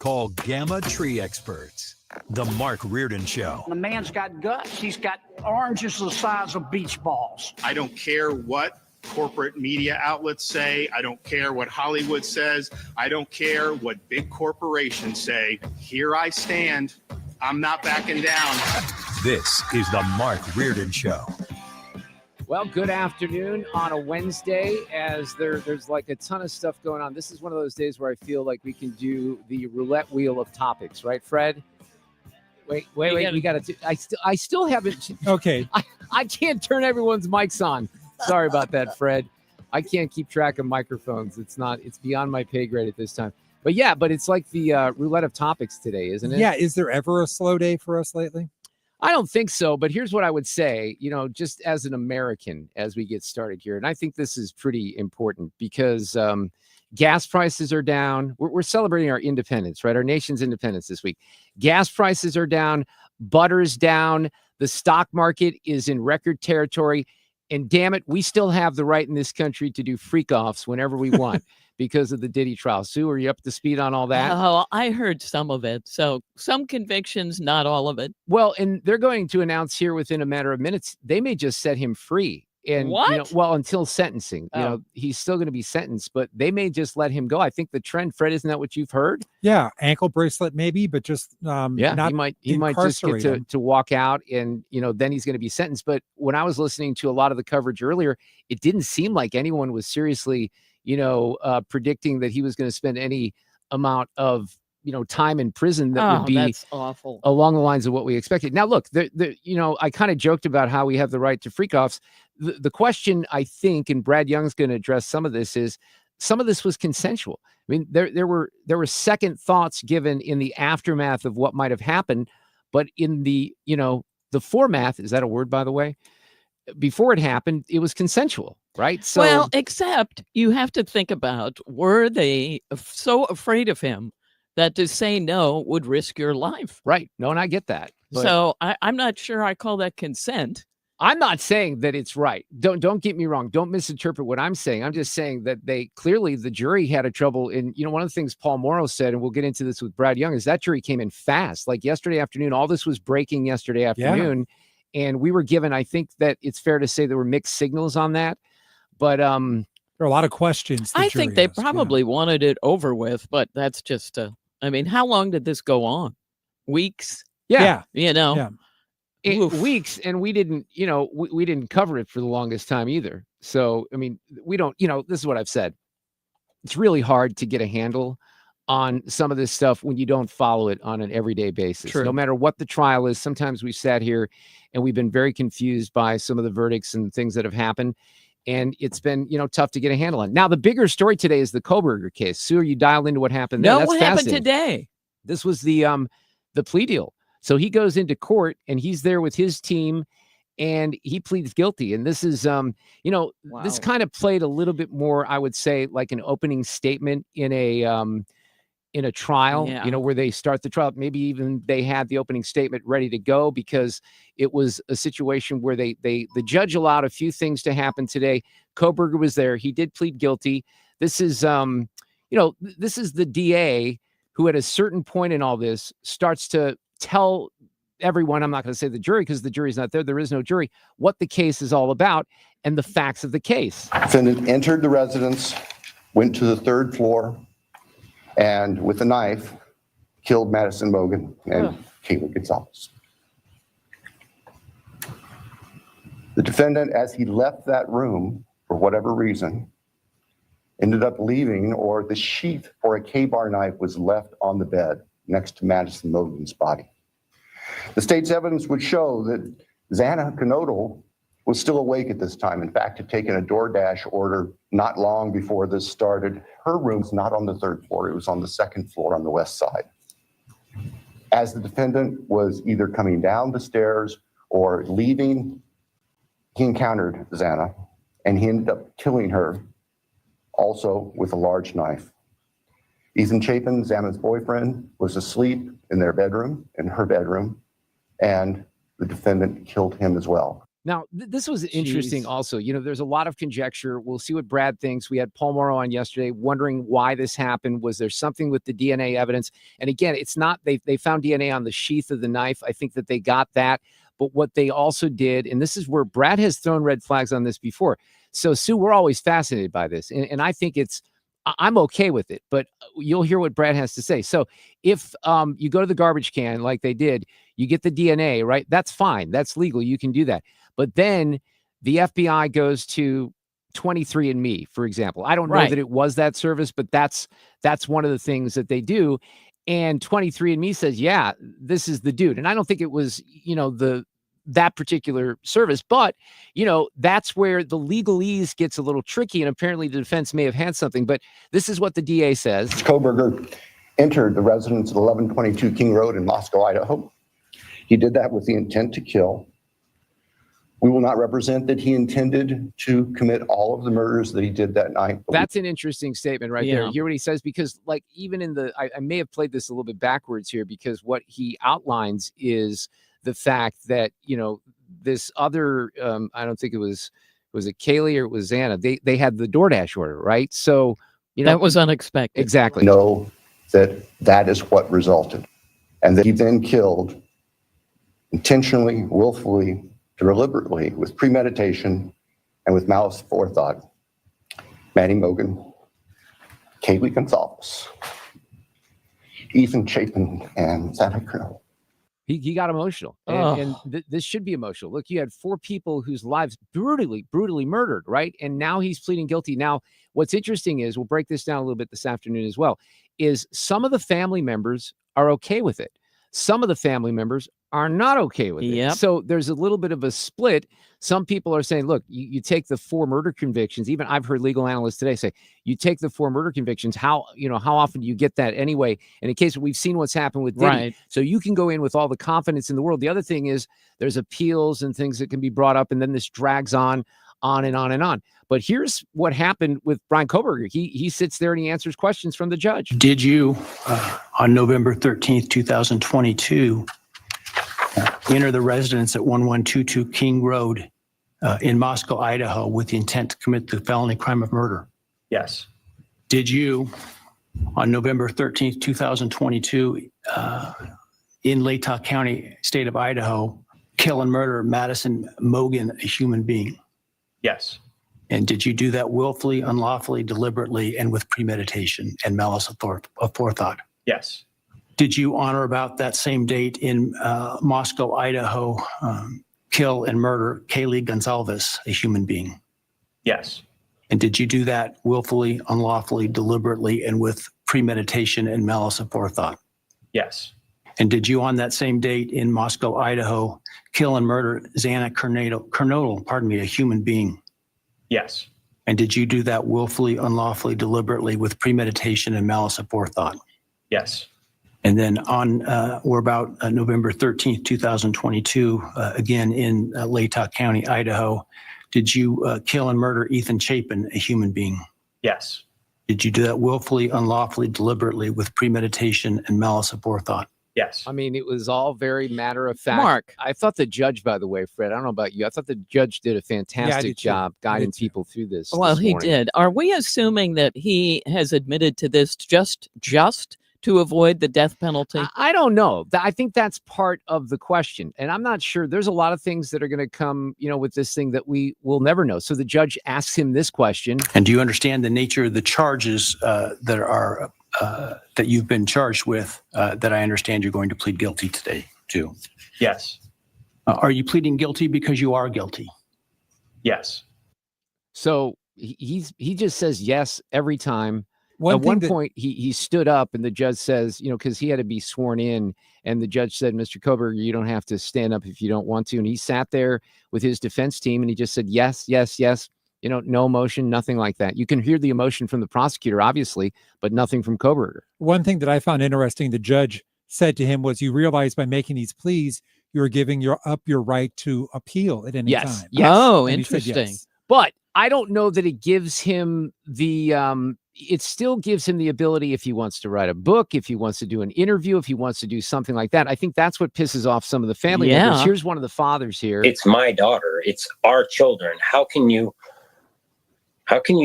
Call Gamma Tree Experts. The Mark Reardon Show. The man's got guts. He's got oranges the size of beach balls. I don't care what corporate media outlets say. I don't care what Hollywood says. I don't care what big corporations say. Here I stand. I'm not backing down. This is the Mark Reardon Show. Well, good afternoon on a Wednesday, as there's like a ton of stuff going on. This is one of those days where I feel like we can do the roulette wheel of topics, right, Fred? Wait. We got to. I still haven't. Okay. I can't turn everyone's mics on. Sorry about that, Fred. I can't keep track of microphones. It's beyond my pay grade at this time. But yeah, it's like the roulette of topics today, isn't it? Yeah. Is there ever a slow day for us lately? I don't think so. But here's what I would say, just as an American, as we get started here. And I think this is pretty important because gas prices are down. We're celebrating our independence, right? Our nation's independence this week. Gas prices are down. Butter's down. The stock market is in record territory. And damn it, we still have the right in this country to do freak-offs whenever we want because of the Diddy trial. Sue, are you up to speed on all that? Oh, I heard some of it. So some convictions, not all of it. Well, and they're going to announce here within a matter of minutes, they may just set him free. And what? Until sentencing, he's still going to be sentenced, but they may just let him go. I think the trend, Fred, isn't that what you've heard? Yeah, ankle bracelet maybe, but just not he might just get to walk out, and then he's going to be sentenced. But when I was listening to a lot of the coverage earlier, it didn't seem like anyone was seriously, predicting that he was going to spend any amount of time in prison that would be that's awful, along the lines of what we expected. Now, look, I kind of joked about how we have the right to freak offs. The question, I think, and Brad Young's going to address some of this, is some of this was consensual. I mean, there were second thoughts given in the aftermath of what might have happened, but in the foremath, is that a word, by the way? Before it happened, it was consensual, right? So, well, except you have to think about, were they so afraid of him that to say no would risk your life? Right. No, and I get that. So I'm not sure I call that consent. I'm not saying that it's right. Don't get me wrong. Don't misinterpret what I'm saying. I'm just saying that the jury had a trouble in, one of the things Paul Morrow said, and we'll get into this with Brad Young, is that jury came in fast. Like yesterday afternoon, all this was breaking yesterday afternoon. Yeah. And we were given, I think that it's fair to say there were mixed signals on that. But there are a lot of questions. I think they probably wanted it over with, but that's just how long did this go on? Weeks? Yeah. Weeks, and we didn't, we didn't cover it for the longest time either. So, we don't, this is what I've said. It's really hard to get a handle on some of this stuff when you don't follow it on an everyday basis. True. No matter what the trial is, sometimes we've sat here and we've been very confused by some of the verdicts and things that have happened. And it's been, tough to get a handle on. Now, the bigger story today is the Kohberger case. Sue, are you dialed into what happened there? No, what happened today? This was the plea deal. So he goes into court and he's there with his team and he pleads guilty. And this is, wow. This kind of played a little bit more, I would say, like an opening statement in a trial, where they start the trial. Maybe even they had the opening statement ready to go because it was a situation where the judge allowed a few things to happen today. Kohberger was there. He did plead guilty. This is, this is the DA who at a certain point in all this starts to tell everyone, I'm not going to say the jury because the jury's not there. There is no jury, what the case is all about and the facts of the case. Defendant entered the residence, went to the third floor, and with a knife, killed Madison Mogen and Caitlin Gonzalez. The defendant, as he left that room, for whatever reason, ended up leaving, or the sheath for a K-bar knife was left on the bed next to Madison Mogen's body. The state's evidence would show that Xana Knodel was still awake at this time. In fact, had taken a DoorDash order not long before this started. Her room's not on the third floor. It was on the second floor on the west side. As the defendant was either coming down the stairs or leaving, he encountered Xana, and he ended up killing her, also with a large knife. Ethan Chapin, Xana's boyfriend, was asleep in her bedroom, and the defendant killed him as well. Now, this was interesting also. There's a lot of conjecture. We'll see what Brad thinks. We had Paul Morrow on yesterday wondering why this happened. Was there something with the DNA evidence? And again, it's not, they found DNA on the sheath of the knife. I think that they got that. But what they also did, and this is where Brad has thrown red flags on this before. So, Sue, we're always fascinated by this. And I think I'm okay with it, but you'll hear what Brad has to say. So if you go to the garbage can like they did, you get the DNA, right? That's fine. That's legal. You can do that. But then the FBI goes to 23andMe, for example. I don't know that it was that service, but that's one of the things that they do. And 23andMe says, yeah, this is the dude. And I don't think it was, that particular service, but that's where the legalese gets a little tricky. And apparently the defense may have had something, but this is what the DA says. Koberger entered the residence at 1122 King Road in Moscow, Idaho. He did that with the intent to kill. We will not represent that he intended to commit all of the murders that he did that night. That's an interesting statement right there. Hear what he says, because like even in I may have played this a little bit backwards here, because what he outlines is the fact that, this other, I don't think was it Kaylee or it was Xana? They had the DoorDash order, right? So, that was unexpected. Exactly. Know that is what resulted. And that he then killed intentionally, willfully, deliberately, with premeditation and with malice forethought, Manny Mogan, Kaylee Gonzalez, Ethan Chapin, and Santa Cruz. He got emotional, and this should be emotional. Look, you had 4 people whose lives brutally murdered, right? And now he's pleading guilty. Now, what's interesting is, we'll break this down a little bit this afternoon as well, is some of the family members are okay with it. Some of the family members are not okay with it. So there's a little bit of a split. Some people are saying, look, you take the 4 murder convictions. Even I've heard legal analysts today say, you take the 4 murder convictions. How often do you get that anyway? And in case we've seen what's happened with Diddy. So you can go in with all the confidence in the world. The other thing is there's appeals and things that can be brought up, and then this drags on and on and on. But here's what happened with Brian Koberger. He sits there and he answers questions from the judge. Did you, on November 13th, 2022, enter the residence at 1122 King Road in Moscow, Idaho, with the intent to commit the felony crime of murder? Yes. Did you, on November 13th, 2022, in Latah County, state of Idaho, kill and murder Madison Mogan, a human being? Yes. And did you do that willfully, unlawfully, deliberately, and with premeditation and malice of forethought? Yes. Did you, on or about that same date in Moscow, Idaho, kill and murder Kaylee Gonzalez, a human being? Yes. And did you do that willfully, unlawfully, deliberately, and with premeditation and malice of forethought? Yes. And did you, on that same date in Moscow, Idaho, kill and murder Xana Kernodle, a human being? Yes. And did you do that willfully, unlawfully, deliberately, with premeditation and malice of forethought? Yes. And then on or about November 13th, 2022, again in Latah County, Idaho, did you kill and murder Ethan Chapin, a human being? Yes. Did you do that willfully, unlawfully, deliberately, with premeditation and malice of forethought? Yes. I mean, it was all very matter of fact. Mark. I thought the judge, by the way, Fred, I don't know about you, I thought the judge did a fantastic job guiding people through this. Well, this he morning. did. Are we assuming that he has admitted to this just to avoid the death penalty? I don't know. I think that's part of the question. And I'm not sure. There's a lot of things that are going to come, with this thing that we will never know. So the judge asks him this question. And do you understand the nature of the charges that you've been charged with, that I understand you're going to plead guilty today to? Yes. Are you pleading guilty because you are guilty? Yes. So he just says yes every time. At one point, he stood up and the judge says, because he had to be sworn in, and the judge said, Mr. Koberger, you don't have to stand up if you don't want to. And he sat there with his defense team and he just said, yes, yes, yes. No emotion, nothing like that. You can hear the emotion from the prosecutor, obviously, but nothing from Koberger. One thing that I found interesting, the judge said to him was, you realize by making these pleas, you're giving up your right to appeal at any time. Yes. Oh, And he said interesting. yes. But I don't know that it gives him the it still gives him the ability, if he wants to write a book, if he wants to do an interview, if he wants to do something like that. I think that's what pisses off some of the family members. Here's one of the fathers here. It's my daughter. It's our children. How can you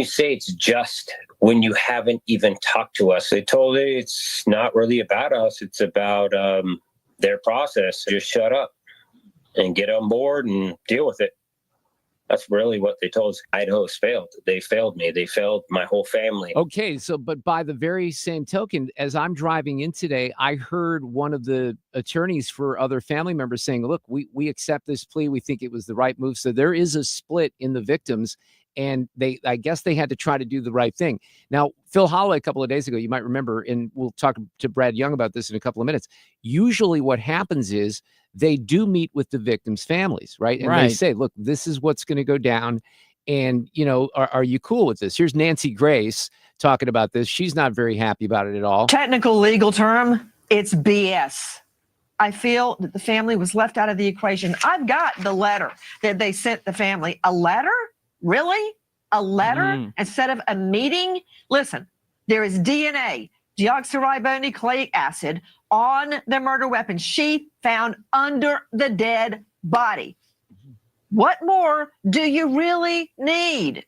say it's just when you haven't even talked to us? They told her it's not really about us. It's about their process. Just shut up and get on board and deal with it. That's really what they told us. Idaho's failed. They failed me. They failed my whole family. Okay, so but by the very same token, as I'm driving in today, I heard one of the attorneys for other family members saying, look, we accept this plea. We think it was the right move. So there is a split in the victims, and I guess they had to try to do the right thing. Now, Phil Holloway, a couple of days ago, you might remember, and we'll talk to Brad Young about this in a couple of minutes. Usually what happens is they do meet with the victims' families, right? And they say, look, this is what's going to go down. And, are you cool with this? Here's Nancy Grace talking about this. She's not very happy about it at all. Technical legal term, it's BS. I feel that the family was left out of the equation. I've got the letter that they sent the family. A letter? Really? A letter instead of a meeting? Listen, there is DNA, deoxyribonucleic acid, on the murder weapon sheath found under the dead body. What more do you really need?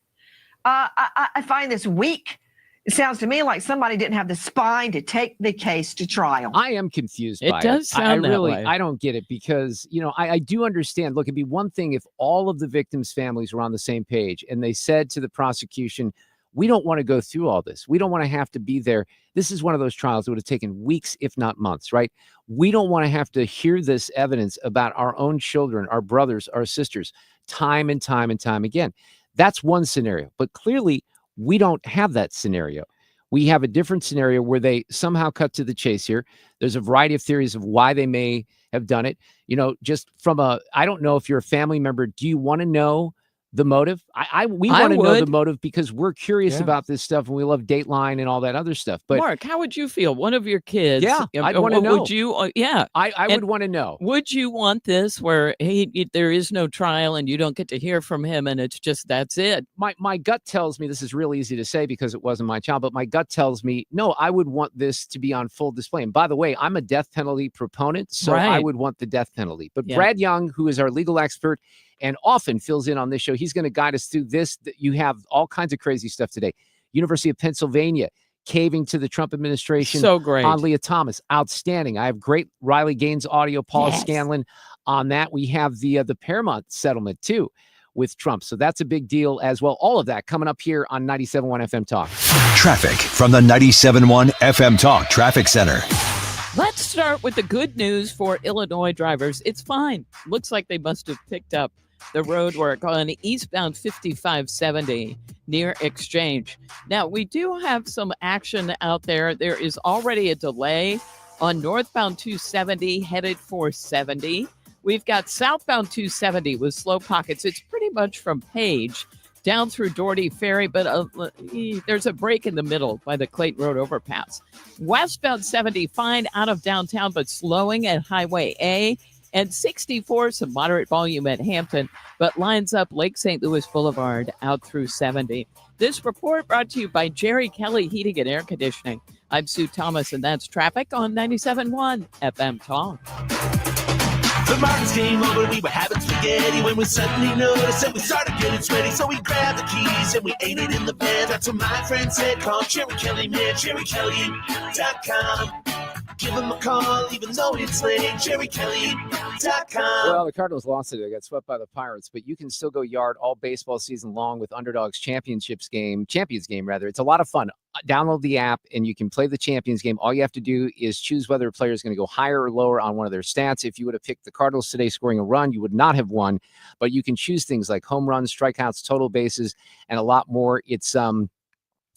I find this weak. It sounds to me like somebody didn't have the spine to take the case to trial. I am confused by it. It does sound that way. I don't get it because, I do understand. Look, it'd be one thing if all of the victims' families were on the same page and they said to the prosecution, we don't want to go through all this. We don't want to have to be there. This is one of those trials that would have taken weeks, if not months, right? We don't want to have to hear this evidence about our own children, our brothers, our sisters, time and time and time again. That's one scenario. But clearly, we don't have that scenario. We have a different scenario where they somehow cut to the chase here. There's a variety of theories of why they may have done it. Just from I don't know if you're a family member, do you want to know the motive? We want to know the motive because we're curious about this stuff and we love Dateline and all that other stuff. But Mark, how would you feel? One of your kids. Yeah, I'd want to know. Would you? I would want to know. Would you want this where there is no trial and you don't get to hear from him and it's just that's it? My gut tells me, this is real easy to say because it wasn't my child, but my gut tells me, no, I would want this to be on full display. And by the way, I'm a death penalty proponent, so I would want the death penalty. But Brad Young, who is our legal expert and often fills in on this show, he's going to guide us through this. You have all kinds of crazy stuff today. University of Pennsylvania caving to the Trump administration. So great. On Leah Thomas. Outstanding. I have great Riley Gaines audio, Paula Scanlon on that. We have the Paramount settlement too with Trump. So that's a big deal as well. All of that coming up here on 97.1 FM Talk. Traffic from the 97.1 FM Talk Traffic Center. Let's start with the good news for Illinois drivers. It's fine. Looks like they must have picked up the road work on eastbound 5570 near Exchange. Now, we do have some action out there. There is already a delay on northbound 270 headed for 70. We've got southbound 270 with slow pockets. It's pretty much from Page down through Doherty Ferry, but there's a break in the middle by the Clayton Road overpass. Westbound 70 fine out of downtown, but slowing at Highway A. And 64, some moderate volume at Hampton, but lines up Lake St. Louis Boulevard out through 70. This report brought to you by Jerry Kelly Heating and Air Conditioning. I'm Sue Thomas, and that's traffic on 97.1 FM Talk. The markets came over, we were having spaghetti when we suddenly noticed and we started getting sweaty. So we grabbed the keys and we ate it in the bed. That's what my friend said, call Jerry Kelly, man, JerryKelly.com. Give him a call, even though it's late, JerryKelly.com. Well, the Cardinals lost today. They got swept by the Pirates, but you can still go yard all baseball season long with Underdog's Champions game. It's a lot of fun. Download the app and you can play the Champions game. All you have to do is choose whether a player is going to go higher or lower on one of their stats. If you would have picked the Cardinals today scoring a run, you would not have won, but you can choose things like home runs, strikeouts, total bases, and a lot more. It's,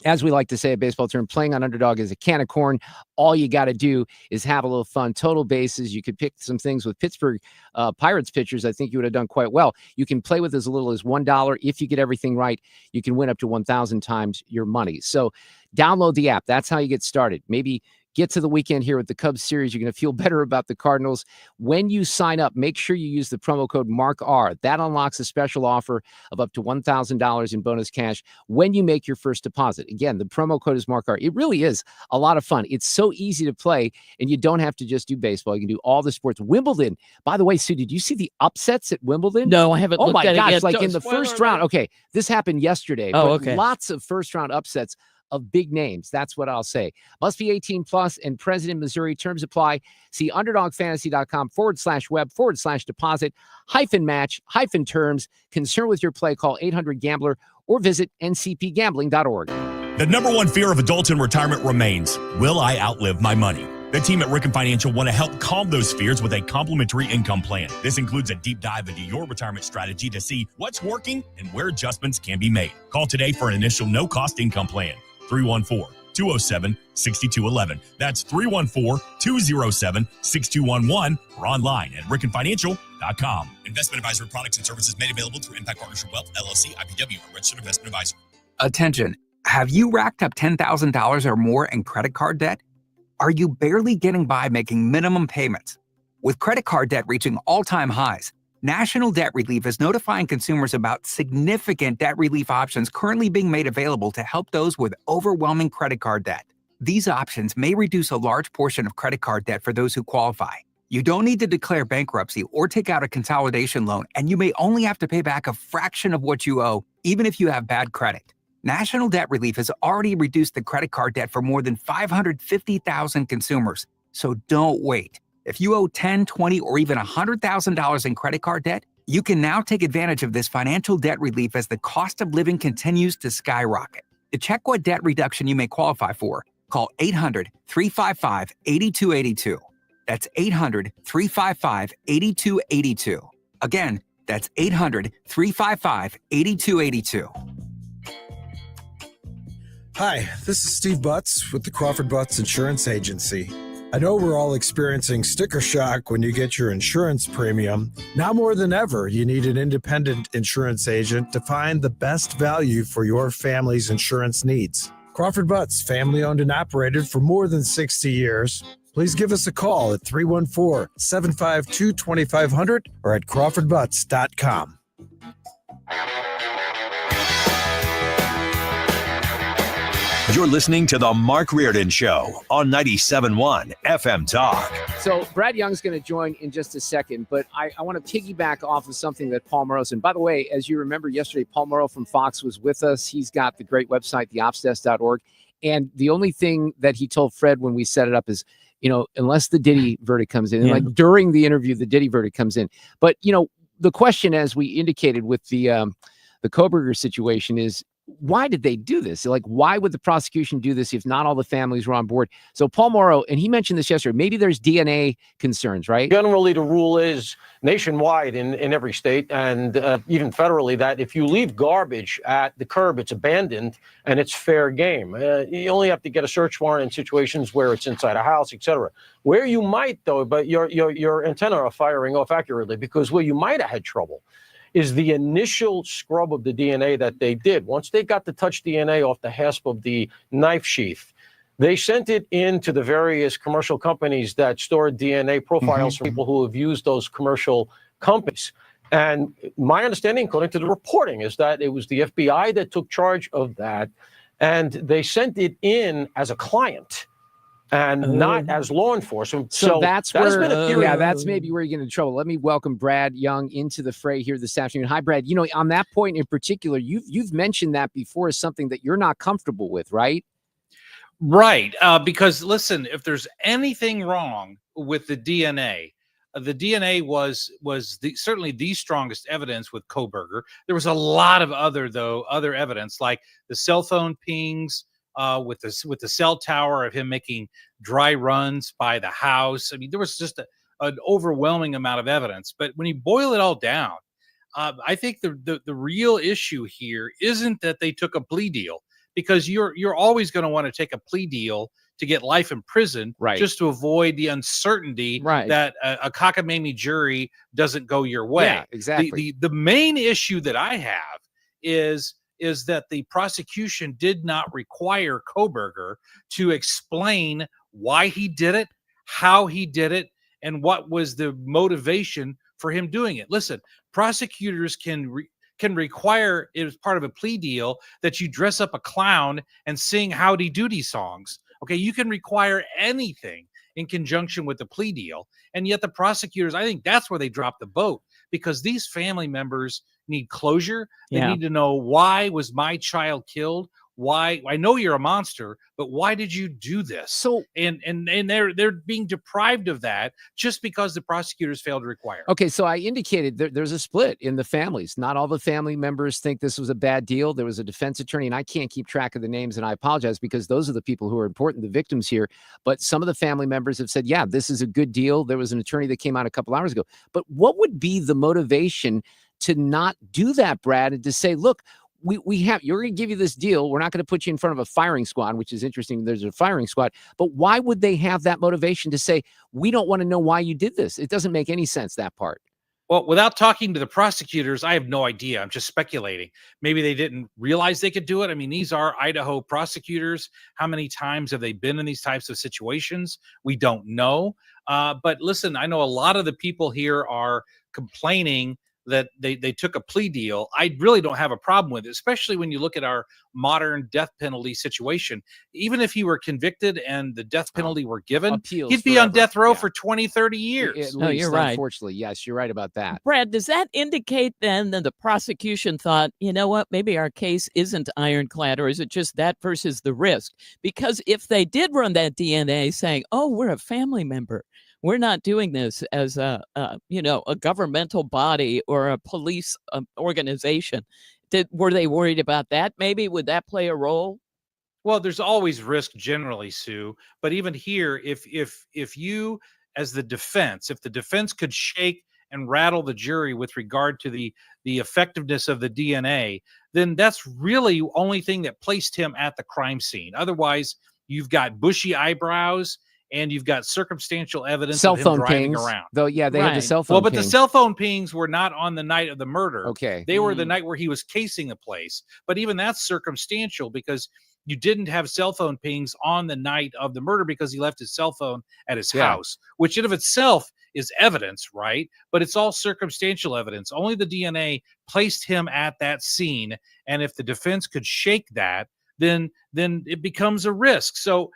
as we like to say, a baseball term, playing on Underdog is a can of corn. All you got to do is have a little fun. Total bases. You could pick some things with Pittsburgh Pirates pitchers. I think you would have done quite well. You can play with as little as $1. If you get everything right, you can win up to 1,000 times your money. So download the app. That's how you get started. Maybe get to the weekend here with the Cubs series. You're going to feel better about the Cardinals. When you sign up, make sure you use the promo code MARKR. That unlocks a special offer of up to $1,000 in bonus cash when you make your first deposit. Again, the promo code is MARKR. It really is a lot of fun. It's so easy to play, and you don't have to just do baseball. You can do all the sports. Wimbledon, by the way, Sue, did you see the upsets at Wimbledon? No, I haven't looked at it yet. Oh my gosh, like Don't in the spoiler first alert. round. Okay, this happened yesterday. Oh, but okay. Lots of first round upsets of big names. That's what I'll say. Must be 18 plus and present in Missouri. Terms apply. See underdogfantasy.com/web/deposit -match-terms. Concern with your play, call 800-GAMBLER or visit ncpgambling.org. The number one fear of adults in retirement remains, will I outlive my money? The team at Ricken Financial want to help calm those fears with a complimentary income plan. This includes a deep dive into your retirement strategy to see what's working and where adjustments can be made. Call today for an initial no-cost income plan. 314-207-6211. That's 314-207-6211 or online at rickenfinancial.com. Investment advisory products and services made available through Impact Partnership Wealth, LLC, IPW, a registered investment advisor. Attention. Have you racked up $10,000 or more in credit card debt? Are you barely getting by making minimum payments? With credit card debt reaching all-time highs, National Debt Relief is notifying consumers about significant debt relief options currently being made available to help those with overwhelming credit card debt. These options may reduce a large portion of credit card debt for those who qualify. You don't need to declare bankruptcy or take out a consolidation loan, and you may only have to pay back a fraction of what you owe, even if you have bad credit. National Debt Relief has already reduced the credit card debt for more than 550,000 consumers. So don't wait. If you owe $10,000, $20,000, or even $100,000 in credit card debt, you can now take advantage of this financial debt relief as the cost of living continues to skyrocket. To check what debt reduction you may qualify for, call 800-355-8282. That's 800-355-8282. Again, that's 800-355-8282. Hi, this is Steve Butts with the Crawford Butts Insurance Agency. I know we're all experiencing sticker shock when you get your insurance premium. Now more than ever, you need an independent insurance agent to find the best value for your family's insurance needs. Crawford Butts, family owned and operated for more than 60 years. Please give us a call at 314-752-2500 or at crawfordbutts.com. You're listening to The Mark Reardon Show on 97.1 FM Talk. So Brad Young's going to join in just a second, but I want to piggyback off of something that Paul Morrow said. And by the way, as you remember yesterday, Paul Morrow from Fox was with us. He's got the great website, theopsdesk.org. And the only thing that he told Fred when we set it up is, unless the Diddy verdict comes in, and like during the interview, the Diddy verdict comes in. But, the question, as we indicated with the Kohberger situation, is, why did they do this? Like, why would the prosecution do this if not all the families were on board? So Paul Morrow, and he mentioned this yesterday, maybe there's DNA concerns, right? Generally, the rule is nationwide in every state and even federally that if you leave garbage at the curb, it's abandoned and it's fair game. You only have to get a search warrant in situations where it's inside a house, etc. Where you might, though, but your antenna are firing off accurately, because where you might have had trouble is the initial scrub of the DNA that they did. Once they got the touch DNA off the hasp of the knife sheath, they sent it into the various commercial companies that store DNA profiles from people who have used those commercial companies. And my understanding, according to the reporting, is that it was the FBI that took charge of that, and they sent it in as a client and not as law enforcement. So that's where, been a theory. that's maybe where you get in trouble. Let me welcome Brad Young into the fray here this afternoon. Hi, Brad. On that point in particular, you've mentioned that before as something that you're not comfortable with, right? Right. Because listen, if there's anything wrong with the DNA was certainly the strongest evidence with Kohberger. There was a lot of other evidence, like the cell phone pings, with the cell tower of him making dry runs by the house. I mean, there was just an overwhelming amount of evidence. But when you boil it all down, I think the real issue here isn't that they took a plea deal, because you're always going to want to take a plea deal to get life in prison, right, just to avoid the uncertainty that a cockamamie jury doesn't go your way. Yeah, exactly. The main issue that I have is that the prosecution did not require Kohberger to explain why he did it, how he did it, and what was the motivation for him doing it. Listen, prosecutors can require, it as part of a plea deal, that you dress up a clown and sing Howdy Doody songs. Okay, you can require anything in conjunction with the plea deal. And yet the prosecutors, I think that's where they dropped the boat, because these family members need closure. They need to know, why was my child killed? Why? I know you're a monster, but why did you do this? So and they're being deprived of that just because the prosecutors failed to require. Okay, so I indicated there's a split in the families. Not all the family members think this was a bad deal. There was a defense attorney, and I can't keep track of the names, and I apologize, because those are the people who are important, the victims here. But some of the family members have said, yeah, this is a good deal. There was an attorney that came out a couple hours ago. But what would be the motivation to not do that, Brad, and to say, look, you're going to give you this deal. We're not going to put you in front of a firing squad, which is interesting. There's a firing squad, but why would they have that motivation to say, we don't want to know why you did this? It doesn't make any sense, that part. Well, without talking to the prosecutors, I have no idea. I'm just speculating. Maybe they didn't realize they could do it. I mean, these are Idaho prosecutors. How many times have they been in these types of situations? We don't know. But listen, I know a lot of the people here are complaining that they took a plea deal. I really don't have a problem with it, especially when you look at our modern death penalty situation. Even if he were convicted and the death penalty were given, he'd be on death row for 20, 30 years. No, you're right. Unfortunately, yes, you're right about that. Brad, does that indicate then that the prosecution thought, you know what, maybe our case isn't ironclad, or is it just that versus the risk? Because if they did run that DNA saying, oh, we're a family member, we're not doing this as a governmental body or a police organization. Were they worried about that? Maybe would that play a role? Well, there's always risk generally, Sue. But even here, if you, as the defense, if the defense could shake and rattle the jury with regard to the effectiveness of the DNA, then that's really the only thing that placed him at the crime scene. Otherwise, you've got bushy eyebrows and you've got circumstantial evidence cell of him phone driving pings, around. though. Yeah, they had the cell phone. Well, but pings. the cell phone pings were not on the night of the murder. Okay, they were the night where he was casing the place. But even that's circumstantial, because you didn't have cell phone pings on the night of the murder because he left his cell phone at his house, which in of itself is evidence, right? But it's all circumstantial evidence. Only the DNA placed him at that scene, and if the defense could shake that, then it becomes a risk. So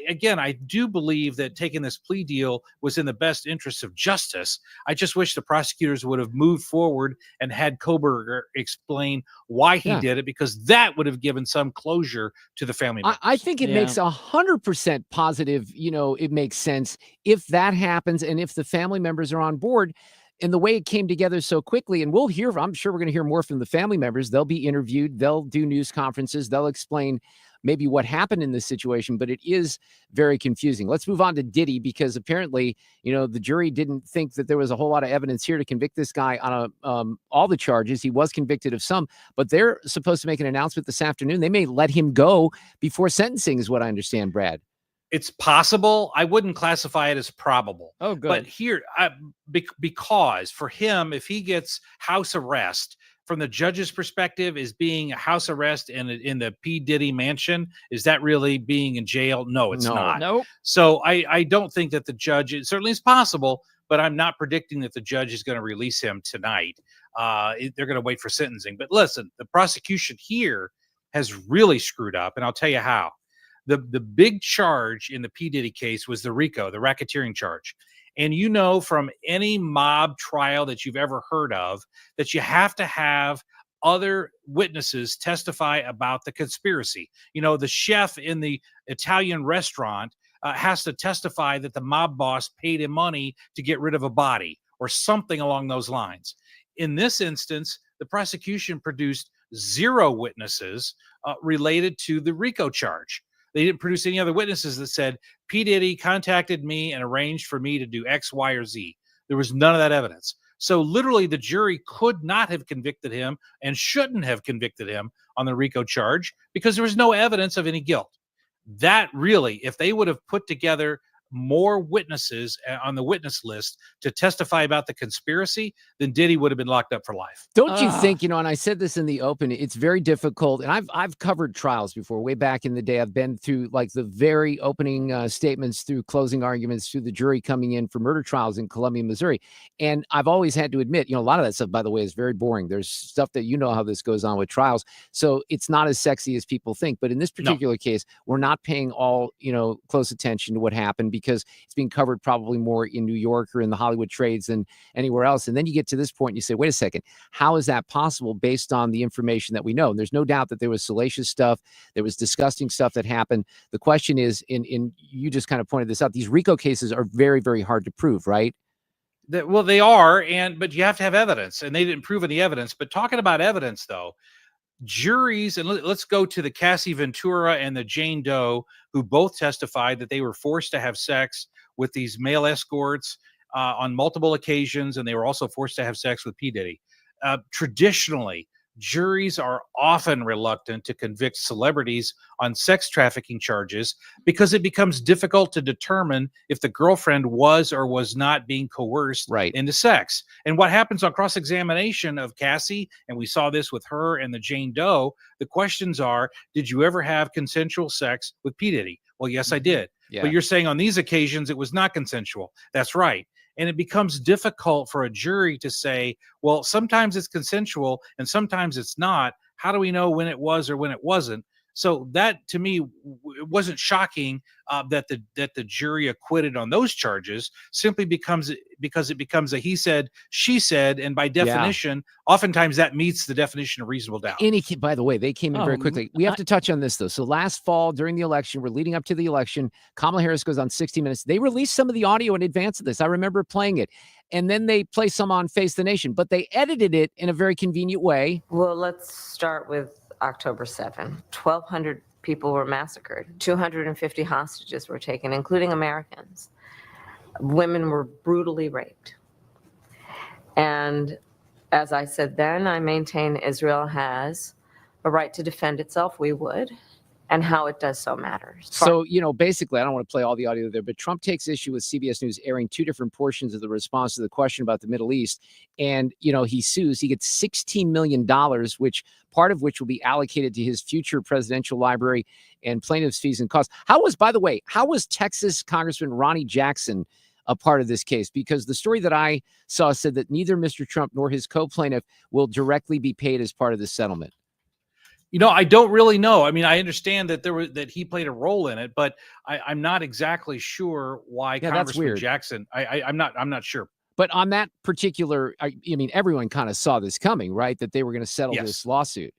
I do believe that taking this plea deal was in the best interest of justice. I just wish the prosecutors would have moved forward and had Kohberger explain why he did it, because that would have given some closure to the family members. I think it makes 100% positive. It makes sense if that happens, and if the family members are on board. And the way it came together so quickly, and I'm sure we're going to hear more from the family members. They'll be interviewed. They'll do news conferences. They'll explain maybe what happened in this situation, but it is very confusing. Let's move on to Diddy, because apparently, the jury didn't think that there was a whole lot of evidence here to convict this guy on all the charges. He was convicted of some, but they're supposed to make an announcement this afternoon. They may let him go before sentencing, is what I understand, Brad. It's possible. I wouldn't classify it as probable. Oh, good. But here, because for him, if he gets house arrest, from the judge's perspective, is being a house arrest in the P. Diddy mansion, is that really being in jail? No, it's not. Nope. So I don't think that the judge, it certainly is possible, but I'm not predicting that the judge is going to release him tonight. They're going to wait for sentencing. But listen, the prosecution here has really screwed up, and I'll tell you how. The big charge in the P. Diddy case was the RICO, the racketeering charge. And from any mob trial that you've ever heard of, that you have to have other witnesses testify about the conspiracy. The chef in the Italian restaurant has to testify that the mob boss paid him money to get rid of a body, or something along those lines. In this instance, the prosecution produced 0 witnesses related to the RICO charge. They didn't produce any other witnesses that said, P. Diddy contacted me and arranged for me to do X, Y, or Z. There was none of that evidence. So literally the jury could not have convicted him and shouldn't have convicted him on the RICO charge, because there was no evidence of any guilt. That really, if they would have put together more witnesses on the witness list to testify about the conspiracy, then Diddy would have been locked up for life. Don't you think, and I said this in the open, it's very difficult. And I've covered trials before, way back in the day. I've been through like the very opening statements, through closing arguments, through the jury coming in for murder trials in Columbia, Missouri. And I've always had to admit, a lot of that stuff, by the way, is very boring. There's stuff that how this goes on with trials. So it's not as sexy as people think. But in this particular case, we're not paying all, close attention to what happened, because it's being covered probably more in New York or in the Hollywood trades than anywhere else. And then you get to this point and you say, wait a second, how is that possible based on the information that we know? And there's no doubt that there was salacious stuff. There was disgusting stuff that happened. The question is, you just kind of pointed this out, these RICO cases are very, very hard to prove, right? Well, they are, but you have to have evidence, and they didn't prove any evidence. But talking about evidence, though, juries, and let's go to the Cassie Ventura and the Jane Doe, who both testified that they were forced to have sex with these male escorts on multiple occasions, and they were also forced to have sex with P. Diddy. Traditionally, juries are often reluctant to convict celebrities on sex trafficking charges because it becomes difficult to determine if the girlfriend was or was not being coerced into sex. And what happens on cross-examination of Cassie, and we saw this with her and the Jane Doe, the questions are, did you ever have consensual sex with P. Diddy? Well, yes, I did. Yeah. But you're saying on these occasions it was not consensual. That's right. And it becomes difficult for a jury to say, well, sometimes it's consensual and sometimes it's not. How do we know when it was or when it wasn't? So that, to me, it wasn't shocking that the jury acquitted on those charges, simply because it becomes a he said, she said, and by definition, oftentimes that meets the definition of reasonable doubt. By the way, they came in very quickly. We have to touch on this, though. So last fall, during the election, we're leading up to the election, Kamala Harris goes on 60 Minutes. They released some of the audio in advance of this. I remember playing it. And then they play some on Face the Nation, but they edited it in a very convenient way. Well, let's start with October 7. 1,200 people were massacred. 250 hostages were taken, including Americans. Women were brutally raped. And as I said then, I maintain Israel has a right to defend itself. We would. And how it does so matters. So, basically, I don't want to play all the audio there, but Trump takes issue with CBS News airing two different portions of the response to the question about the Middle East. And, he sues. He gets $16 million, part of which will be allocated to his future presidential library and plaintiff's fees and costs. How was Texas Congressman Ronnie Jackson a part of this case? Because the story that I saw said that neither Mr. Trump nor his co-plaintiff will directly be paid as part of the settlement. I don't really know. I mean, I understand that he played a role in it, but I'm not exactly sure why Congressman Jackson. I'm not sure. But on that particular, I mean, everyone kind of saw this coming, right? That they were going to settle this lawsuit.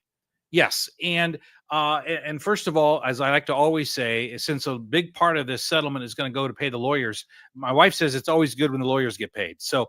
Yes, and first of all, as I like to always say, since a big part of this settlement is going to go to pay the lawyers, my wife says it's always good when the lawyers get paid. So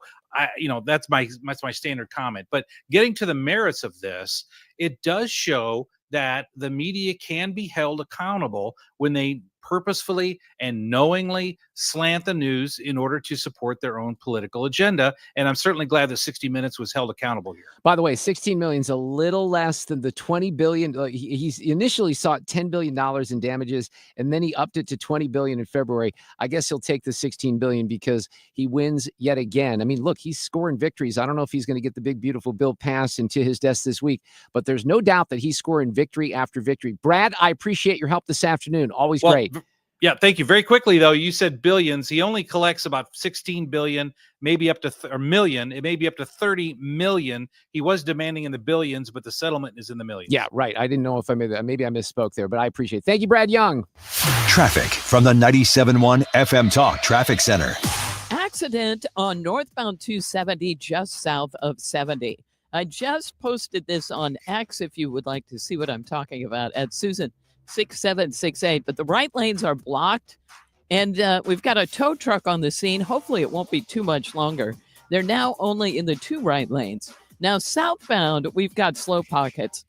that's my standard comment. But getting to the merits of this, it does show that the media can be held accountable when they purposefully and knowingly slant the news in order to support their own political agenda. And I'm certainly glad that 60 Minutes was held accountable here. By the way, 16 million is a little less than the 20 billion. He's initially sought $10 billion in damages, and then he upped it to 20 billion in February. I guess he'll take the 16 billion because he wins yet again. I mean, look, he's scoring victories. I don't know if he's going to get the big, beautiful bill passed into his desk this week, but there's no doubt that he's scoring victory after victory. Brad, I appreciate your help this afternoon. Always great. Yeah, thank you. Very quickly, though, you said billions. He only collects about 16 billion, maybe up to a million. It may be up to 30 million. He was demanding in the billions, but the settlement is in the millions. Yeah, right. I didn't know if I made that. Maybe I misspoke there, but I appreciate it. Thank you, Brad Young. Traffic from the 97.1 FM Talk Traffic Center. Accident on northbound 270 just south of 70. I just posted this on X if you would like to see what I'm talking about at Susan6768, but the right lanes are blocked, and we've got a tow truck on the scene. Hopefully it won't be too much longer. They're now only in the two right lanes. Now southbound, we've got slow pockets,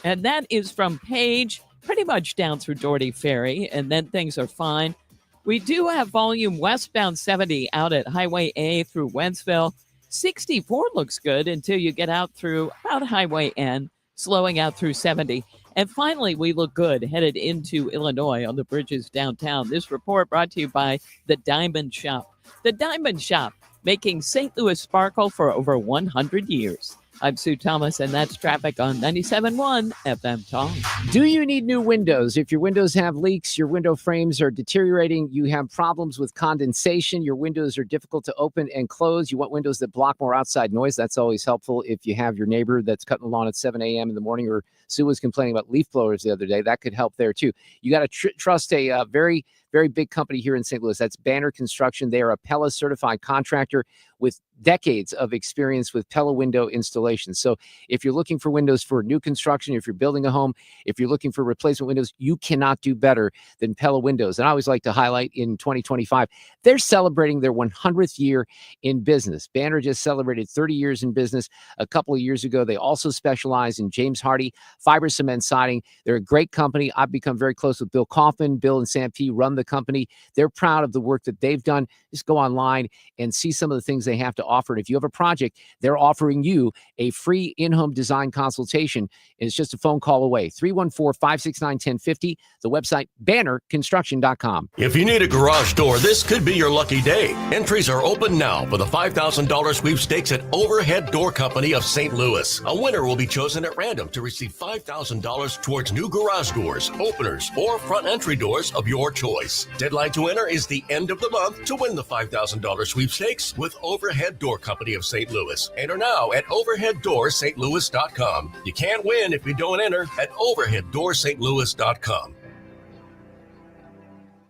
and that is from Page pretty much down through Doherty Ferry, and then things are fine. We do have volume westbound 70 out at Highway A through Wentzville. 64 looks good until you get out through about Highway N, slowing out through 70. And finally, we look good headed into Illinois on the bridges downtown. This report brought to you by the Diamond Shop. The Diamond Shop, making St. Louis sparkle for over 100 years. I'm Sue Thomas, and that's traffic on 97.1 FM Talk. Do you need new windows? If your windows have leaks, your window frames are deteriorating, you have problems with condensation, your windows are difficult to open and close, you want windows that block more outside noise, that's always helpful. If you have your neighbor that's cutting the lawn at 7 a.m. in the morning, or Sue was complaining about leaf blowers the other day, that could help there too. You got to trust a very big company here in St. Louis. That's Banner Construction. They are a Pella certified contractor with decades of experience with Pella window installations. So if you're looking for windows for new construction, if you're building a home, if you're looking for replacement windows, you cannot do better than Pella windows. And I always like to highlight in 2025, they're celebrating their 100th year in business. Banner just celebrated 30 years in business a couple of years ago. They also specialize in James Hardy fiber cement siding. They're a great company. I've become very close with Bill Kaufman. Bill and Sam P run the company. They're proud of the work that they've done. Just go online and see some of the things they have to offer. And if you have a project, they're offering you a free in-home design consultation. And it's just a phone call away. 314-569-1050. The website, bannerconstruction.com. If you need a garage door, this could be your lucky day. Entries are open now for the $5,000 sweepstakes at Overhead Door Company of St. Louis. A winner will be chosen at random to receive $5,000 towards new garage doors, openers, or front entry doors of your choice. Deadline to enter is the end of the month to win the $5,000 sweepstakes with Overhead Door Company of St. Louis. Enter now at overheaddoorstlouis.com. You can't win if you don't enter at overheaddoorstlouis.com.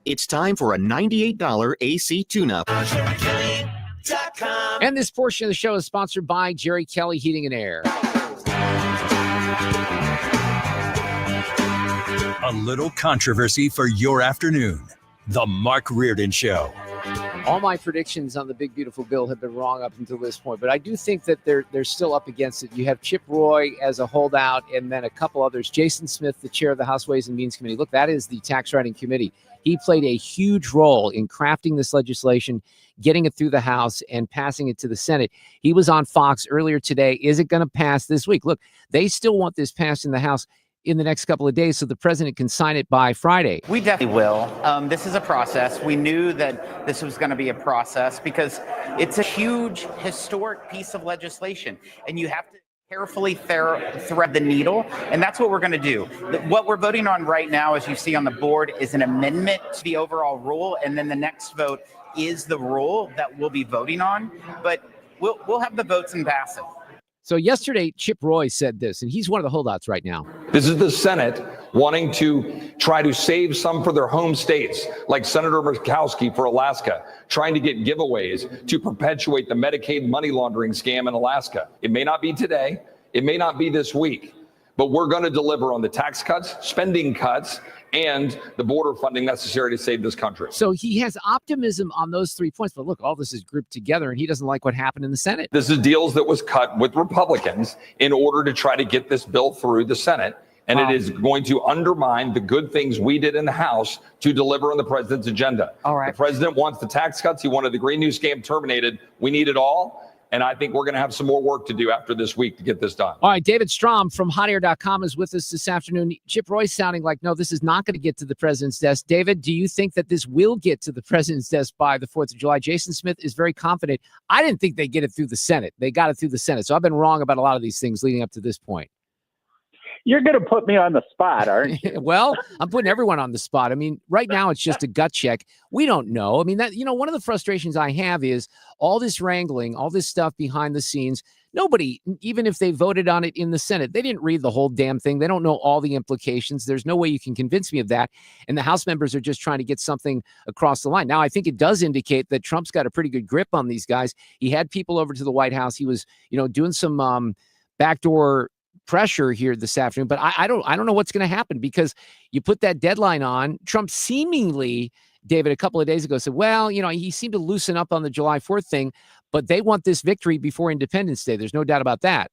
It's time for a $98 AC tune-up. And this portion of the show is sponsored by Jerry Kelly Heating and Air. A little controversy for your afternoon. The Mark Reardon Show. All my predictions on the big, beautiful bill have been wrong up until this point, but I do think that they're still up against it. You have Chip Roy as a holdout, and then a couple others. Jason Smith, the chair of the House Ways and Means Committee. Look, that is the tax writing committee. He played a huge role in crafting this legislation, getting it through the House, and passing it to the Senate. He was on Fox earlier today. Is it going to pass this week? Look, they still want this passed in the House in the next couple of days so the president can sign it by Friday. We definitely will. This is a process. We knew that this was going to be a process because it's a huge historic piece of legislation, and you have to carefully thread the needle, and that's what we're going to do. What we're voting on right now, as you see on the board, is an amendment to the overall rule, and then the next vote is the rule that we'll be voting on, but we'll have the votes and pass it. So yesterday, Chip Roy said this, and he's one of the holdouts right now. This is the Senate wanting to try to save some for their home states, like Senator Murkowski for Alaska, trying to get giveaways to perpetuate the Medicaid money laundering scam in Alaska. It may not be today, it may not be this week, but we're going to deliver on the tax cuts, spending cuts, and the border funding necessary to save this country. So he has optimism on those 3 points. But look, all this is grouped together, and he doesn't like what happened in the Senate. This is deals that was cut with Republicans in order to try to get this bill through the Senate. And it is going to undermine the good things we did in the House to deliver on the president's agenda. All right. The president wants the tax cuts. He wanted the Green New scam terminated. We need it all. And I think we're going to have some more work to do after this week to get this done. All right, David Strom from hotair.com is with us this afternoon. Chip Roy's sounding like, no, this is not going to get to the president's desk. David, do you think that this will get to the president's desk by the 4th of July? Jason Smith is very confident. I didn't think they'd get it through the Senate. They got it through the Senate. So I've been wrong about a lot of these things leading up to this point. You're going to put me on the spot, aren't you? Well, I'm putting everyone on the spot. I mean, right now it's just a gut check. We don't know. I mean, that, one of the frustrations I have is all this wrangling, all this stuff behind the scenes. Nobody, even if they voted on it in the Senate, they didn't read the whole damn thing. They don't know all the implications. There's no way you can convince me of that. And the House members are just trying to get something across the line. Now, I think it does indicate that Trump's got a pretty good grip on these guys. He had people over to the White House. He was, doing some backdoor pressure here this afternoon, but I don't know what's going to happen because you put that deadline on. Trump seemingly, David, a couple of days ago said, well, he seemed to loosen up on the July 4th thing, but they want this victory before Independence Day. There's no doubt about that.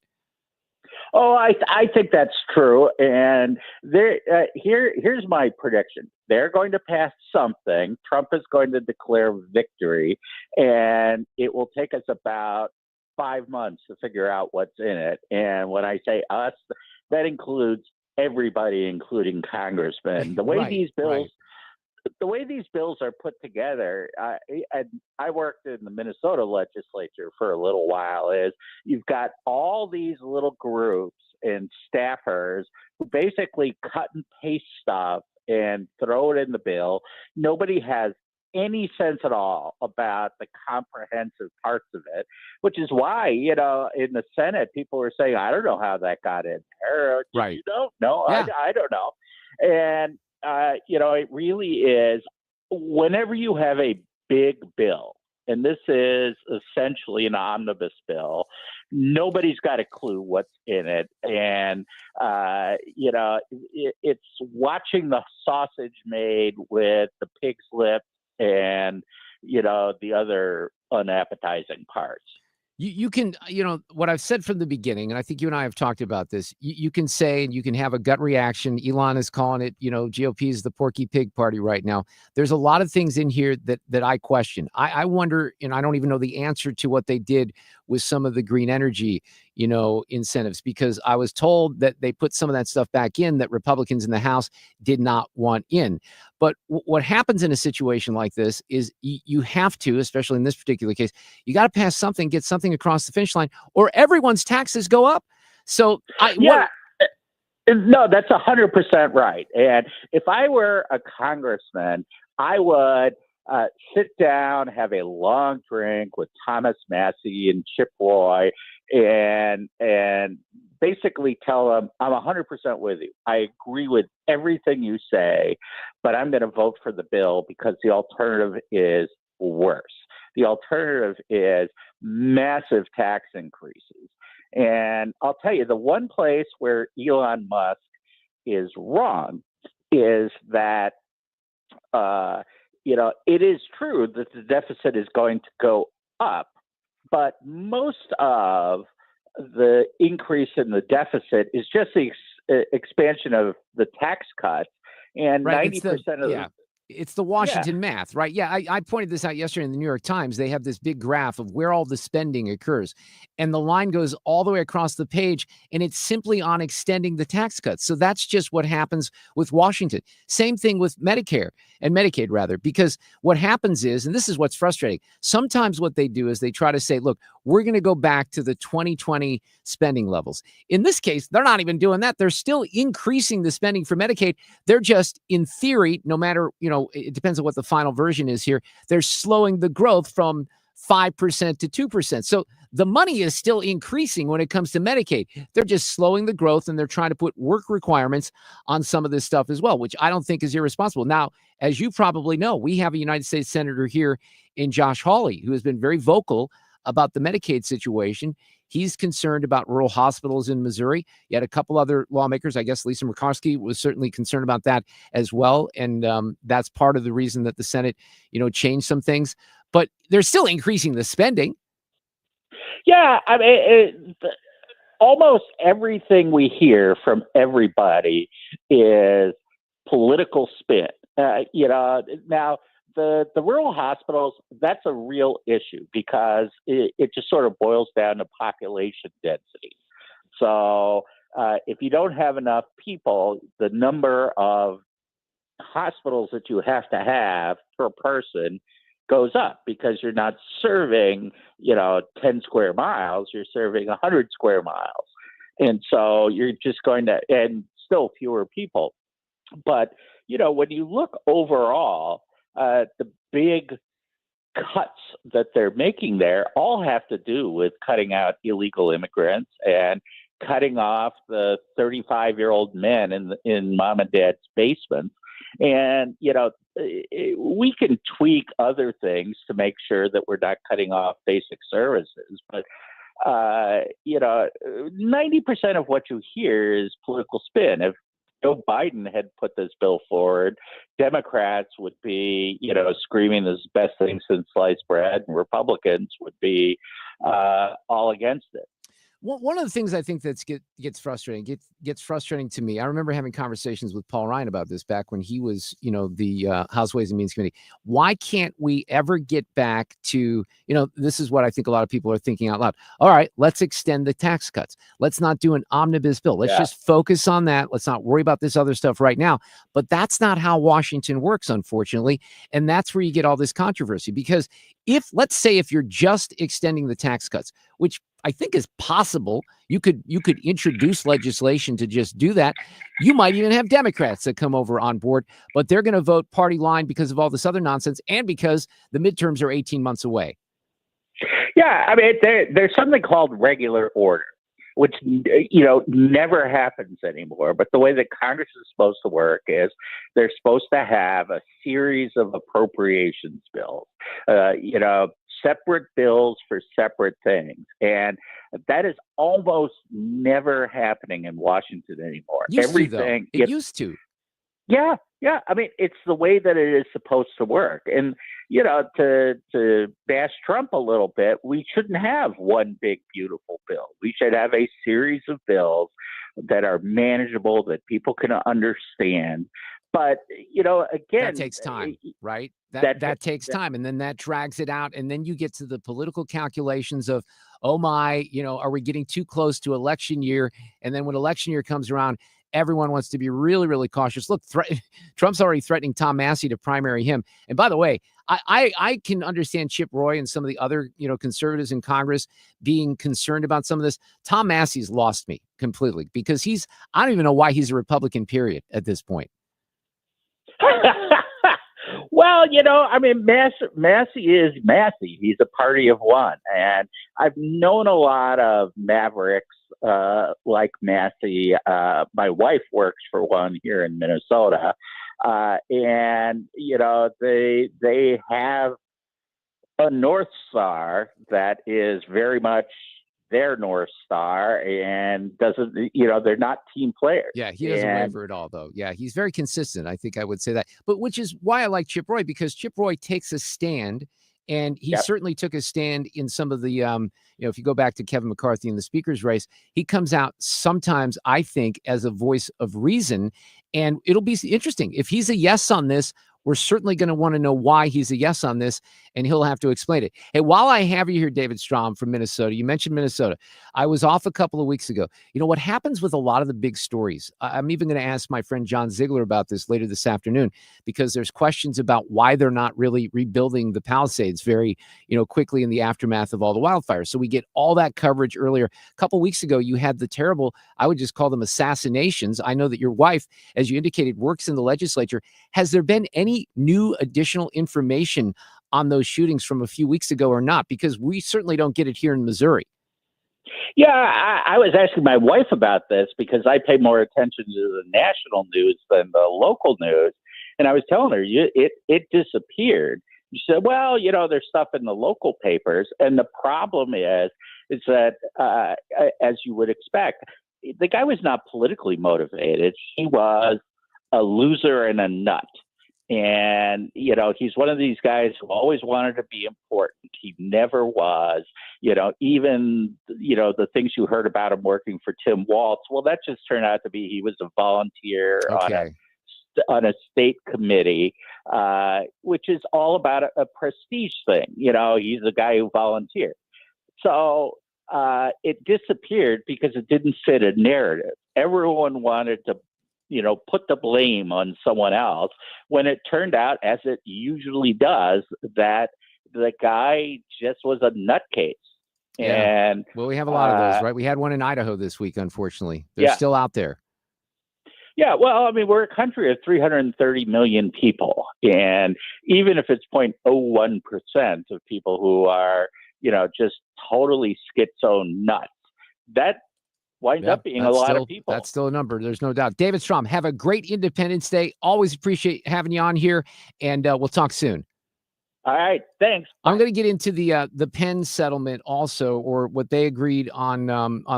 Oh, I think that's true. And here's my prediction. They're going to pass something. Trump is going to declare victory, and it will take us about 5 months to figure out what's in it. And when I say us, that includes everybody, including congressmen. The way Right, these bills, right. the way these bills are put together, I worked in the Minnesota legislature for a little while, is you've got all these little groups and staffers who basically cut and paste stuff and throw it in the bill. Nobody has any sense at all about the comprehensive parts of it, which is why, in the Senate, people were saying, I don't know how that got in there. Right. You don't know. Yeah. I don't know. And, it really is, whenever you have a big bill, and this is essentially an omnibus bill, nobody's got a clue what's in it. And, it's watching the sausage made with the pig's lip and, the other unappetizing parts. You can, what I've said from the beginning, and I think you and I have talked about this, you can say, and you can have a gut reaction. Elon is calling it, GOP is the Porky Pig party right now. There's a lot of things in here that I question. I wonder, and I don't even know the answer to what they did with some of the green energy, incentives, because I was told that they put some of that stuff back in that Republicans in the House did not want in. But what happens in a situation like this is you have to, especially in this particular case, you got to pass something, get something across the finish line, or everyone's taxes go up. So no, that's 100% right. And if I were a congressman, I would sit down, have a long drink with Thomas Massey and Chip Roy, and basically tell them, I'm 100% with you. I agree with everything you say, but I'm going to vote for the bill because the alternative is worse. The alternative is massive tax increases. And I'll tell you, the one place where Elon Musk is wrong is that, it is true that the deficit is going to go up, but most of the increase in the deficit is just the expansion of the tax cuts, and 90% of it's the Washington math, right? Yeah, I pointed this out yesterday in the New York Times. They have this big graph of where all the spending occurs. And the line goes all the way across the page, and it's simply on extending the tax cuts. So that's just what happens with Washington. Same thing with Medicare and Medicaid, rather, because what happens is, and this is what's frustrating, sometimes what they do is they try to say, look, we're going to go back to the 2020 spending levels. In this case, they're not even doing that. They're still increasing the spending for Medicaid. They're just, in theory, no matter, it depends on what the final version is here, they're slowing the growth from 5% to 2%. So the money is still increasing when it comes to Medicaid. They're just slowing the growth, and they're trying to put work requirements on some of this stuff as well, which I don't think is irresponsible. Now, as you probably know, we have a United States Senator here in Josh Hawley, who has been very vocal about the Medicaid situation. He's concerned about rural hospitals in Missouri. You had a couple other lawmakers. I guess Lisa Murkowski was certainly concerned about that as well. And that's part of the reason that the Senate, changed some things. But they're still increasing the spending. Yeah, I mean, almost everything we hear from everybody is political spin. Now, the rural hospitals, that's a real issue because it just sort of boils down to population density. So if you don't have enough people, the number of hospitals that you have to have per person goes up because you're not serving, 10 square miles, you're serving 100 square miles. And so you're just going to, and still fewer people. But, when you look overall, the big cuts that they're making there all have to do with cutting out illegal immigrants and cutting off the 35-year-old men in mom and dad's basements. And, we can tweak other things to make sure that we're not cutting off basic services. But, 90% of what you hear is political spin. If Joe Biden had put this bill forward, Democrats would be, screaming this is the best thing since sliced bread, and Republicans would be all against it. One of the things I think that's gets frustrating to me. I remember having conversations with Paul Ryan about this back when he was, the House Ways and Means Committee. Why can't we ever get back to, this is what I think a lot of people are thinking out loud. All right, let's extend the tax cuts. Let's not do an omnibus bill. Let's just focus on that. Let's not worry about this other stuff right now. But that's not how Washington works, unfortunately. And that's where you get all this controversy. Because let's say if you're just extending the tax cuts, which I think is possible, you could introduce legislation to just do that. You might even have Democrats that come over on board, but they're going to vote party line because of all this other nonsense and because the midterms are 18 months away. Yeah, I mean, there's something called regular order, which, never happens anymore. But the way that Congress is supposed to work is they're supposed to have a series of appropriations bills, separate bills for separate things. And that is almost never happening in Washington anymore. It used to. Yeah. I mean, it's the way that it is supposed to work. And, to bash Trump a little bit, we shouldn't have one big, beautiful bill. We should have a series of bills that are manageable, that people can understand. But, again, that takes time, right? That takes time. And then that drags it out. And then you get to the political calculations of, oh my, are we getting too close to election year? And then when election year comes around, everyone wants to be really, really cautious. Look, Trump's already threatening Tom Massey to primary him. And by the way, I can understand Chip Roy and some of the other, conservatives in Congress being concerned about some of this. Tom Massey's lost me completely because I don't even know why he's a Republican, period, at this point. Well, Massey is Massey. He's a party of one. And I've known a lot of mavericks like Massey. My wife works for one here in Minnesota. And, they have a North Star that is very much their North Star and doesn't, they're not team players. Yeah, he doesn't waver at all, though. Yeah, he's very consistent. I think I would say that. But which is why I like Chip Roy, because Chip Roy takes a stand. And he certainly took a stand in some of the, if you go back to Kevin McCarthy in the speaker's race, he comes out sometimes, I think, as a voice of reason. And it'll be interesting. If he's a yes on this, we're certainly going to want to know why he's a yes on this, and he'll have to explain it. Hey, while I have you here, David Strom from Minnesota, you mentioned Minnesota. I was off a couple of weeks ago. What happens with a lot of the big stories, I'm even going to ask my friend John Ziegler about this later this afternoon, because there's questions about why they're not really rebuilding the Palisades very, quickly in the aftermath of all the wildfires. So we get all that coverage earlier. A couple of weeks ago, you had the terrible, I would just call them assassinations. I know that your wife, as you indicated, works in the legislature. Has there been any new additional information on those shootings from a few weeks ago or not? Because we certainly don't get it here in Missouri. Yeah, I was asking my wife about this because I pay more attention to the national news than the local news. And I was telling her, it disappeared. She said, well, there's stuff in the local papers. And the problem is that, as you would expect, the guy was not politically motivated. He was a loser and a nut. And, he's one of these guys who always wanted to be important. He never was, even, the things you heard about him working for Tim Walz. Well, that just turned out to be he was a volunteer on a state committee, which is all about a prestige thing. He's a guy who volunteered. So it disappeared because it didn't fit a narrative. Everyone wanted to put the blame on someone else when it turned out, as it usually does, that the guy just was a nutcase. Yeah. And well, we have a lot of those, right? We had one in Idaho this week, unfortunately. They're still out there. Yeah, well, I mean, we're a country of 330 million people. And even if it's 0.01% of people who are, just totally schizo nuts, that winds up being a lot of people. That's still a number. There's no doubt. David Strom, have a great Independence Day. Always appreciate having you on here, and we'll talk soon. All right. Thanks. I'm going to get into the Penn settlement also, or what they agreed on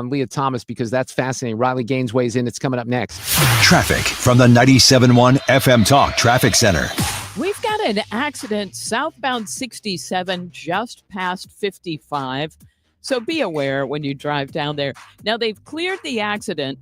Leah Thomas, because that's fascinating. Riley Gaines weighs in. It's coming up next. Traffic from the 97.1 FM Talk Traffic Center. We've got an accident southbound 67 just past 55. So be aware when you drive down there. Now, they've cleared the accident.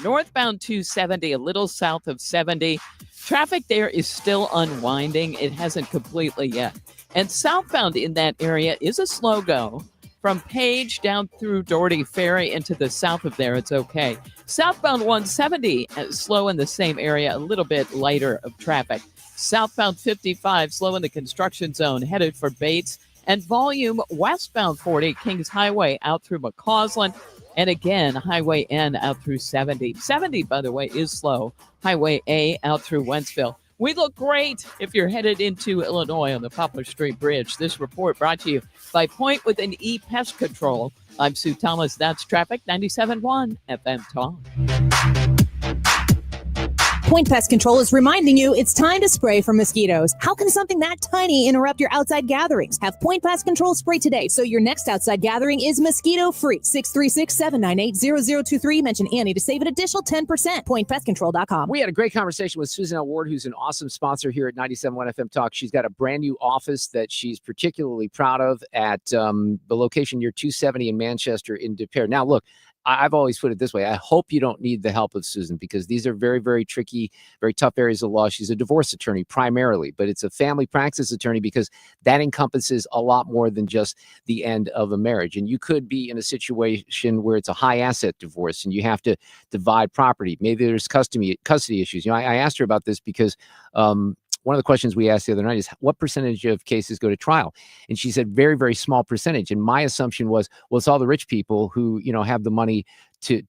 Northbound 270, a little south of 70. Traffic there is still unwinding. It hasn't completely yet. And southbound in that area is a slow go. From Page down through Doherty Ferry into the south of there, it's okay. Southbound 170, slow in the same area, a little bit lighter of traffic. Southbound 55, slow in the construction zone, headed for Bates. And volume westbound 40, Kings Highway out through McCausland. And again, Highway N out through 70. 70, by the way, is slow. Highway A out through Wentzville. We look great if you're headed into Illinois on the Poplar Street Bridge. This report brought to you by Point with an E Pest Control. I'm Sue Thomas. That's Traffic 97.1 FM Talk. Point Pest Control is reminding you it's time to spray for mosquitoes. How can something that tiny interrupt your outside gatherings? Have Point Pest Control spray today so your next outside gathering is mosquito-free. 636-798-0023. Mention Annie to save an additional 10%. PointPestControl.com. We had a great conversation with Susan L. Ward, who's an awesome sponsor here at 97.1 FM Talk. She's got a brand new office that she's particularly proud of at the location near 270 in Manchester in De Pere. Now, look, I've always put it this way. I hope you don't need the help of Susan because these are very, very tricky, very tough areas of law. She's a divorce attorney primarily, but it's a family practice attorney because that encompasses a lot more than just the end of a marriage. And you could be in a situation where it's a high asset divorce and you have to divide property. Maybe there's custody issues. I asked her about this because one of the questions we asked the other night is what percentage of cases go to trial? And she said very, very small percentage. And my assumption was, well, it's all the rich people who, have the money to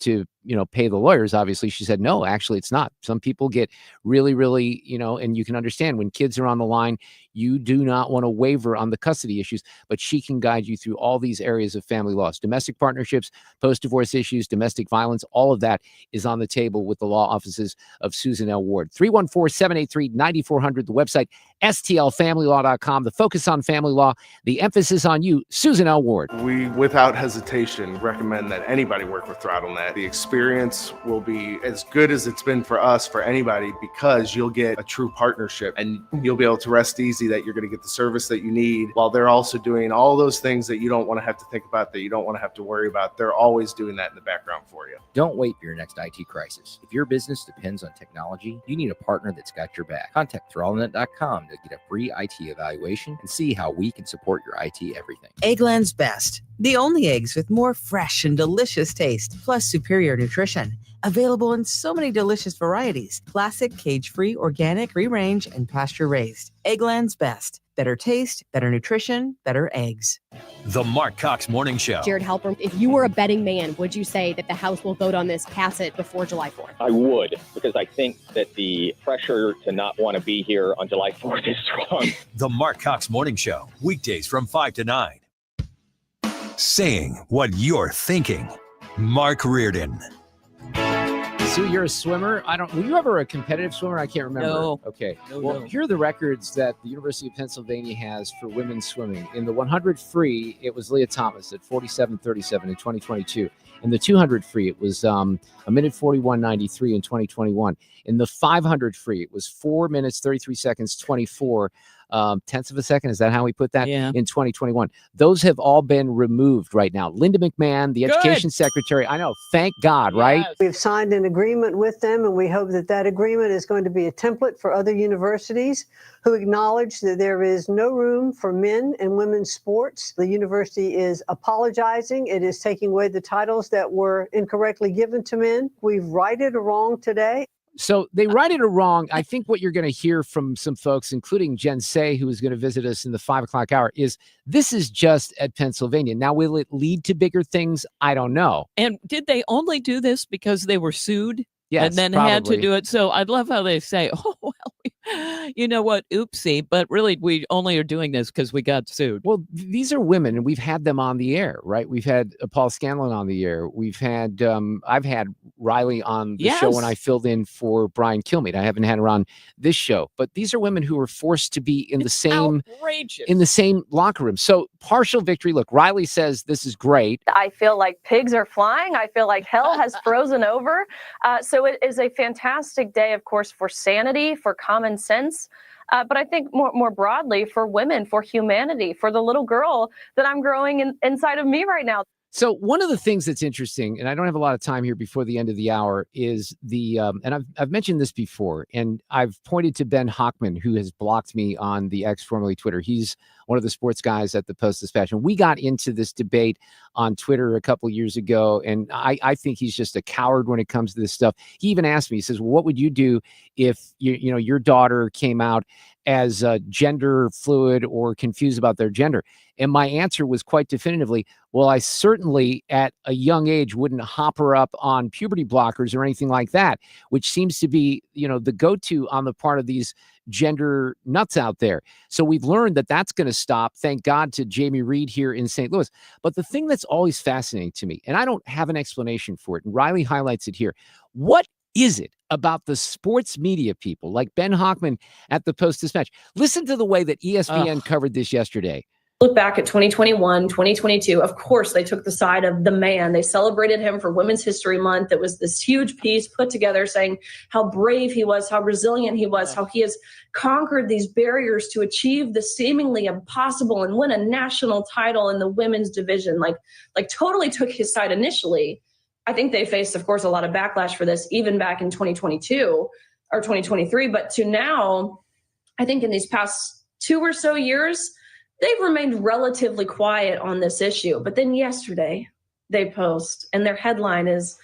pay the lawyers. Obviously, she said, no, actually, it's not. Some people get really, really, and you can understand when kids are on the line, you do not want to waver on the custody issues, but she can guide you through all these areas of family laws, domestic partnerships, post-divorce issues, domestic violence. All of that is on the table with the law offices of Susan L. Ward. 314-783-9400, the website, stlfamilylaw.com. The focus on family law, the emphasis on you, Susan L. Ward. We, without hesitation, recommend that anybody work with ThrottleNet. The experience will be as good as it's been for us, for anybody, because you'll get a true partnership and you'll be able to rest easy that you're going to get the service that you need while they're also doing all those things that you don't want to have to think about, that you don't want to have to worry about. They're always doing that in the background for you. Don't wait for your next IT crisis. If your business depends on technology, you need a partner that's got your back. Contact ThrottleNet.com to get a free IT evaluation and see how we can support your IT everything. Eggland's Best. The only eggs with more fresh and delicious taste, plus superior nutrition. Available in so many delicious varieties. Classic, cage-free, organic, free-range, and pasture-raised. Eggland's Best. Better taste, better nutrition, better eggs. The Mark Cox Morning Show. Jared Halpern, if you were a betting man, would you say that the House will vote on this, pass it before July 4th? I would, because I think that the pressure to not want to be here on July 4th is strong. The Mark Cox Morning Show, weekdays from 5 to 9. Saying what you're thinking. Mark Reardon. Sue, you're a swimmer. Were you ever a competitive swimmer? I can't remember. No. Okay. No. Here are the records that the University of Pennsylvania has for women's swimming. In the 100 free, it was Leah Thomas at 47:37 in 2022. In the 200 free, it was a minute 41:93 in 2021. In the 500 free, it was 4 minutes 33 seconds 24 tenths of a second. Is that how we put that? Yeah. In 2021? Those have all been removed right now. Linda McMahon, the education secretary. I know. Thank God, right? We've signed an agreement with them, and we hope that that agreement is going to be a template for other universities who acknowledge that there is no room for men and women's sports. The university is apologizing. It is taking away the titles that were incorrectly given to men. We've righted a wrong today. So they righted it wrong. I think what you're going to hear from some folks, including Jen Shea, who is going to visit us in the 5 o'clock hour, is this is just at Pennsylvania. Now, will it lead to bigger things? I don't know. And did they only do this because they were sued? Yes, and then probably had to do it. So I love how they say, oh, well, you know what? Oopsie. But really, we only are doing this because we got sued. Well, these are women, and we've had them on the air, right? We've had Paul Scanlon on the air. We've had, I've had Riley on the show when I filled in for Brian Kilmeade. I haven't had her on this show. But these are women who were forced to be in the same locker room. So partial victory. Look, Riley says this is great. I feel like pigs are flying. I feel like hell has frozen over. So it is a fantastic day, of course, for sanity, for common sense. but I think more broadly for women, for humanity, for the little girl that I'm growing inside of me right now. So one of the things that's interesting, and I don't have a lot of time here before the end of the hour, is the and I've mentioned this before, and I've pointed to Ben Hochman, who has blocked me on the X, formerly Twitter. He's one of the sports guys at the Post-Dispatch, and we got into this debate on Twitter a couple of years ago, and I think he's just a coward when it comes to this stuff. He even asked me, he says, well, what would you do if your daughter came out as gender fluid or confused about their gender? And my answer was quite definitively, well, I certainly at a young age wouldn't hop her up on puberty blockers or anything like that, which seems to be, the go-to on the part of these gender nuts out there. So we've learned that that's going to stop. Thank God to Jamie Reed here in St. Louis. But the thing that's always fascinating to me, and I don't have an explanation for it, and Riley highlights it here, what is it about the sports media people like Ben Hochman at the Post-Dispatch? Listen to the way that ESPN covered this yesterday. Look back at 2021, 2022, of course, they took the side of the man. They celebrated him for Women's History Month. It was this huge piece put together saying how brave he was, how resilient he was, how he has conquered these barriers to achieve the seemingly impossible and win a national title in the women's division. Like totally took his side initially. I think they faced, of course, a lot of backlash for this, even back in 2022 or 2023. But to now, I think in these past 2 or so years, they've remained relatively quiet on this issue. But then yesterday they post, and their headline is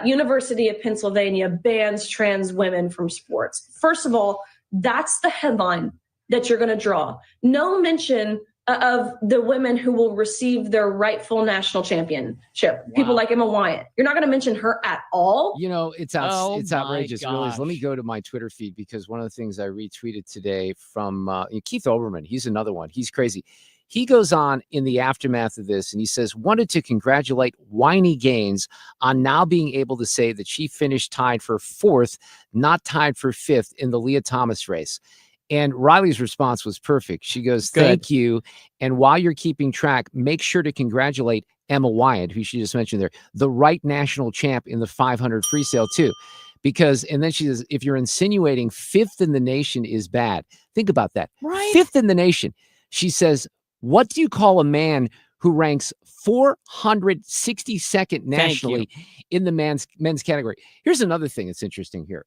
University of Pennsylvania bans trans women from sports. First of all, that's the headline that you're going to draw. No mention of the women who will receive their rightful national championship. Wow. People like Emma Wyatt. You're not going to mention her at all. It's outrageous. Really is. Let me go to my Twitter feed, because one of the things I retweeted today from Keith Olbermann, he's another one. He's crazy. He goes on in the aftermath of this, and he says, wanted to congratulate Whiny Gaines on now being able to say that she finished tied for 4th, not tied for 5th in the Leah Thomas race. And Riley's response was perfect. She goes, thank you. And while you're keeping track, make sure to congratulate Emma Wyatt, who she just mentioned there, the right national champ in the 500 freestyle too. Because, and then she says, if you're insinuating 5th in the nation is bad, think about that. Right. 5th in the nation. She says, what do you call a man who ranks 462nd nationally in the men's category? Here's another thing that's interesting here.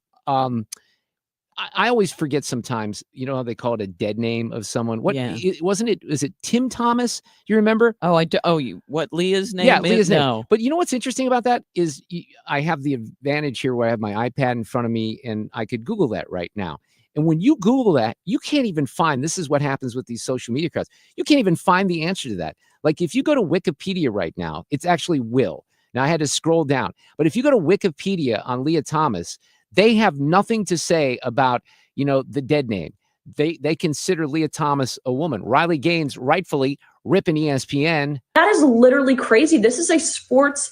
I always forget sometimes, how they call it a dead name of someone. What wasn't it? Was it Tim Thomas? You remember? Oh, I do. Oh, what Leah's name? Yeah, is? Leah's name. No. But you know what's interesting about that is I have the advantage here where I have my iPad in front of me and I could Google that right now. And when you Google that, you can't even find, this is what happens with these social media crowds. You can't even find the answer to that. Like if you go to Wikipedia right now, it's actually Will. Now I had to scroll down, but if you go to Wikipedia on Leah Thomas, they have nothing to say about, the dead name. They consider Leah Thomas a woman. Riley Gaines rightfully ripping ESPN. That is literally crazy. This is a sports,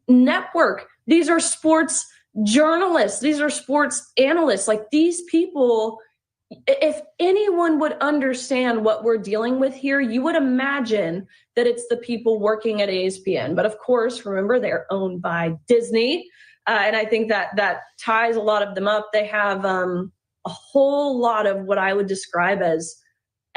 network. These are sports journalists. These are sports analysts. Like these people, if anyone would understand what we're dealing with here, you would imagine that it's the people working at ESPN. But of course, remember, they're owned by Disney. And I think that ties a lot of them up. They have a whole lot of what I would describe as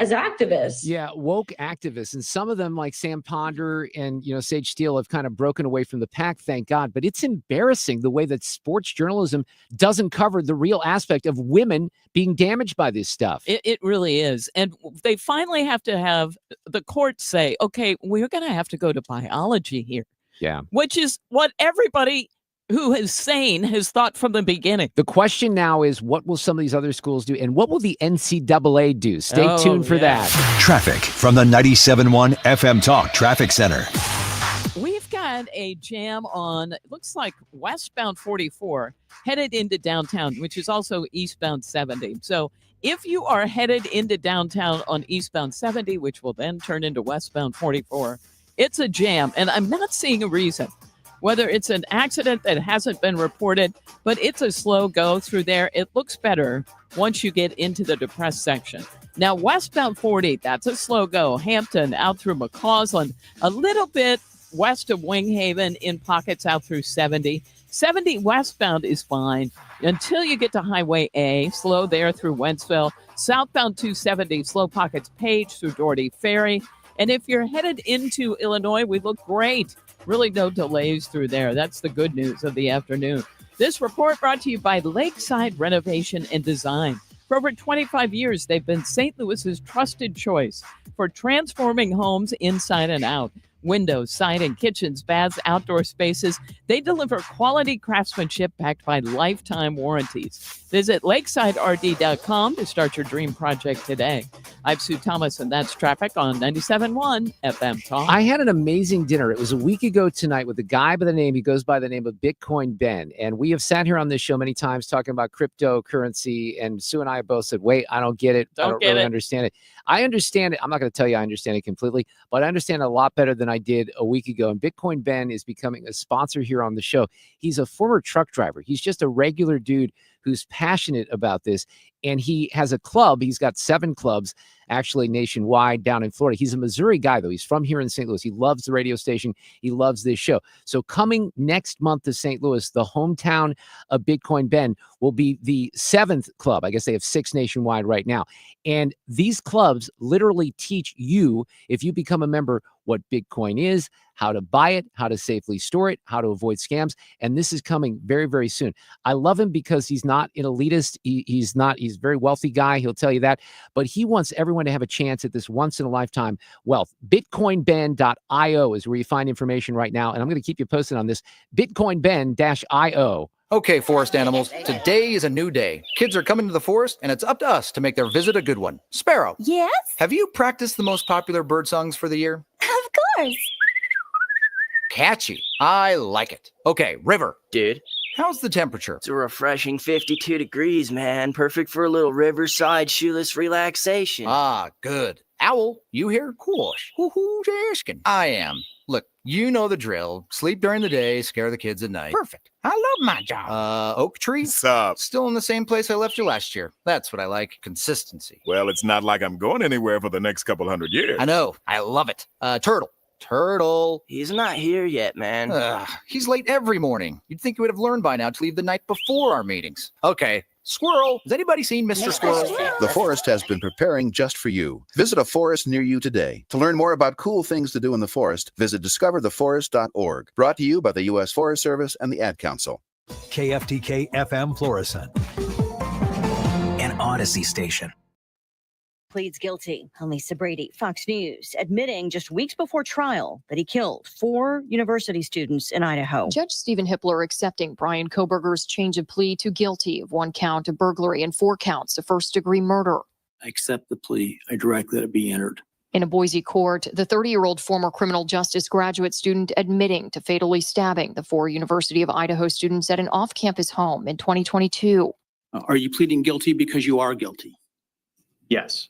activists. Yeah, woke activists. And some of them, like Sam Ponder and, Sage Steele, have kind of broken away from the pack, thank God. But it's embarrassing the way that sports journalism doesn't cover the real aspect of women being damaged by this stuff. It really is. And they finally have to have the courts say, okay, we're going to have to go to biology here. Yeah. Which is what everybody who is sane has thought from the beginning. The question now is, what will some of these other schools do? And what will the NCAA do? Stay tuned for that. Traffic from the 97.1 FM Talk Traffic Center. We've got a jam on, it looks like westbound 44, headed into downtown, which is also eastbound 70. So if you are headed into downtown on eastbound 70, which will then turn into westbound 44, it's a jam. And I'm not seeing a reason. Whether it's an accident that hasn't been reported, but it's a slow go through there. It looks better once you get into the depressed section. Now, westbound 40, that's a slow go. Hampton out through McCausland, a little bit west of Winghaven in pockets out through 70. 70 westbound is fine until you get to Highway A. Slow there through Wentzville. Southbound 270, slow pockets Page through Doherty Ferry. And if you're headed into Illinois, we look great. Really no delays through there. That's the good news of the afternoon. This report brought to you by Lakeside Renovation and Design. For over 25 years, they've been St. Louis's trusted choice for transforming homes inside and out. Windows, siding, kitchens, baths, outdoor spaces. They deliver quality craftsmanship backed by lifetime warranties. Visit lakesiderd.com to start your dream project today. I'm Sue Thomas, and that's traffic on 97.1 FM Talk. I had an amazing dinner. It was a week ago tonight with a guy by the name, he goes by the name of Bitcoin Ben. And we have sat here on this show many times talking about cryptocurrency. And Sue and I both said, wait, I don't get it. I don't really understand it. I understand it. I'm not going to tell you I understand it completely, but I understand it a lot better than I did a week ago. And Bitcoin Ben is becoming a sponsor here on the show. He's a former truck driver. He's just a regular dude who's passionate about this. And he has a club. He's got 7 clubs actually nationwide down in Florida. He's a Missouri guy, though. He's from here in St. Louis. He loves the radio station. He loves this show. So coming next month to St. Louis, the hometown of Bitcoin Ben will be the 7th club. I guess they have 6 nationwide right now. And these clubs literally teach you, if you become a member, what Bitcoin is, how to buy it, how to safely store it, how to avoid scams. And this is coming very, very soon. I love him because he's not an elitist. He's a very wealthy guy. He'll tell you that. But he wants everyone to have a chance at this once-in-a-lifetime wealth. BitcoinBen.io is where you find information right now. And I'm going to keep you posted on this. BitcoinBen-io. Okay, forest animals, today is a new day. Kids are coming to the forest, and it's up to us to make their visit a good one. Sparrow. Yes? Have you practiced the most popular bird songs for the year? Of course. Catchy. I like it. Okay, River. Dude. How's the temperature? It's a refreshing 52 degrees, man. Perfect for a little riverside shoeless relaxation. Ah, good. Owl, you here? Of course. Who's asking? I am. Look, you know the drill. Sleep during the day, scare the kids at night. Perfect. I love my job. Oak Tree? Sup? Still in the same place I left you last year. That's what I like. Consistency. Well, it's not like I'm going anywhere for the next couple hundred years. I know. I love it. Turtle. He's not here yet, man. He's late every morning. You'd think he would have learned by now to leave the night before our meetings. Okay. Squirrel. Has anybody seen Mr. Squirrel? The forest has been preparing just for you. Visit a forest near you today. To learn more about cool things to do in the forest, visit discovertheforest.org. Brought to you by the U.S. Forest Service and the Ad Council. KFTK FM Florissant, an Odyssey station. Pleads guilty. Lisa Brady, Fox News, admitting just weeks before trial that he killed 4 university students in Idaho. Judge Stephen Hippler accepting Brian Koberger's change of plea to guilty of 1 count of burglary and 4 counts of first-degree murder. I accept the plea. I direct that it be entered. In a Boise court, the 30-year-old former criminal justice graduate student admitting to fatally stabbing the 4 University of Idaho students at an off-campus home in 2022. Are you pleading guilty because you are guilty? Yes.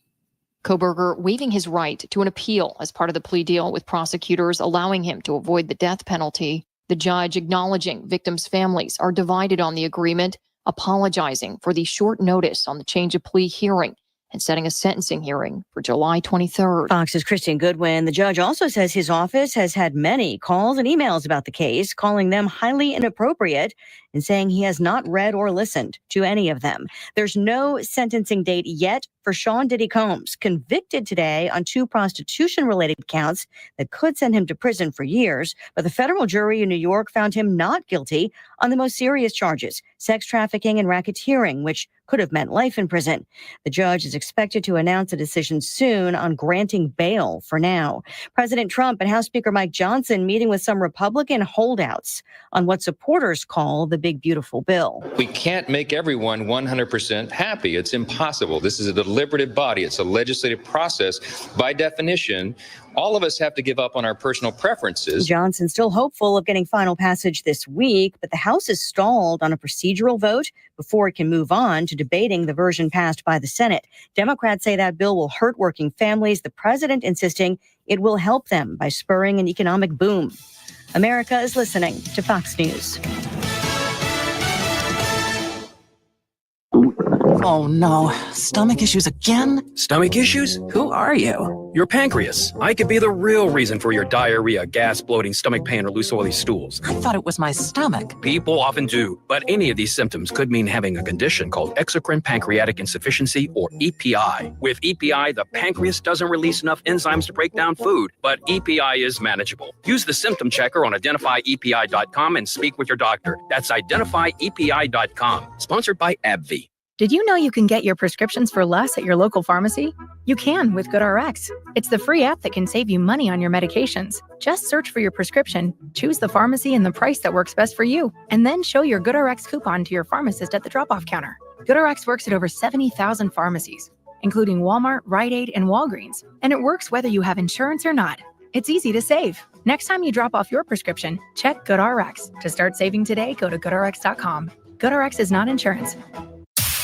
Koberger waiving his right to an appeal as part of the plea deal, with prosecutors allowing him to avoid the death penalty. The judge acknowledging victims' families are divided on the agreement, apologizing for the short notice on the change of plea hearing, and setting a sentencing hearing for July 23rd. Fox's Christian Goodwin. The judge also says his office has had many calls and emails about the case, calling them highly inappropriate and saying he has not read or listened to any of them. There's no sentencing date yet for Sean Diddy Combs, convicted today on 2 prostitution-related counts that could send him to prison for years. But the federal jury in New York found him not guilty on the most serious charges, sex trafficking and racketeering, which could have meant life in prison. The judge is expected to announce a decision soon on granting bail for now. President Trump and House Speaker Mike Johnson meeting with some Republican holdouts on what supporters call the big, beautiful bill. We can't make everyone 100% happy. It's impossible. This is a deliberative body. It's a legislative process. By definition, all of us have to give up on our personal preferences. Johnson still hopeful of getting final passage this week, but the House is stalled on a procedural vote before it can move on to debating the version passed by the Senate. Democrats say that bill will hurt working families, the president insisting it will help them by spurring an economic boom. America is listening to Fox News. Oh no, stomach issues again? Stomach issues? Who are you? Your pancreas. I could be the real reason for your diarrhea, gas, bloating, stomach pain, or loose oily stools. I thought it was my stomach. People often do, but any of these symptoms could mean having a condition called exocrine pancreatic insufficiency, or EPI. With EPI, the pancreas doesn't release enough enzymes to break down food, but EPI is manageable. Use the symptom checker on identifyepi.com and speak with your doctor. That's identifyepi.com. Sponsored by AbbVie. Did you know you can get your prescriptions for less at your local pharmacy? You can with GoodRx. It's the free app that can save you money on your medications. Just search for your prescription, choose the pharmacy and the price that works best for you, and then show your GoodRx coupon to your pharmacist at the drop-off counter. GoodRx works at over 70,000 pharmacies, including Walmart, Rite Aid, and Walgreens, and it works whether you have insurance or not. It's easy to save. Next time you drop off your prescription, check GoodRx. To start saving today, go to GoodRx.com. GoodRx is not insurance.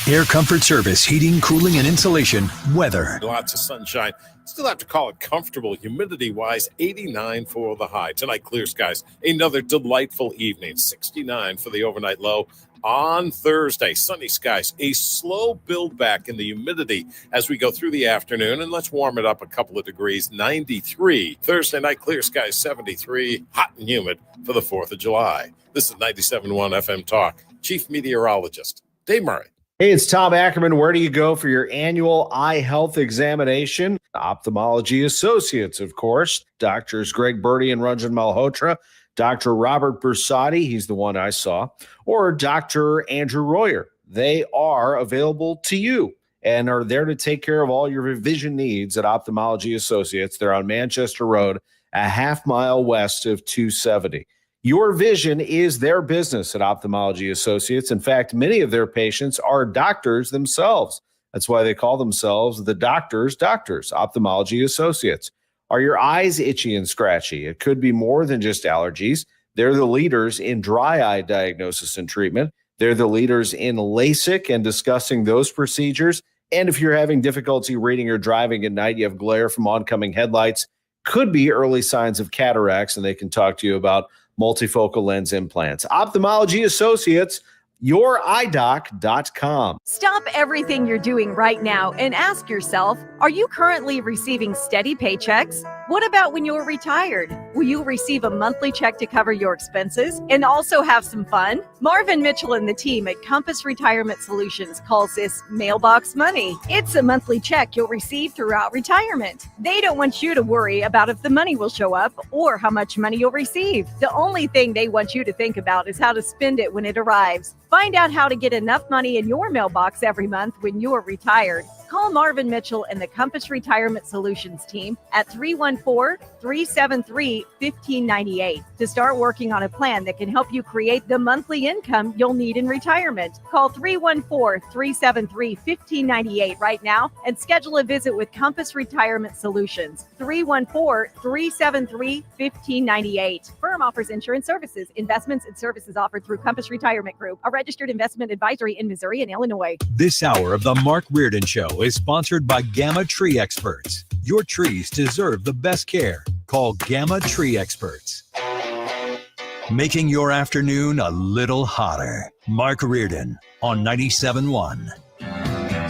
Air Comfort Service, heating, cooling, and insulation, weather. Lots of sunshine. Still have to call it comfortable humidity-wise. 89 for the high. Tonight, clear skies. Another delightful evening. 69 for the overnight low. On Thursday, sunny skies. A slow build back in the humidity as we go through the afternoon. And let's warm it up a couple of degrees. 93. Thursday night, clear skies. 73. Hot and humid for the 4th of July. This is 97.1 FM Talk. Chief Meteorologist Dave Murray. Hey, it's Tom Ackerman. Where do you go for your annual eye health examination? Ophthalmology Associates, of course. Doctors Greg Birdie and Ranjan Malhotra. Dr. Robert Bersati, he's the one I saw. Or Dr. Andrew Royer. They are available to you and are there to take care of all your vision needs at Ophthalmology Associates. They're on Manchester Road, a half mile west of 270. Your vision is their business at Ophthalmology Associates. In fact, many of their patients are doctors themselves. That's why they call themselves the doctors, Ophthalmology Associates. Are your eyes itchy and scratchy? It could be more than just allergies. They're the leaders in dry eye diagnosis and treatment. They're the leaders in LASIK and discussing those procedures. And if you're having difficulty reading or driving at night, you have glare from oncoming headlights, could be early signs of cataracts, and they can talk to you about multifocal lens implants. Ophthalmology Associates, youridoc.com. Stop everything you're doing right now and ask yourself, are you currently receiving steady paychecks? What about when you're retired? Will you receive a monthly check to cover your expenses and also have some fun? Marvin Mitchell and the team at Compass Retirement Solutions calls this mailbox money. It's a monthly check you'll receive throughout retirement. They don't want you to worry about if the money will show up or how much money you'll receive. The only thing they want you to think about is how to spend it when it arrives. Find out how to get enough money in your mailbox every month when you're retired. Call Marvin Mitchell and the Compass Retirement Solutions team at 314-373-1598 to start working on a plan that can help you create the monthly income you'll need in retirement. Call 314-373-1598 right now and schedule a visit with Compass Retirement Solutions. 314-373-1598. Firm offers insurance services, investments, and services offered through Compass Retirement Group, a registered investment advisory in Missouri and Illinois. This hour of the Mark Reardon Show is sponsored by Gamma Tree Experts. Your trees deserve the best care. Call Gamma Tree Experts. Making your afternoon a little hotter. Mark Reardon on 97.1.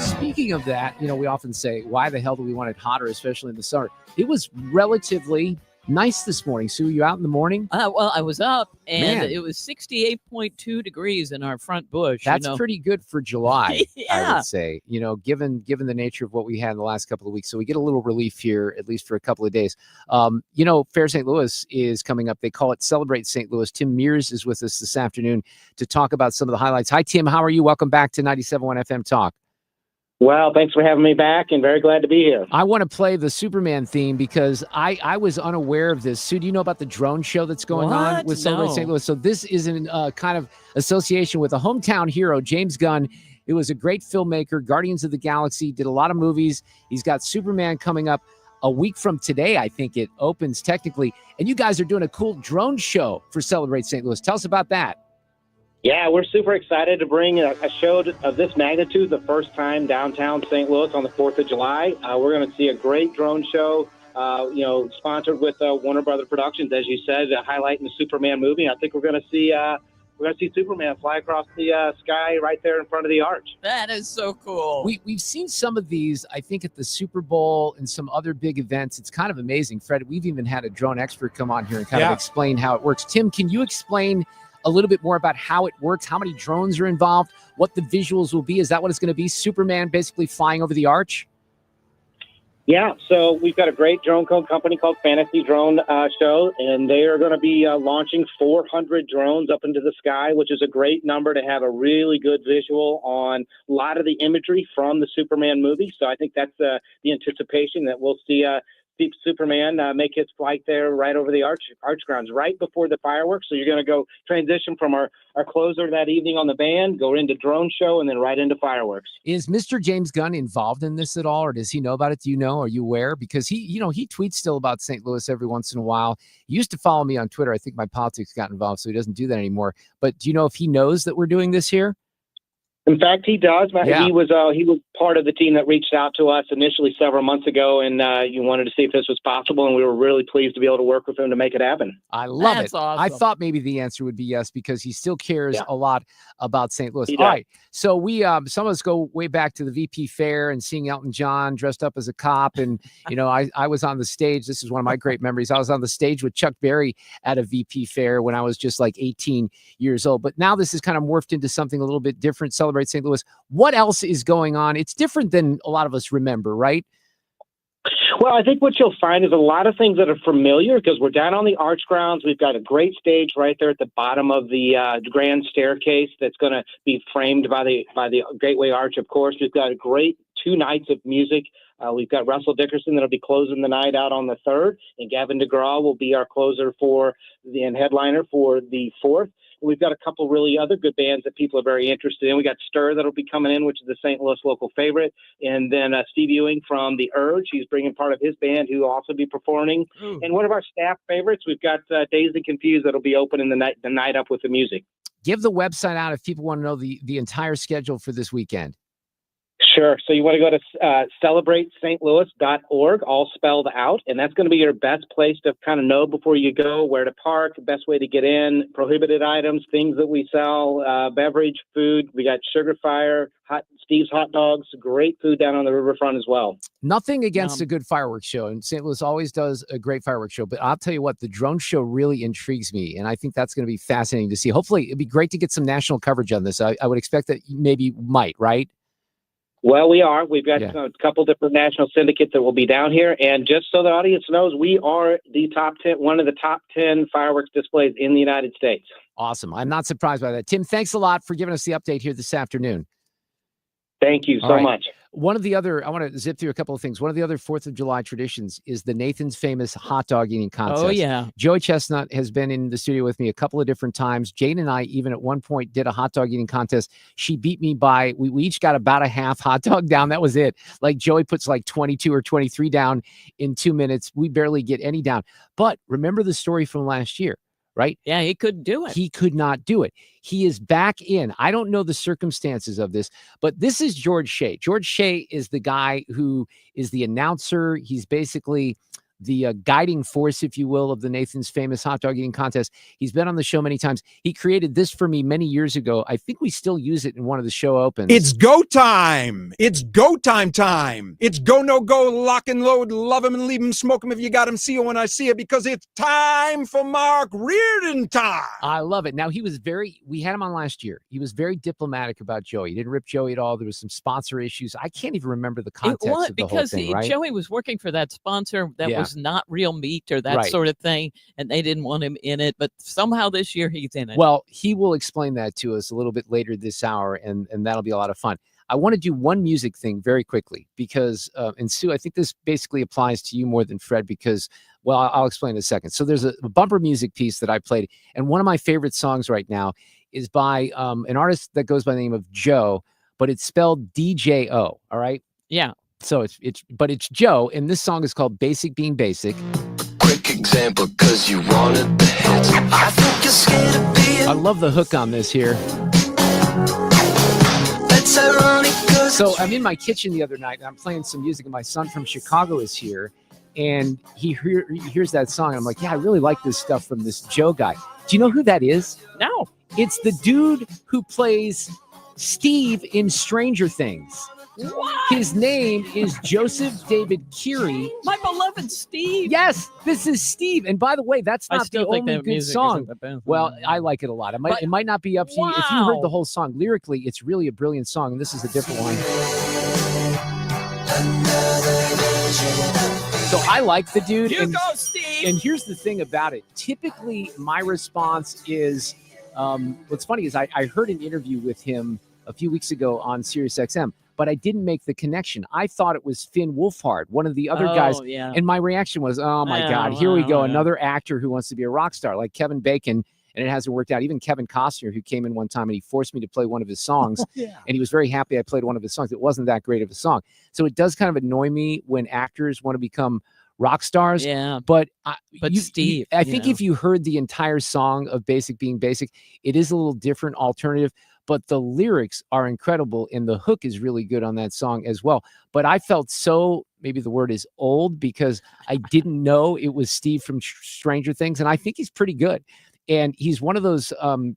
Speaking of that, we often say, why the hell do we want it hotter, especially in the summer? It was relatively nice this morning. Sue, you out in the morning? Well, I was up, and Man. it was 68.2 degrees in our front bush. That's pretty good for July, I Yeah. would say, given the nature of what we had in the last couple of weeks. So we get a little relief here, at least for a couple of days. Fair St. Louis is coming up. They call it Celebrate St. Louis. Tim Meers is with us this afternoon to talk about some of the highlights. Hi, Tim. How are you? Welcome back to 97.1 FM Talk. Well, thanks for having me back, and very glad to be here. I want to play the Superman theme because I was unaware of this. Sue, do you know about the drone show that's going on What? with Celebrate No. St. Louis? So this is in kind of association with a hometown hero, James Gunn. It was a great filmmaker, Guardians of the Galaxy, did a lot of movies. He's got Superman coming up a week from today, I think it opens technically. And you guys are doing a cool drone show for Celebrate St. Louis. Tell us about that. Yeah, we're super excited to bring a show of this magnitude the first time downtown St. Louis on the 4th of July. We're going to see a great drone show, sponsored with Warner Brothers Productions, as you said, highlighting the Superman movie. I think we're going to see we're going to see Superman fly across the sky right there in front of the arch. That is so cool. We've seen some of these, I think, at the Super Bowl and some other big events. It's kind of amazing. Fred, we've even had a drone expert come on here and kind of explain how it works. Tim, can you explain a little bit more about how it works, how many drones are involved, what the visuals will be? Is that what it's going to be? Superman basically flying over the arch? Yeah, so we've got a great drone company called Fantasy Drone Show, and they are going to be launching 400 drones up into the sky, which is a great number to have a really good visual on a lot of the imagery from the Superman movie. So I think that's the anticipation that we'll see Superman make his flight there right over the arch grounds right before the fireworks. So you're going to go transition from our closer that evening on the band, go into drone show, and then right into fireworks. Is Mr. James Gunn involved in this at all, or does he know about it? Do you know? Are you aware? Because he tweets still about St. Louis every once in a while. He used to follow me on Twitter. I think my politics got involved, so he doesn't do that anymore. But do you know if he knows that we're doing this here? In fact, he does. Yeah. He was part of the team that reached out to us initially several months ago, and you wanted to see if this was possible, and we were really pleased to be able to work with him to make it happen. I love That's it. awesome. I thought maybe the answer would be yes, because he still cares a lot about St. Louis. He All does. right. So we some of us go way back to the VP Fair and seeing Elton John dressed up as a cop. And, I was on the stage. This is one of my great memories. I was on the stage with Chuck Berry at a VP Fair when I was just like 18 years old. But now this is kind of morphed into something a little bit different. Celebrate St. Louis. What else is going on? It's different than a lot of us remember, right? Well, I think what you'll find is a lot of things that are familiar because we're down on the arch grounds. We've got a great stage right there at the bottom of the grand staircase that's going to be framed by the Gateway Arch, of course. We've got a great 2 nights of music. We've got Russell Dickerson that'll be closing the night out on the 3rd, and Gavin DeGraw will be our closer and headliner for the 4th. We've got a couple really other good bands that people are very interested in. We got Stir that'll be coming in, which is the St. Louis local favorite. And then Steve Ewing from The Urge. He's bringing part of his band who will also be performing. Ooh. And one of our staff favorites, we've got Dazed and Confused that'll be opening the night up with the music. Give the website out if people want to know the entire schedule for this weekend. Sure. So you want to go to celebrateStLouis.org, all spelled out, and that's going to be your best place to kind of know before you go where to park, the best way to get in, prohibited items, things that we sell, beverage, food. We got Sugar Fire, Steve's Hot Dogs, great food down on the riverfront as well. Nothing against a good fireworks show, and St. Louis always does a great fireworks show, but I'll tell you what, the drone show really intrigues me, and I think that's going to be fascinating to see. Hopefully, it'd be great to get some national coverage on this. I would expect that maybe might, right? Well, we are. We've got a couple different national syndicates that will be down here. And just so the audience knows, we are one of the top 10 fireworks displays in the United States. Awesome. I'm not surprised by that. Tim, thanks a lot for giving us the update here this afternoon. Thank you so much. One of the other, I want to zip through a couple of things. One of the other 4th of July traditions is the Nathan's Famous hot dog eating contest. Oh, yeah. Joey Chestnut has been in the studio with me a couple of different times. Jane and I even at one point did a hot dog eating contest. She beat me by, we each got about a half hot dog down. That was it. Like Joey puts like 22 or 23 down in 2 minutes. We barely get any down. But remember the story from last year, right? Yeah, he couldn't do it. He could not do it. He is back in. I don't know the circumstances of this, but this is George Shea. George Shea is the guy who is the announcer. He's basically the guiding force, if you will, of the Nathan's Famous hot dog eating contest. He's been on the show many times. He created this for me many years ago. I think we still use it in one of the show opens. It's go time. It's go time. It's go, no go, lock and load, love him and leave him, smoke him if you got him, see him when I see it, because it's time for Mark Reardon time. I love it. Now, we had him on last year. He was very diplomatic about Joey. He didn't rip Joey at all. There was some sponsor issues. I can't even remember the context of the whole thing, right? Joey was working for that sponsor that was not real meat or that sort of thing, and they didn't want him in it, but somehow this year he's in it. Well, he will explain that to us a little bit later this hour, and that'll be a lot of fun. I want to do one music thing very quickly because, and Sue, I think this basically applies to you more than Fred because, well, I'll explain in a second. So there's a bumper music piece that I played, and one of my favorite songs right now is by an artist that goes by the name of Joe, but it's spelled DJO, all right? Yeah. So it's Joe, and this song is called Basic Being Basic. Quick example, cause you wanted the hits. I think you're scared of being. I love the hook on this here. That's ironic. So I'm in my kitchen the other night, and I'm playing some music, and my son from Chicago is here, and he hears that song. I'm like, yeah, I really like this stuff from this Joe guy. Do you know who that is? No. It's the dude who plays Steve in Stranger Things. What? His name is Joseph David Keary. My beloved Steve. Yes, this is Steve. And by the way, that's I not the still think only that good music song. isn't the best. Well, I like it a lot. It might not be up to you. If you heard the whole song, lyrically, it's really a brilliant song. And this is a different one. So I like the dude. You go, Steve. And here's the thing about it. Typically, my response is, what's funny is I heard an interview with him a few weeks ago on SiriusXM, but I didn't make the connection. I thought it was Finn Wolfhard, one of the other guys. Yeah. And my reaction was, oh my God, here we go. Another actor who wants to be a rock star like Kevin Bacon. And it hasn't worked out. Even Kevin Costner, who came in one time and he forced me to play one of his songs. And he was very happy I played one of his songs. It wasn't that great of a song. So it does kind of annoy me when actors want to become rock stars. Yeah. But Steve, I think if you heard the entire song of Basic Being Basic, it is a little different alternative, but the lyrics are incredible and the hook is really good on that song as well. But I felt so, maybe the word is old, because I didn't know it was Steve from Stranger Things. And I think he's pretty good. And he's one of those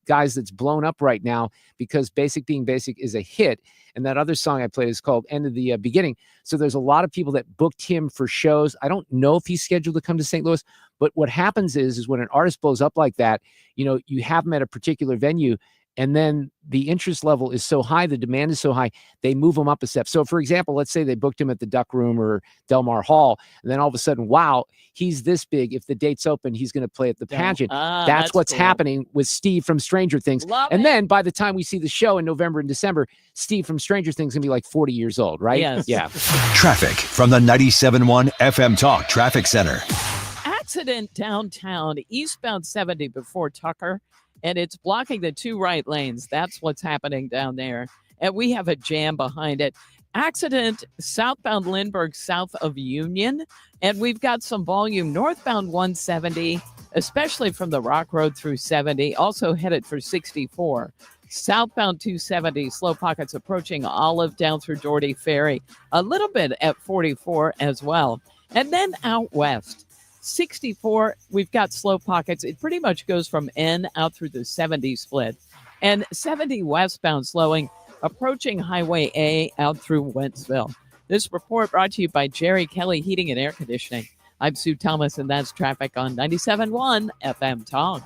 guys that's blown up right now because Basic Being Basic is a hit. And that other song I played is called End of the Beginning. So there's a lot of people that booked him for shows. I don't know if he's scheduled to come to St. Louis, but what happens is when an artist blows up like that, you have them at a particular venue, and then the interest level is so high, the demand is so high, they move them up a step. So, for example, let's say they booked him at the Duck Room or Del Mar Hall, and then all of a sudden, wow, he's this big. If the date's open, he's going to play at the pageant. That's what's happening with Steve from Stranger Things. Then by the time we see the show in November and December, Steve from Stranger Things is going to be like 40 years old, right? Yes. Yeah. Traffic from the 97.1 FM Talk Traffic Center. Accident downtown, eastbound 70 before Tucker, and it's blocking the two right lanes. That's what's happening down there. And we have a jam behind it. Accident southbound Lindbergh, south of Union. And we've got some volume northbound 170, especially from the Rock Road through 70, also headed for 64. Southbound 270, slow pockets approaching Olive down through Doherty Ferry. A little bit at 44 as well. And then out west, 64, we've got slow pockets. It pretty much goes from N out through the 70 split. And 70 westbound slowing, approaching Highway A out through Wentzville. This report brought to you by Jerry Kelly Heating and Air Conditioning. I'm Sue Thomas, and that's traffic on 97.1 FM Talk.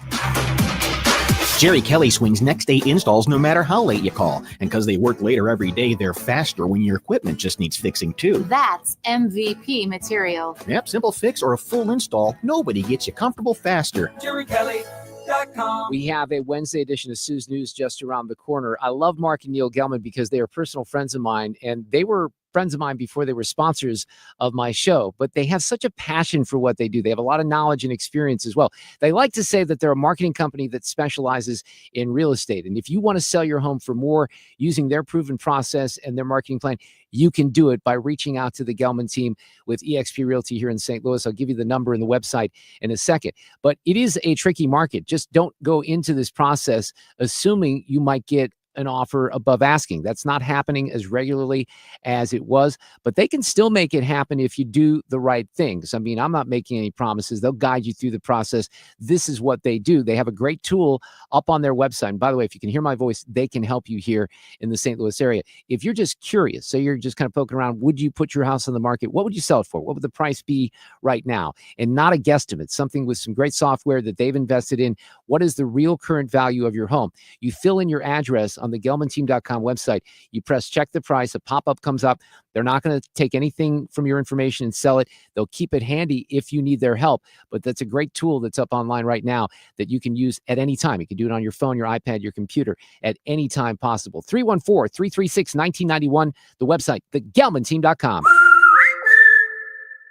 Jerry Kelly swings next day installs no matter how late you call. And because they work later every day, they're faster when your equipment just needs fixing too. That's MVP material. Yep, simple fix or a full install. Nobody gets you comfortable faster. JerryKelly.com. We have a Wednesday edition of Sue's News just around the corner. I love Mark and Neil Gelman because they are personal friends of mine, and they were friends of mine before they were sponsors of my show, but they have such a passion for what they do. They have a lot of knowledge and experience as well. They like to say that they're a marketing company that specializes in real estate. And if you want to sell your home for more using their proven process and their marketing plan, you can do it by reaching out to the Gelman team with eXp Realty here in St. Louis. I'll give you the number and the website in a second. But it is a tricky market. Just don't go into this process assuming you might get an offer above asking. That's not happening as regularly as it was, but they can still make it happen if you do the right things. I mean, I'm not making any promises. They'll guide you through the process. This is what they do. They have a great tool up on their website. And by the way, if you can hear my voice, they can help you here in the St. Louis area. If you're just curious, so you're just kind of poking around, would you put your house on the market? What would you sell it for? What would the price be right now? And not a guesstimate, something with some great software that they've invested in. What is the real current value of your home? You fill in your address on the GelmanTeam.com website. You press check the price. A pop-up comes up. They're not going to take anything from your information and sell it. They'll keep it handy if you need their help. But that's a great tool that's up online right now that you can use at any time. You can do it on your phone, your iPad, your computer at any time possible. 314-336-1991. The website, thegelmanteam.com.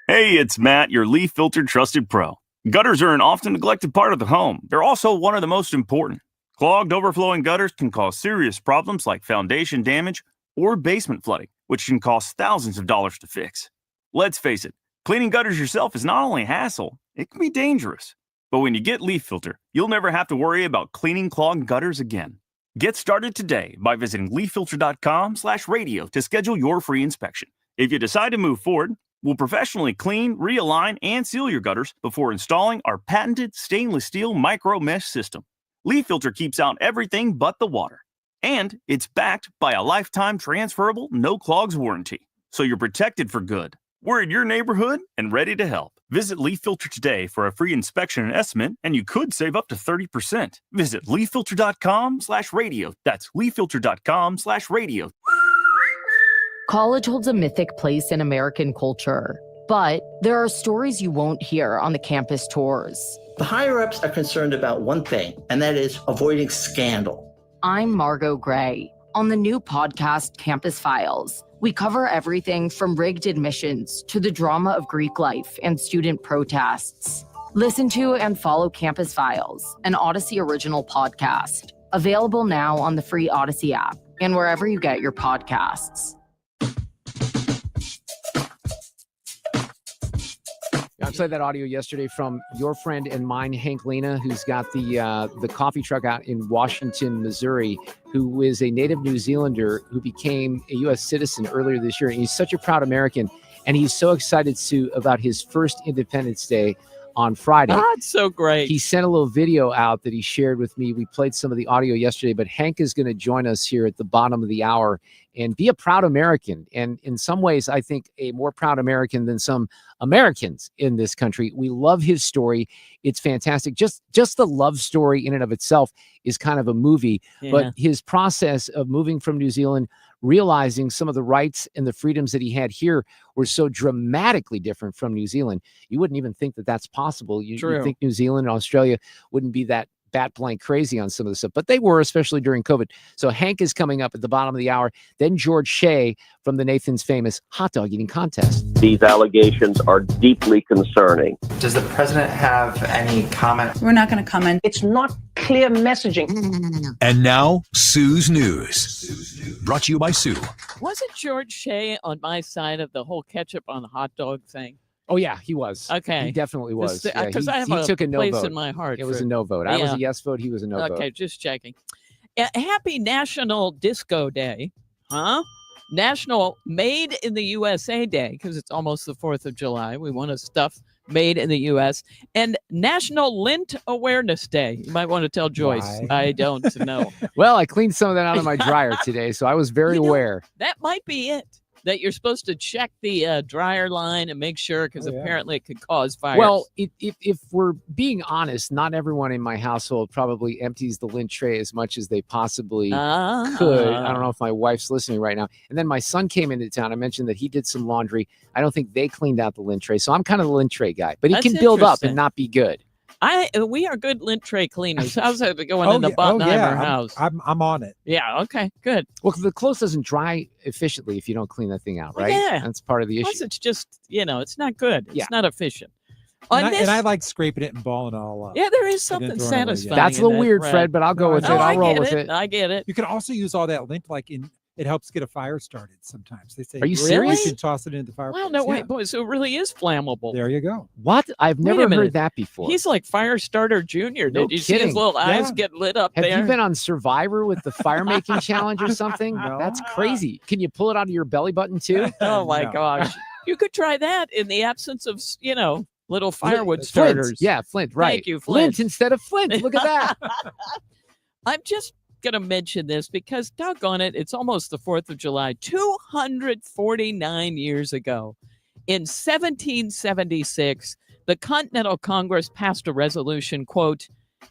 Hey, it's Matt, your leaf filter trusted pro. Gutters are an often neglected part of the home. They're also one of the most important. Clogged, overflowing gutters can cause serious problems like foundation damage or basement flooding, which can cost thousands of dollars to fix. Let's face it, cleaning gutters yourself is not only a hassle, it can be dangerous. But when you get Leaf Filter, you'll never have to worry about cleaning clogged gutters again. Get started today by visiting leaffilter.com/radio to schedule your free inspection. If you decide to move forward, We'll professionally clean, realign, and seal your gutters before installing our patented stainless steel micro mesh system. Leaf Filter keeps out everything but the water. And it's backed by a lifetime transferable no clogs warranty. So you're protected for good. We're in your neighborhood and ready to help. Visit Leaf Filter today for a free inspection and estimate, and you could save up to 30%. Visit leaffilter.com/radio. That's leaffilter.com/radio. College holds a mythic place in American culture, but there are stories you won't hear on the campus tours. The higher-ups are concerned about one thing, and that is avoiding scandal. I'm Margot Gray. On the new podcast, Campus Files, we cover everything from rigged admissions to the drama of Greek life and student protests. Listen to and follow Campus Files, an Odyssey original podcast. Available now on the free Odyssey app and wherever you get your podcasts. I played that audio yesterday from your friend and mine, Hank Lina, who's got the coffee truck out in Washington, Missouri, who is a native New Zealander who became a U.S. citizen earlier this year. And he's such a proud American, and he's so excited about his first Independence Day on Friday. That's so great. He sent a little video out that he shared with me. We played some of the audio yesterday, but Hank is going to join us here at the bottom of the hour and be a proud American. And in some ways, I think a more proud American than some Americans in this country. We love his story. It's fantastic. Just the love story in and of itself is kind of a movie, but his process of moving from New Zealand, realizing some of the rights and the freedoms that he had here were so dramatically different from New Zealand. You wouldn't even think that that's possible. You think New Zealand and Australia wouldn't be that bat blank crazy on some of the stuff, but they were, especially during COVID. So Hank is coming up at the bottom of the hour. Then George Shea from the Nathan's Famous hot dog eating contest. These allegations are deeply concerning. Does the president have any comment? We're not going to comment. It's not clear messaging. No. And now, Sue's News. Brought to you by Sue. Wasn't George Shea on my side of the whole ketchup on the hot dog thing? Oh, yeah, he was. Okay. He definitely was. Because I have he took a no place vote in my heart. It was a no vote. I was a yes vote. He was a no vote. Okay, just checking. Happy National Disco Day. Huh? National Made in the USA Day, because it's almost the 4th of July. We want to stuff made in the U.S. And National Lint Awareness Day. You might want to tell Joyce. Why? I don't know. Well, I cleaned some of that out of my dryer today, so I was very aware. That might be it. That you're supposed to check the dryer line and make sure, because apparently it could cause fires. Well, if we're being honest, not everyone in my household probably empties the lint tray as much as they possibly could. I don't know if my wife's listening right now. And then my son came into town. I mentioned that he did some laundry. I don't think they cleaned out the lint tray. So I'm kind of the lint tray guy. But he can build up and not be good. We are good lint tray cleaners. How's that going in the Bottenheimer house? I'm on it. Yeah. Okay. Good. Well, the clothes doesn't dry efficiently if you don't clean that thing out, right? Yeah. That's part of the issue. Plus, it's just it's not good. It's not efficient. And I like scraping it and balling it all up. Yeah, there is something satisfying. That's a little weird, Fred, but I'll go with it. I'll roll with it. I get it. You can also use all that lint it helps get a fire started sometimes. They say, are you serious? You can toss it into the fireplace. Well, no, wait, boy, so it really is flammable. There you go. What? I've never heard that before. He's like Fire Starter Jr. No Did you see his little eyes get lit up there? Have you been on Survivor with the fire making challenge or something? No. That's crazy. Can you pull it out of your belly button too? Oh my gosh. You could try that in the absence of, little firewood starters. Flint. Yeah, Flint, right. Thank you, Flint. Lint instead of Flint. Look at that. I'm just going to mention this because, doggone it, it's almost the 4th of July. 249 years ago, in 1776, the Continental Congress passed a resolution, quote,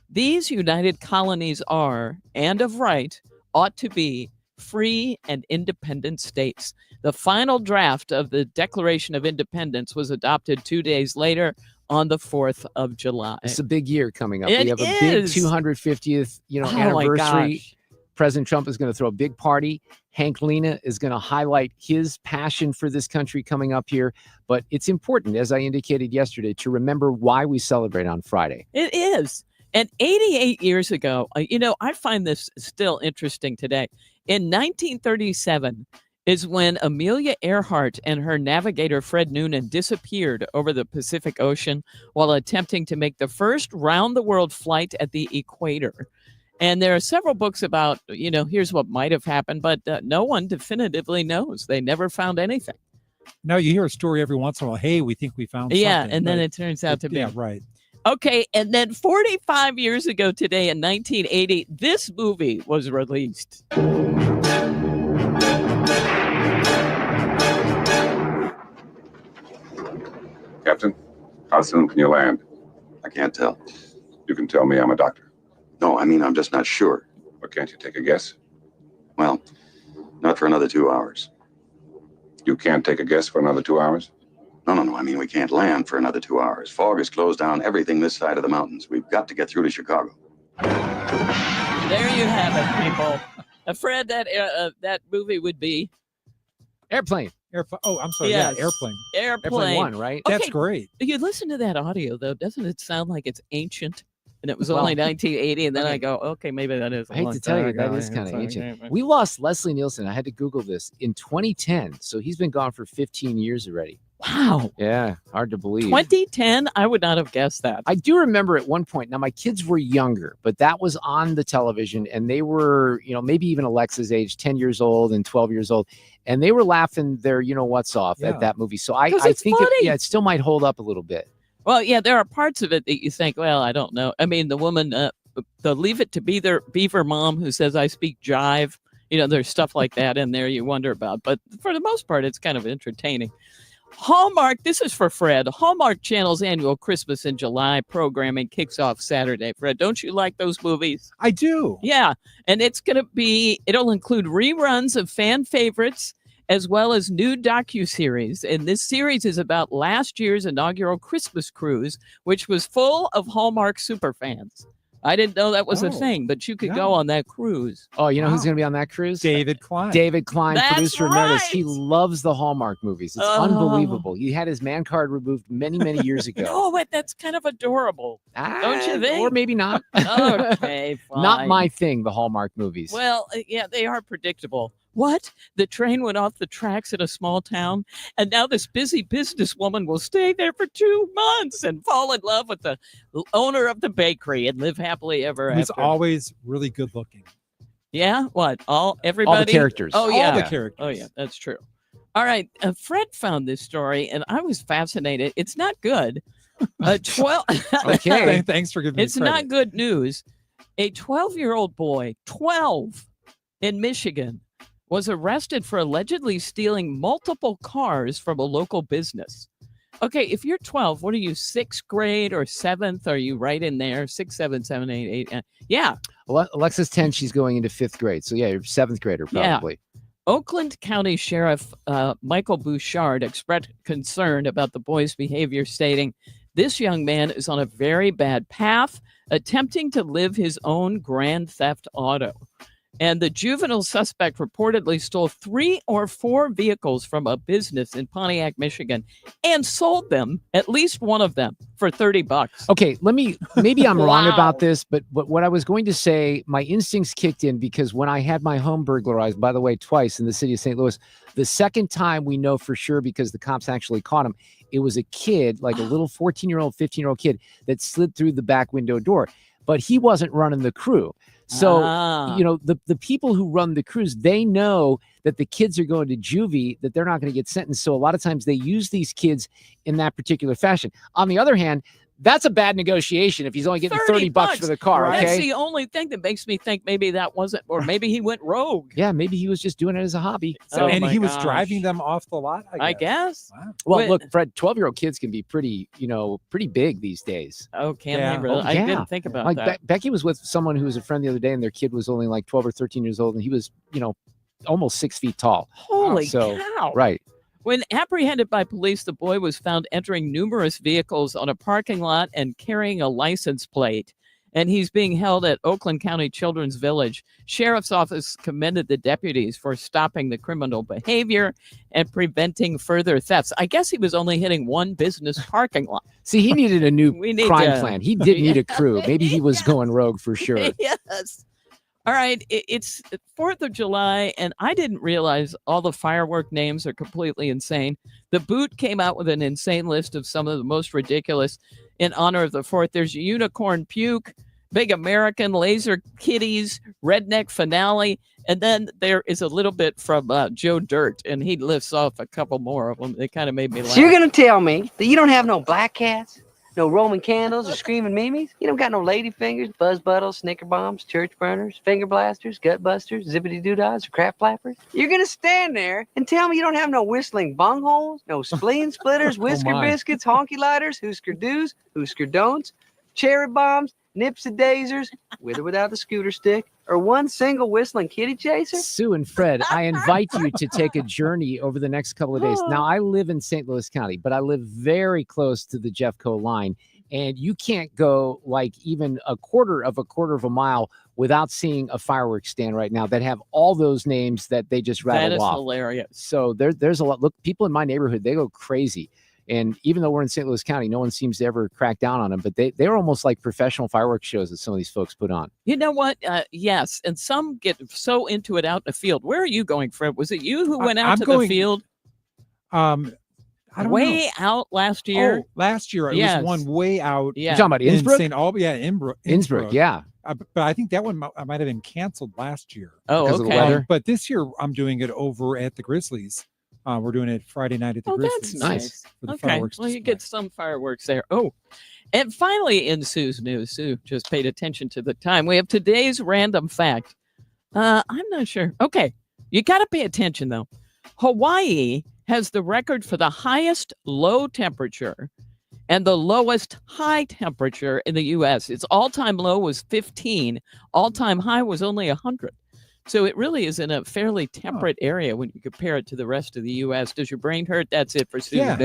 "These united colonies are, and of right, ought to be free and independent states." The final draft of the Declaration of Independence was adopted 2 days later on the 4th of July. It's a big year coming up. It we have a big 250th, anniversary. President Trump is going to throw a big party. Hank Lina is going to highlight his passion for this country coming up here. But it's important, as I indicated yesterday, to remember why we celebrate on Friday. It is. And 88 years ago, I find this still interesting today. In 1937 is when Amelia Earhart and her navigator Fred Noonan disappeared over the Pacific Ocean while attempting to make the first round-the-world flight at the equator. And there are several books about, here's what might have happened, but no one definitively knows. They never found anything. Now you hear a story every once in a while. Hey, we think we found Yeah, something. and then it turns out to be. Yeah, right. Okay, and then 45 years ago today in 1980, this movie was released. Captain, how soon can you land? I can't tell. You can tell me I'm a doctor. No, I mean, I'm just not sure. But can't you take a guess? Well, not for another 2 hours. You can't take a guess for another 2 hours? No. I mean, we can't land for another 2 hours. Fog has closed down everything this side of the mountains. We've got to get through to Chicago. There you have it, people. Fred, that movie would be Airplane. Oh, I'm sorry. Yeah, Airplane. Airplane 1, right? Okay, That's great. You listen to that audio, though. Doesn't it sound like it's ancient? And it was only 1980, and then I go, okay, maybe that is. I hate to tell you, that is kind of ancient. We lost Leslie Nielsen. I had to Google this in 2010. So he's been gone for 15 years already. Wow. Yeah, hard to believe. 2010? I would not have guessed that. I do remember at one point, now my kids were younger, but that was on the television, and they were, maybe even Alexa's age, 10 years old and 12 years old, and they were laughing their what's off at that movie. So I think it still might hold up a little bit. Well, yeah, there are parts of it that you think, well, I don't know. I mean, the woman, the Leave It to Beaver mom who says, I speak jive, there's stuff like that in there you wonder about. But for the most part, it's kind of entertaining. Hallmark, this is for Fred. Hallmark Channel's annual Christmas in July programming kicks off Saturday. Fred, don't you like those movies? I do. Yeah, and it'll include reruns of fan favorites, as well as new docuseries. And this series is about last year's inaugural Christmas cruise, which was full of Hallmark superfans. I didn't know that was a thing, but you could go on that cruise. Oh, you know who's going to be on that cruise? David Klein. David Klein, That's producer emeritus. He loves the Hallmark movies. It's unbelievable. He had his man card removed many, many years ago. Oh, but that's kind of adorable. Don't you think? Or maybe not. Okay, fine. Not my thing, the Hallmark movies. Well, yeah, they are predictable. What? The train went off the tracks in a small town, and now this busy businesswoman will stay there for 2 months and fall in love with the owner of the bakery and live happily ever after. He's always really good looking. Yeah? What? Everybody? All the characters. Oh, yeah. All the characters. Oh, yeah, that's true. All right. Fred found this story, and I was fascinated. It's not good. 12. Okay. Thanks for giving me It's not good news. A 12-year-old boy, 12, in Michigan, was arrested for allegedly stealing multiple cars from a local business. Okay, if you're 12, what are you, 6th grade or 7th? Are you right in there? 6, 7, 7, 8, 8? Yeah. Alexa's 10, she's going into 5th grade. So, yeah, you're 7th grader probably. Yeah. Oakland County Sheriff Michael Bouchard expressed concern about the boy's behavior, stating, this young man is on a very bad path, attempting to live his own grand theft auto. And the juvenile suspect reportedly stole 3 or 4 vehicles from a business in Pontiac, Michigan, and sold them, at least one of them, for $30. Okay, maybe I'm wrong about this, but what I was going to say, my instincts kicked in because when I had my home burglarized, by the way, twice in the city of St. Louis, the second time we know for sure because the cops actually caught him, it was a kid, like a little 14-year-old, 15-year-old kid that slid through the back window door, but he wasn't running the crew. So, the people who run the cruise, they know that the kids are going to juvie, that they're not going to get sentenced. So a lot of times they use these kids in that particular fashion. On the other hand, that's a bad negotiation if he's only getting $30 for the car. Okay? That's the only thing that makes me think maybe that wasn't, or maybe he went rogue. Yeah, maybe he was just doing it as a hobby. So, and he was driving them off the lot, I guess. Wow. Well, look, Fred, 12-year-old kids can be pretty big these days. Oh, can they really? I didn't think about that. Becky was with someone who was a friend the other day, and their kid was only like 12 or 13 years old, and he was, almost 6 feet tall. Holy cow. Right. When apprehended by police, the boy was found entering numerous vehicles on a parking lot and carrying a license plate. And he's being held at Oakland County Children's Village. Sheriff's Office commended the deputies for stopping the criminal behavior and preventing further thefts. I guess he was only hitting one business parking lot. See, he needed a new crime plan. He did need a crew. Maybe he was going rogue for sure. Yes. All right, it's 4th of July, and I didn't realize all the firework names are completely insane. The Boot came out with an insane list of some of the most ridiculous in honor of the 4th. There's Unicorn Puke, Big American, Laser Kitties, Redneck Finale, And then there is a little bit from Joe Dirt, and he lifts off a couple more of them. They kind of made me laugh. So you're going to tell me that you don't have no black cats, no Roman candles, or screaming mimes? You don't got no lady fingers, buzz buttles, snicker bombs, church burners, finger blasters, gut busters, zippity doodads, or crap flappers? You're going to stand there and tell me you don't have no whistling bungholes, no spleen splitters, whisker biscuits, honky lighters, Husker do's, Husker don'ts, cherry bombs, nipsy-daisers, with or without the scooter stick, or one single whistling kitty chaser? Sue and Fred, I invite you to take a journey over the next couple of days. Now, I live in St. Louis County, but I live very close to the Jeffco line, and you can't go like even a quarter of a mile without seeing a fireworks stand right now that have all those names that they just rattled off. That is hilarious. So there's a lot. Look, people in my neighborhood, they go crazy. And even though we're in St. Louis County, no one seems to ever crack down on them. But they're almost like professional fireworks shows that some of these folks put on. You know what? Yes. And some get so into it out in the field. Where are you going, Fred? Was it you who went out to the field? I don't know. Out last year? Oh, last year. It was one way out. Yeah. You're talking about Innsbruck? St. Albans, yeah, Innsbruck, yeah. But I think that one might have been canceled last year. Oh, because of the weather. But this year, I'm doing it over at the Grizzlies. We're doing it Friday night at the Grizzlies. That's nice. For the Okay. fireworks Well, you display. get some fireworks there. Oh, and finally in Sue's news, Sue just paid attention to the time. We have today's random fact. I'm not sure. Okay. You got to pay attention, though. Hawaii has the record for the highest low temperature and the lowest high temperature in the U.S. Its all-time low was 15. All-time high was only 100. So it really is in a fairly temperate area when you compare it to the rest of the U.S. Does your brain hurt? That's it for Sue. Yeah.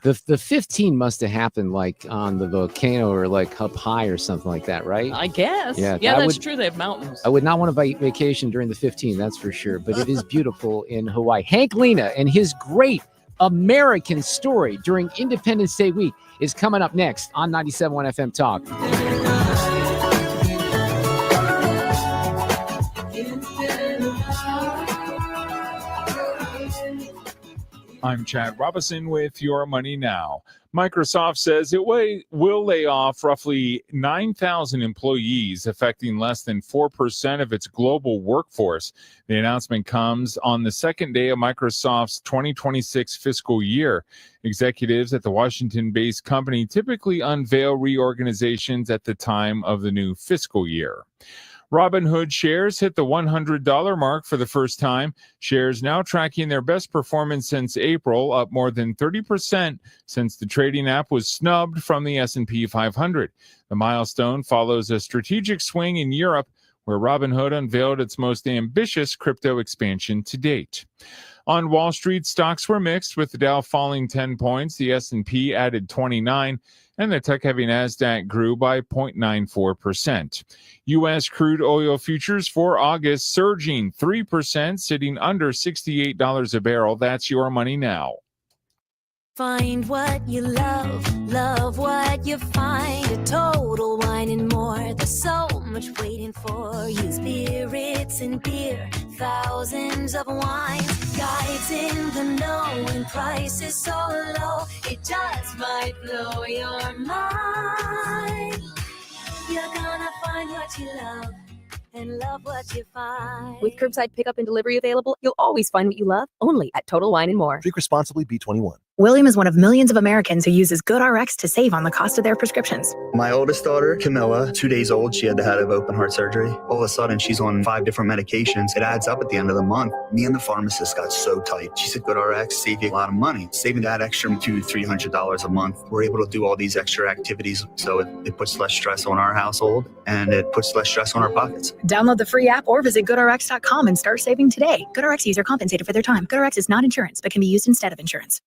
The 15 must have happened like on the volcano or like up high or something like that, right? I guess. Yeah, That's true. They have mountains. I would not want to vacation during the 15, that's for sure. But it is beautiful in Hawaii. Hank Lina and his great American story during Independence Day week is coming up next on 97.1 FM Talk. I'm Chad Robinson with Your Money Now. Microsoft says it will lay off roughly 9,000 employees, affecting less than 4% of its global workforce. The announcement comes on the second day of Microsoft's 2026 fiscal year. Executives at the Washington-based company typically unveil reorganizations at the time of the new fiscal year. Robinhood shares hit the $100 mark for the first time. Shares now tracking their best performance since April, up more than 30% since the trading app was snubbed from the S&P 500. The milestone follows a strategic swing in Europe, where Robinhood unveiled its most ambitious crypto expansion to date. On Wall Street, stocks were mixed, with the Dow falling 10 points, the S&P added 29, and the tech-heavy NASDAQ grew by 0.94%. U.S. crude oil futures for August surging 3%, sitting under $68 a barrel. That's Your Money Now. Find what you love what you find. A Total Wine and More. There's so much waiting for you. Spirits and beer, thousands of wines. Guides in the know and prices so low, it just might blow your mind. You're gonna find what you love and love what you find. With curbside pickup and delivery available, you'll always find what you love, only at Total Wine and More. Drink responsibly, B21. William is one of millions of Americans who uses GoodRx to save on the cost of their prescriptions. My oldest daughter, Camilla, 2 days old, she had to have open heart surgery. All of a sudden, she's on 5 different medications. It adds up at the end of the month. Me and the pharmacist got so tight. She said, GoodRx save you a lot of money. Saving that extra $200-300 a month. We're able to do all these extra activities, so it puts less stress on our household, and it puts less stress on our pockets. Download the free app or visit GoodRx.com and start saving today. GoodRx user compensated for their time. GoodRx is not insurance, but can be used instead of insurance.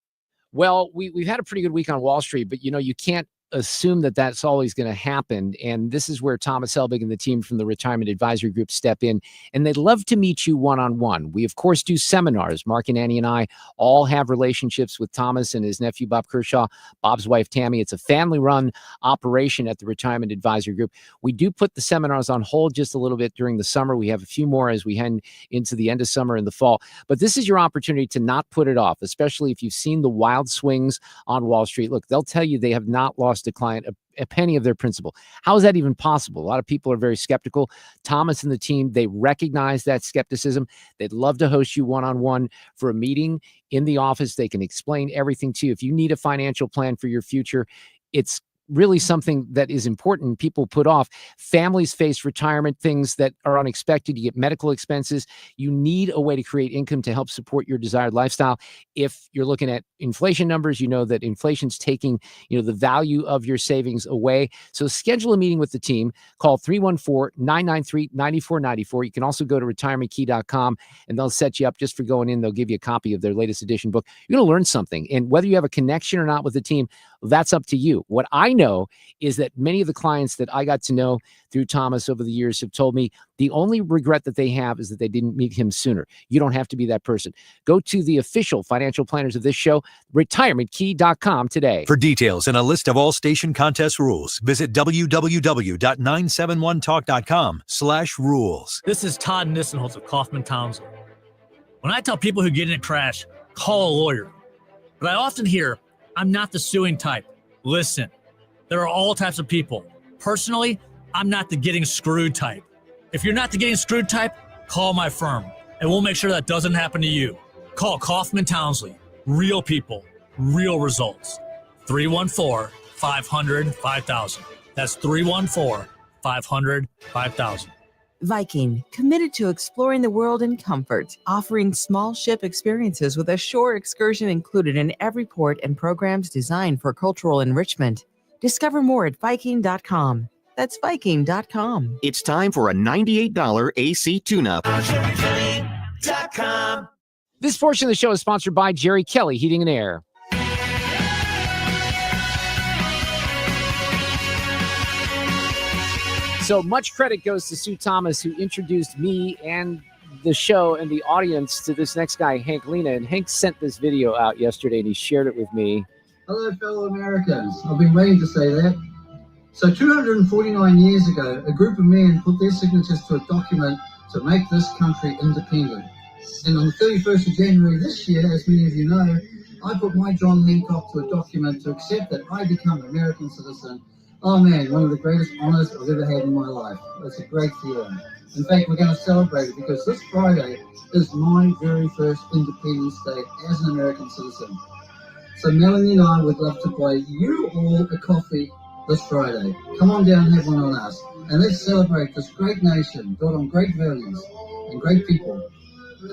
Well, we've had a pretty good week on Wall Street, but, you can't assume that that's always going to happen. And this is where Thomas Helbig and the team from the Retirement Advisory Group step in, and they'd love to meet you one-on-one. We, of course, do seminars. Mark and Annie and I all have relationships with Thomas and his nephew, Bob Kershaw, Bob's wife, Tammy. It's a family-run operation at the Retirement Advisory Group. We do put the seminars on hold just a little bit during the summer. We have a few more as we head into the end of summer and the fall. But this is your opportunity to not put it off, especially if you've seen the wild swings on Wall Street. Look, they'll tell you they have not lost cost a client a penny of their principal. How is that even possible? A lot of people are very skeptical. Thomas and the team, they recognize that skepticism. They'd love to host you one-on-one for a meeting in the office. They can explain everything to you. If you need a financial plan for your future, it's really something that is important. People put off. Families face retirement things that are unexpected. You get medical expenses. You need a way to create income to help support your desired lifestyle. If you're looking at inflation numbers, you know that inflation's taking, the value of your savings away. So schedule a meeting with the team. Call 314-993-9494. You can also go to retirementkey.com and they'll set you up just for going in. They'll give you a copy of their latest edition book. You're going to learn something. And whether you have a connection or not with the team, that's up to you. What I know is that many of the clients that I got to know through Thomas over the years have told me the only regret that they have is that they didn't meet him sooner. You don't have to be that person. Go to the official financial planners of this show, retirementkey.com today. For details and a list of all station contest rules, visit www.971talk.com/rules. This is Todd Nissenholtz of Kaufman Townsend. When I tell people who get in a crash, call a lawyer, but I often hear, I'm not the suing type. Listen, there are all types of people. Personally, I'm not the getting screwed type. If you're not the getting screwed type, call my firm, and we'll make sure that doesn't happen to you. Call Kaufman Townsley. Real people, real results. 314-500-5000. That's 314-500-5000. Viking, committed to exploring the world in comfort, offering small ship experiences with a shore excursion included in every port and programs designed for cultural enrichment. Discover more at Viking.com. That's Viking.com. It's time for a $98 AC tune-up. This portion of the show is sponsored by Jerry Kelly Heating and Air. So much credit goes to Sue Thomas, who introduced me and the show and the audience to this next guy, Hank Lina. And Hank sent this video out yesterday, and he shared it with me. Hello, fellow Americans. I've been waiting to say that. So 249 years ago, a group of men put their signatures to a document to make this country independent. And on the 31st of January this year, as many of you know, I put my John Hancock to a document to accept that I become an American citizen. Oh man, one of the greatest honors I've ever had in my life. It's a great feeling. In fact, we're going to celebrate it because this Friday is my very first Independence Day as an American citizen. So Melanie and I would love to buy you all a coffee this Friday. Come on down and have one on us. And let's celebrate this great nation built on great values and great people.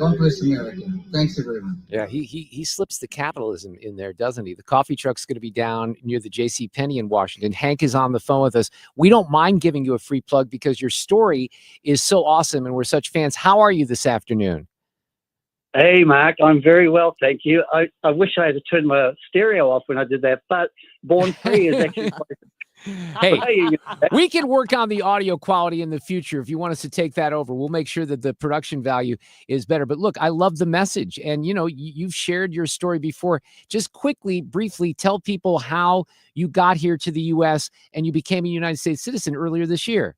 God bless America. Thanks, everyone. Yeah, he slips the capitalism in there, doesn't he? The coffee truck's going to be down near the J.C. Penney in Washington. Hank is on the phone with us. We don't mind giving you a free plug because your story is so awesome and we're such fans. How are you this afternoon? Hey, Mark. I'm very well, thank you. I wish I had turned my stereo off when I did that, but Born Free is actually Hey, we can work on the audio quality in the future. If you want us to take that over, we'll make sure that the production value is better. But look, I love the message. And, you've shared your story before. Just quickly, briefly, tell people how you got here to the U.S. and you became a United States citizen earlier this year.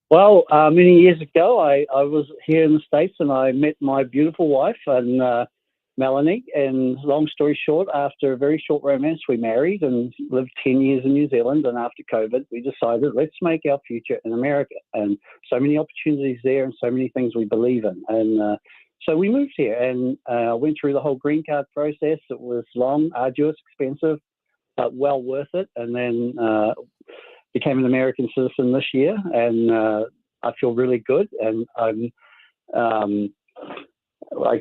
Well, many years ago, I was here in the States and I met my beautiful wife and Melanie. And long story short, after a very short romance, we married and lived 10 years in New Zealand. And after COVID, we decided, let's make our future in America. And so many opportunities there and so many things we believe in. And so we moved here and went through the whole green card process. It was long, arduous, expensive, but well worth it. And then became an American citizen this year. And I feel really good. And I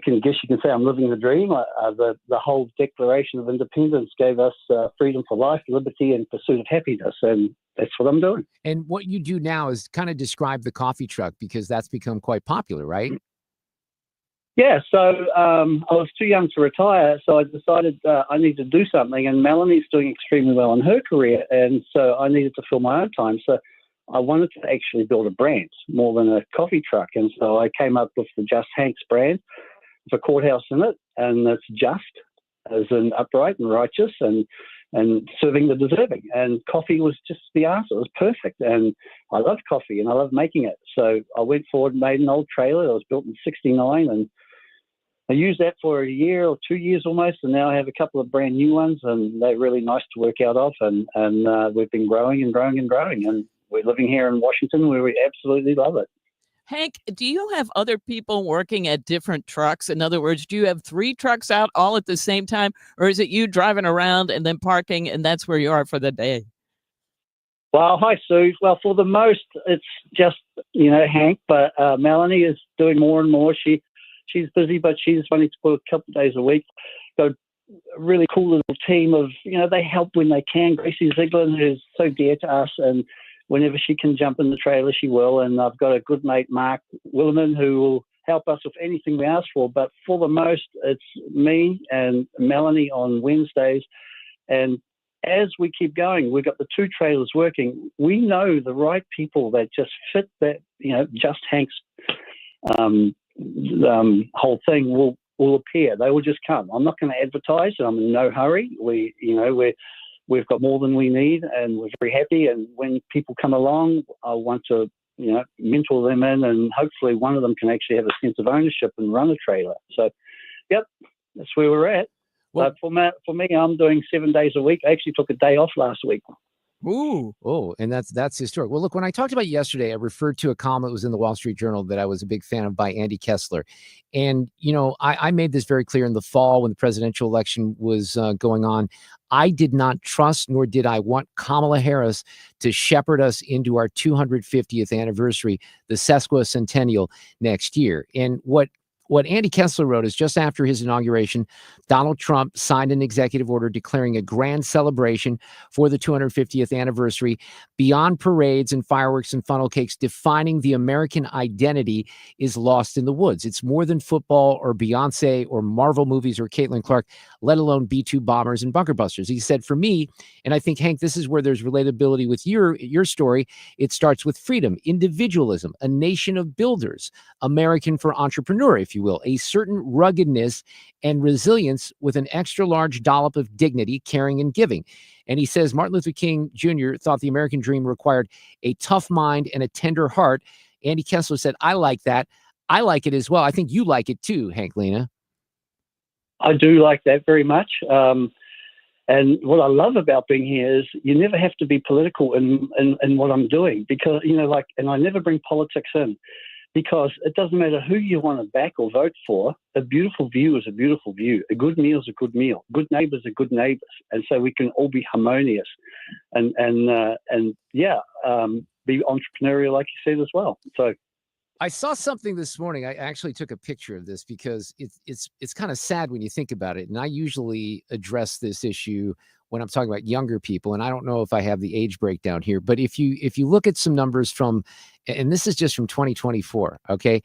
guess you can say I'm living the dream. The whole Declaration of Independence gave us freedom for life, liberty, and pursuit of happiness, and that's what I'm doing. And what you do now is kind of describe the coffee truck because that's become quite popular, right? Yeah, so I was too young to retire, so I decided I need to do something, and Melanie's doing extremely well in her career, and so I needed to fill my own time. So I wanted to actually build a brand more than a coffee truck. And so I came up with the Just Hanks brand. It's a courthouse in it, and it's just, as in upright and righteous and serving the deserving. And coffee was just the answer. It was perfect. And I love coffee and I love making it. So I went forward and made an old trailer that was built in 1969 I used that for a year or 2 years almost, and now I have a couple of brand new ones, and they're really nice to work out of. And we've been growing and growing and growing, and we're living here in Washington where we absolutely love it. Hank, do you have other people working at different trucks? In other words, do you have 3 trucks out all at the same time, or is it you driving around and then parking, and that's where you are for the day? Well, hi, Sue. Well, for the most, it's just, Hank, but Melanie is doing more and more. She's busy, but she's running to work a couple of days a week. Got a really cool little team of, they help when they can. Gracie Ziegler, who's so dear to us, and whenever she can jump in the trailer, she will. And I've got a good mate, Mark Williman, who will help us with anything we ask for. But for the most, it's me and Melanie on Wednesdays. And as we keep going, we've got the 2 trailers working. We know the right people that just fit that, just Hank's whole thing will appear. They will just come. I'm not going to advertise, and I'm in no hurry. We've got more than we need, and we're very happy. And when people come along, I want to, mentor them in, and hopefully one of them can actually have a sense of ownership and run a trailer. So, yep, that's where we're at. Well, but for me, I'm doing 7 days a week. I actually took a day off last week. Ooh. Oh, and that's historic. Well, look, when I talked about yesterday, I referred to a column that was in the Wall Street Journal that I was a big fan of by Andy Kessler. And, I made this very clear in the fall when the presidential election was going on. I did not trust, nor did I want Kamala Harris to shepherd us into our 250th anniversary, the sesquicentennial next year. And what Andy Kessler wrote is just after his inauguration, Donald Trump signed an executive order declaring a grand celebration for the 250th anniversary beyond parades and fireworks and funnel cakes. Defining the American identity is lost in the woods. It's more than football or Beyonce or Marvel movies or Caitlin Clark, let alone B-2 bombers and bunker busters. He said, for me, and I think, Hank, this is where there's relatability with your story. It starts with freedom, individualism, a nation of builders, American for entrepreneur, if you will, a certain ruggedness and resilience with an extra large dollop of dignity, caring, and giving. And he says Martin Luther King Jr. thought the American dream required a tough mind and a tender heart. Andy Kessler said, I like that. I like it as well. I think you like it too, Hank, Lina. I do like that very much. And what I love about being here is you never have to be political in what I'm doing, because, and I never bring politics in. Because it doesn't matter who you want to back or vote for, a beautiful view is a beautiful view. A good meal is a good meal. Good neighbors are good neighbors. And so we can all be harmonious and be entrepreneurial, like you said, as well. So I saw something this morning. I actually took a picture of this because it's kind of sad when you think about it. And I usually address this issue when I'm talking about younger people, and I don't know if I have the age breakdown here, but if you look at some numbers from, and this is just from 2024, okay,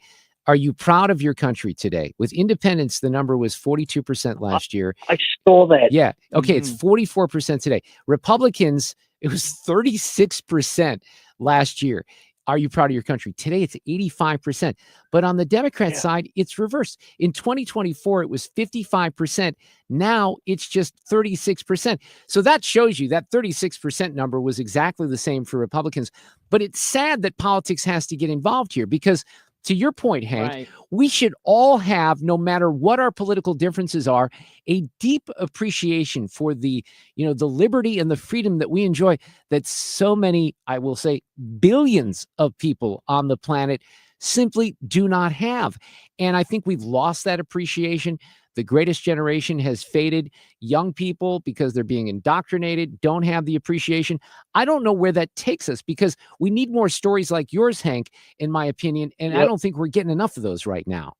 are you proud of your country today? With independence, the number was 42% last year. I saw that. Yeah, okay, It's 44% today. Republicans, it was 36% last year. Are you proud of your country? Today, it's 85%. But on the Democrat side, it's reversed. In 2024, it was 55%. Now it's just 36%. So that shows you that 36% number was exactly the same for Republicans. But it's sad that politics has to get involved here because, to your point, Hank, we should all have, no matter what our political differences are, a deep appreciation for the liberty and the freedom that we enjoy, that so many, I will say, billions of people on the planet simply do not have. And I think we've lost that appreciation. The greatest generation has faded. Young people, because they're being indoctrinated, don't have the appreciation. I don't know where that takes us, because we need more stories like yours, Hank, in my opinion. And I don't think we're getting enough of those right now.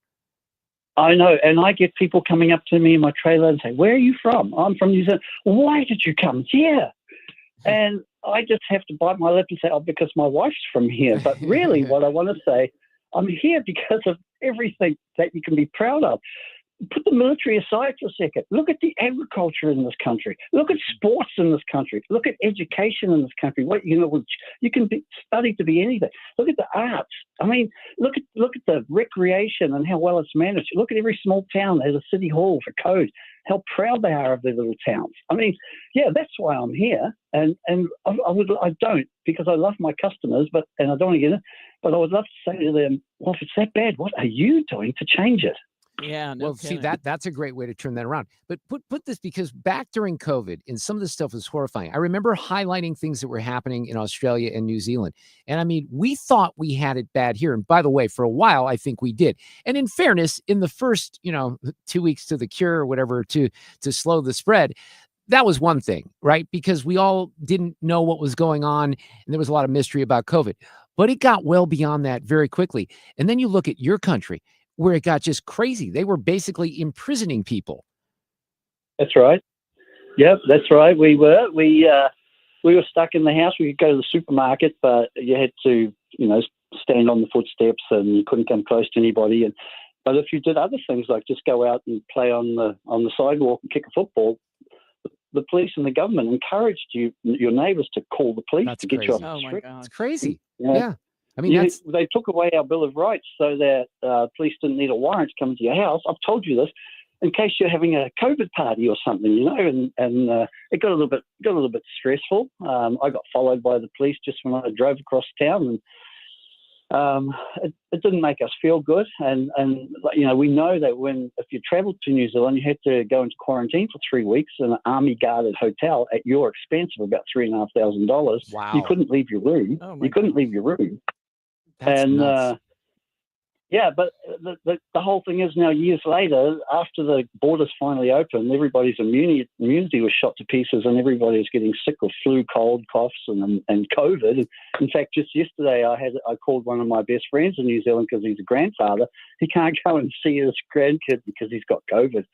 I know. And I get people coming up to me in my trailer and say, where are you from? I'm from New Zealand. Why did you come here? And I just have to bite my lip and say, because my wife's from here. But really what I want to say, I'm here because of everything that you can be proud of. Put the military aside for a second. Look at the agriculture in this country. Look at sports in this country. Look at education in this country. You can study to be anything. Look at the arts. I mean, look at the recreation and how well it's managed. Look at every small town that has a city hall for code. How proud they are of their little towns. I mean, that's why I'm here. And I don't, because I love my customers, and I don't want to get it. But I would love to say to them, well, if it's that bad, what are you doing to change it? Yeah. No See, kidding. that's a great way to turn that around. But put this, because back during COVID, and some of this stuff was horrifying. I remember highlighting things that were happening in Australia and New Zealand. And I mean, we thought we had it bad here. And by the way, for a while, I think we did. And in fairness, in the first, 2 weeks to the cure or whatever, to slow the spread, that was one thing, right? Because we all didn't know what was going on, and there was a lot of mystery about COVID. But it got well beyond that very quickly. And then you look at your country, where it got just crazy. They were basically imprisoning people. That's right. Yep, that's right. We were stuck in the house. We could go to the supermarket, but you had to, stand on the footsteps, and you couldn't come close to anybody. But if you did other things like just go out and play on the sidewalk and kick a football, the police and the government encouraged your neighbours to call the police to get you off the street. God. It's crazy. Yeah. Yeah. I mean, they took away our Bill of Rights so that police didn't need a warrant to come into your house. I've told you this in case you're having a COVID party or something, and it got a little bit stressful. I got followed by the police just when I drove across town, and it didn't make us feel good. And we know that if you traveled to New Zealand, you had to go into quarantine for 3 weeks in an army guarded hotel at your expense of about $3,500. Wow. You couldn't leave your room. Couldn't leave your room. That's nuts. But the whole thing is now, years later, after the borders finally opened, everybody's immunity was shot to pieces, and everybody was getting sick with flu, cold, coughs, and COVID. In fact, just yesterday, I called one of my best friends in New Zealand because he's a grandfather. He can't go and see his grandkid because he's got COVID.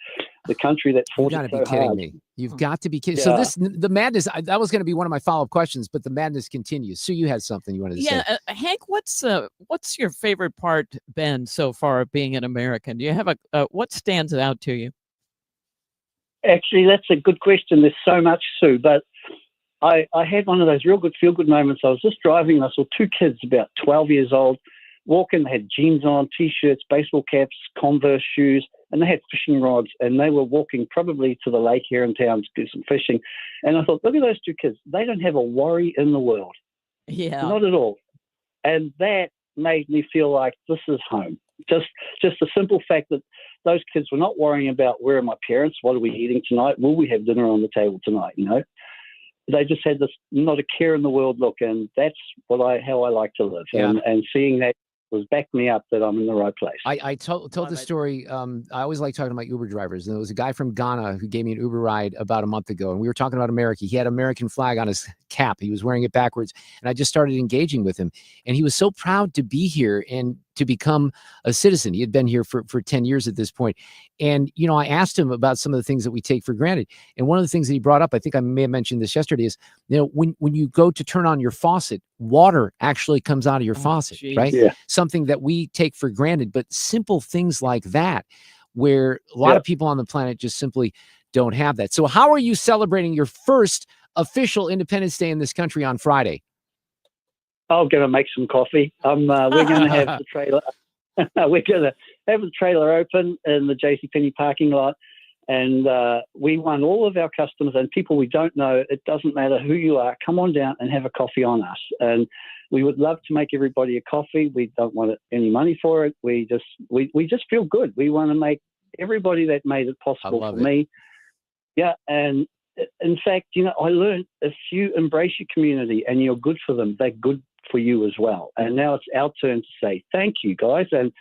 The country that fought it so hard. You've got to be kidding me. You've got to be kidding. So the madness, that was going to be one of my follow-up questions, but the madness continues. So you had something you wanted to say. Hank, what's your favorite part been so far of being an American? Do you have what stands out to you? Actually, that's a good question. There's so much, Sue, but I had one of those real good feel-good moments. I was just driving and I saw two kids about 12 years old walking. They had jeans on, T-shirts, baseball caps, Converse shoes, and they had fishing rods, and they were walking probably to the lake here in town to do some fishing. And I thought, look at those two kids. They don't have a worry in the world. Yeah. Not at all. And that made me feel like this is home. Just the simple fact that those kids were not worrying about where are my parents, what are we eating tonight, will we have dinner on the table tonight, They just had this not a care in the world look, and that's how I like to live. Yeah. And seeing that was backed me up that I'm in the right place. I told the story. I always like talking about Uber drivers. And there was a guy from Ghana who gave me an Uber ride about a month ago. And we were talking about America. He had an American flag on his cap. He was wearing it backwards. And I just started engaging with him. And he was so proud to be here and to become a citizen. He had been here for 10 years at this point. And, I asked him about some of the things that we take for granted. And one of the things that he brought up, I think I may have mentioned this yesterday, is, when you go to turn on your faucet, water actually comes out of your faucet, geez. right? Yeah. Something that we take for granted, but simple things like that, where a lot of people on the planet just simply don't have that. So how are you celebrating your first official Independence Day in this country on Friday? I'm going to make some coffee. We're going to have the trailer. We're going to have the trailer open in the JCPenney parking lot. And we want all of our customers and people we don't know, it doesn't matter who you are, come on down and have a coffee on us. And we would love to make everybody a coffee. We don't want any money for it. We just feel good. We want to make everybody that made it possible for me. Yeah. And in fact, I learned if you embrace your community and you're good for them, they're good for you as well. And now it's our turn to say thank you, guys. And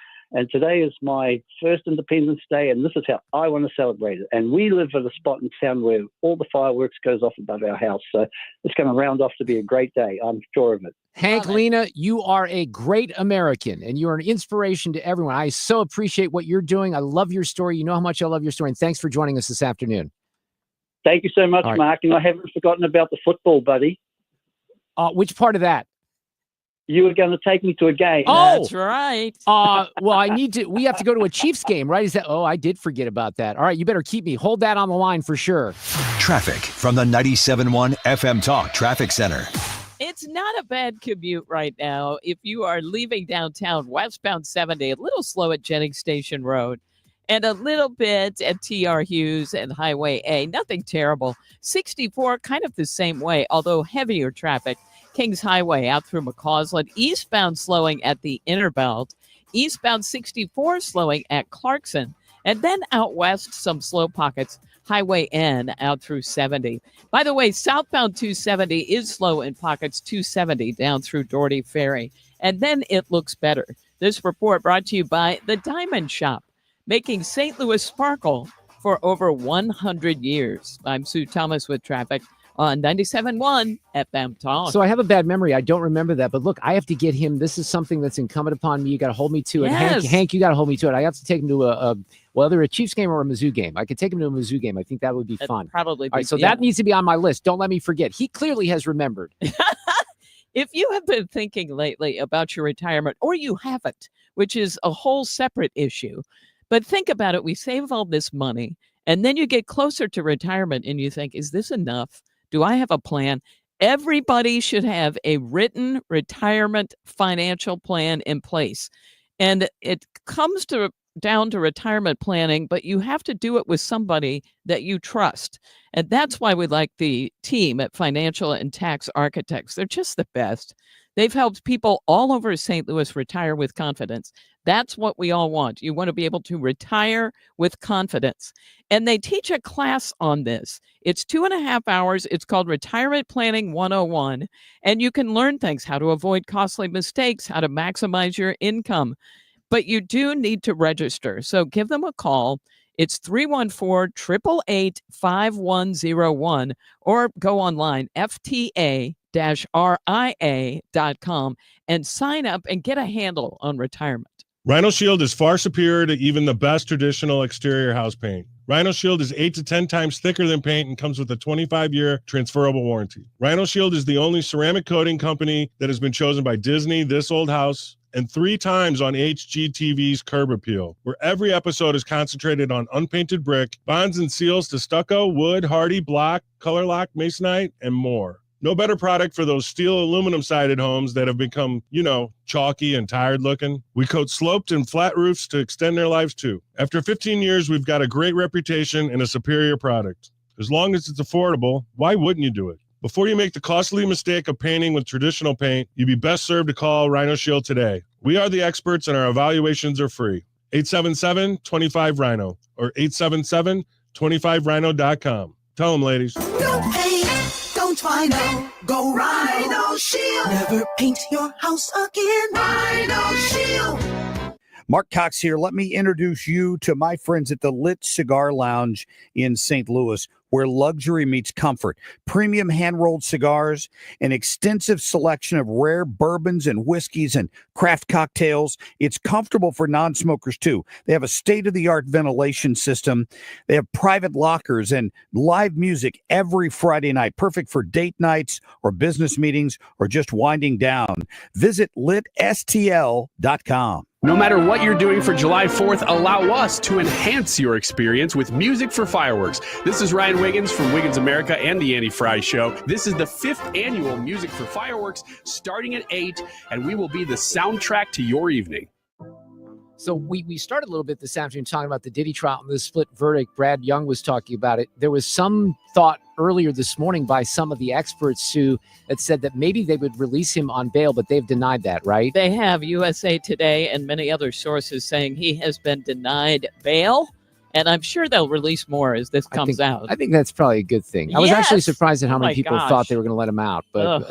today is my first Independence Day, and this is how I want to celebrate it. And we live at a spot in town where all the fireworks goes off above our house. So it's going to round off to be a great day. I'm sure of it. Hank, Lina, you are a great American, and you're an inspiration to everyone. I so appreciate what you're doing. I love your story. You know how much I love your story, and thanks for joining us this afternoon. Thank you so much, Mark. And I haven't forgotten about the football, buddy. Which part of that? You were going to take me to a game. Oh, that's right. Well, we have to go to a Chiefs game, right? Is that? Oh, I did forget about that. All right, you better keep me. Hold that on the line for sure. Traffic from the 97.1 FM Talk Traffic Center. It's not a bad commute right now. If you are leaving downtown, westbound 70, a little slow at Jennings Station Road, and a little bit at TR Hughes and Highway A. Nothing terrible. 64, kind of the same way, although heavier traffic. Kings Highway out through McCausland, eastbound slowing at the Inner Belt, eastbound 64 slowing at Clarkson, And then out west, some slow pockets, Highway N out through 70. By the way, southbound 270 is slow in pockets, 270 down through Doherty Ferry. And then it looks better. This report brought to you by The Diamond Shop, making St. Louis sparkle for over 100 years. I'm Sue Thomas with traffic on 97.1 FM Talk. So I have a bad memory. I don't remember that. But look, I have to get him. This is something that's incumbent upon me. You got to hold me to it. Yes. Hank, you got to hold me to it. I have to take him to whether a Chiefs game or a Mizzou game. I could take him to a Mizzou game. I think that would be fun. Probably. All right, so that needs to be on my list. Don't let me forget. He clearly has remembered. If you have been thinking lately about your retirement, or you haven't, which is a whole separate issue, but think about it. We save all this money, and then you get closer to retirement, and you think, is this enough? Do I have a plan? Everybody should have a written retirement financial plan in place. And it comes down to retirement planning, but you have to do it with somebody that you trust. And that's why we like the team at Financial and Tax Architects. They're just the best. They've helped people all over St. Louis retire with confidence. That's what we all want. You want to be able to retire with confidence. And they teach a class on this. It's 2.5 hours. It's called Retirement Planning 101. And you can learn things, how to avoid costly mistakes, how to maximize your income. But you do need to register. So give them a call. It's 314-888-5101, or go online, FTA-RIA.com, and sign up and get a handle on retirement. Rhino Shield is far superior to even the best traditional exterior house paint. Rhino Shield is 8 to 10 times thicker than paint and comes with a 25-year transferable warranty. Rhino Shield is the only ceramic coating company that has been chosen by Disney, This Old House, and 3 times on HGTV's Curb Appeal, where every episode is concentrated on unpainted brick, bonds and seals to stucco, wood, hardy, block, color lock, masonite, and more. No better product for those steel aluminum-sided homes that have become, chalky and tired looking. We coat sloped and flat roofs to extend their lives too. After 15 years, we've got a great reputation and a superior product. As long as it's affordable, why wouldn't you do it? Before you make the costly mistake of painting with traditional paint, you'd be best served to call Rhino Shield today. We are the experts and our evaluations are free. 877-25-RHINO or 877-25rhino.com. Tell them, ladies. No paint, don't Rhino. Go Rhino Shield. Never paint your house again. Rhino Shield. Mark Cox here. Let me introduce you to my friends at the Lit Cigar Lounge in St. Louis, where luxury meets comfort. Premium hand-rolled cigars, an extensive selection of rare bourbons and whiskeys and craft cocktails. It's comfortable for non-smokers, too. They have a state-of-the-art ventilation system. They have private lockers and live music every Friday night, perfect for date nights or business meetings or just winding down. Visit litstl.com. No matter what you're doing for July 4th, allow us to enhance your experience with music for fireworks. This is Ryan Wiggins from Wiggins America and the Andy Fry Show. This is the 5th annual Music for Fireworks starting at 8, and we will be the soundtrack to your evening. So we started a little bit this afternoon talking about the Diddy trial and the split verdict. Brad Young was talking about it. There was some thought earlier this morning by some of the experts who had said that maybe they would release him on bail, but they've denied that, right? They have. USA Today and many other sources saying he has been denied bail. And I'm sure they'll release more as this comes out. I think that's probably a good thing. I was actually surprised at how many people gosh. thought they were going to let him out. But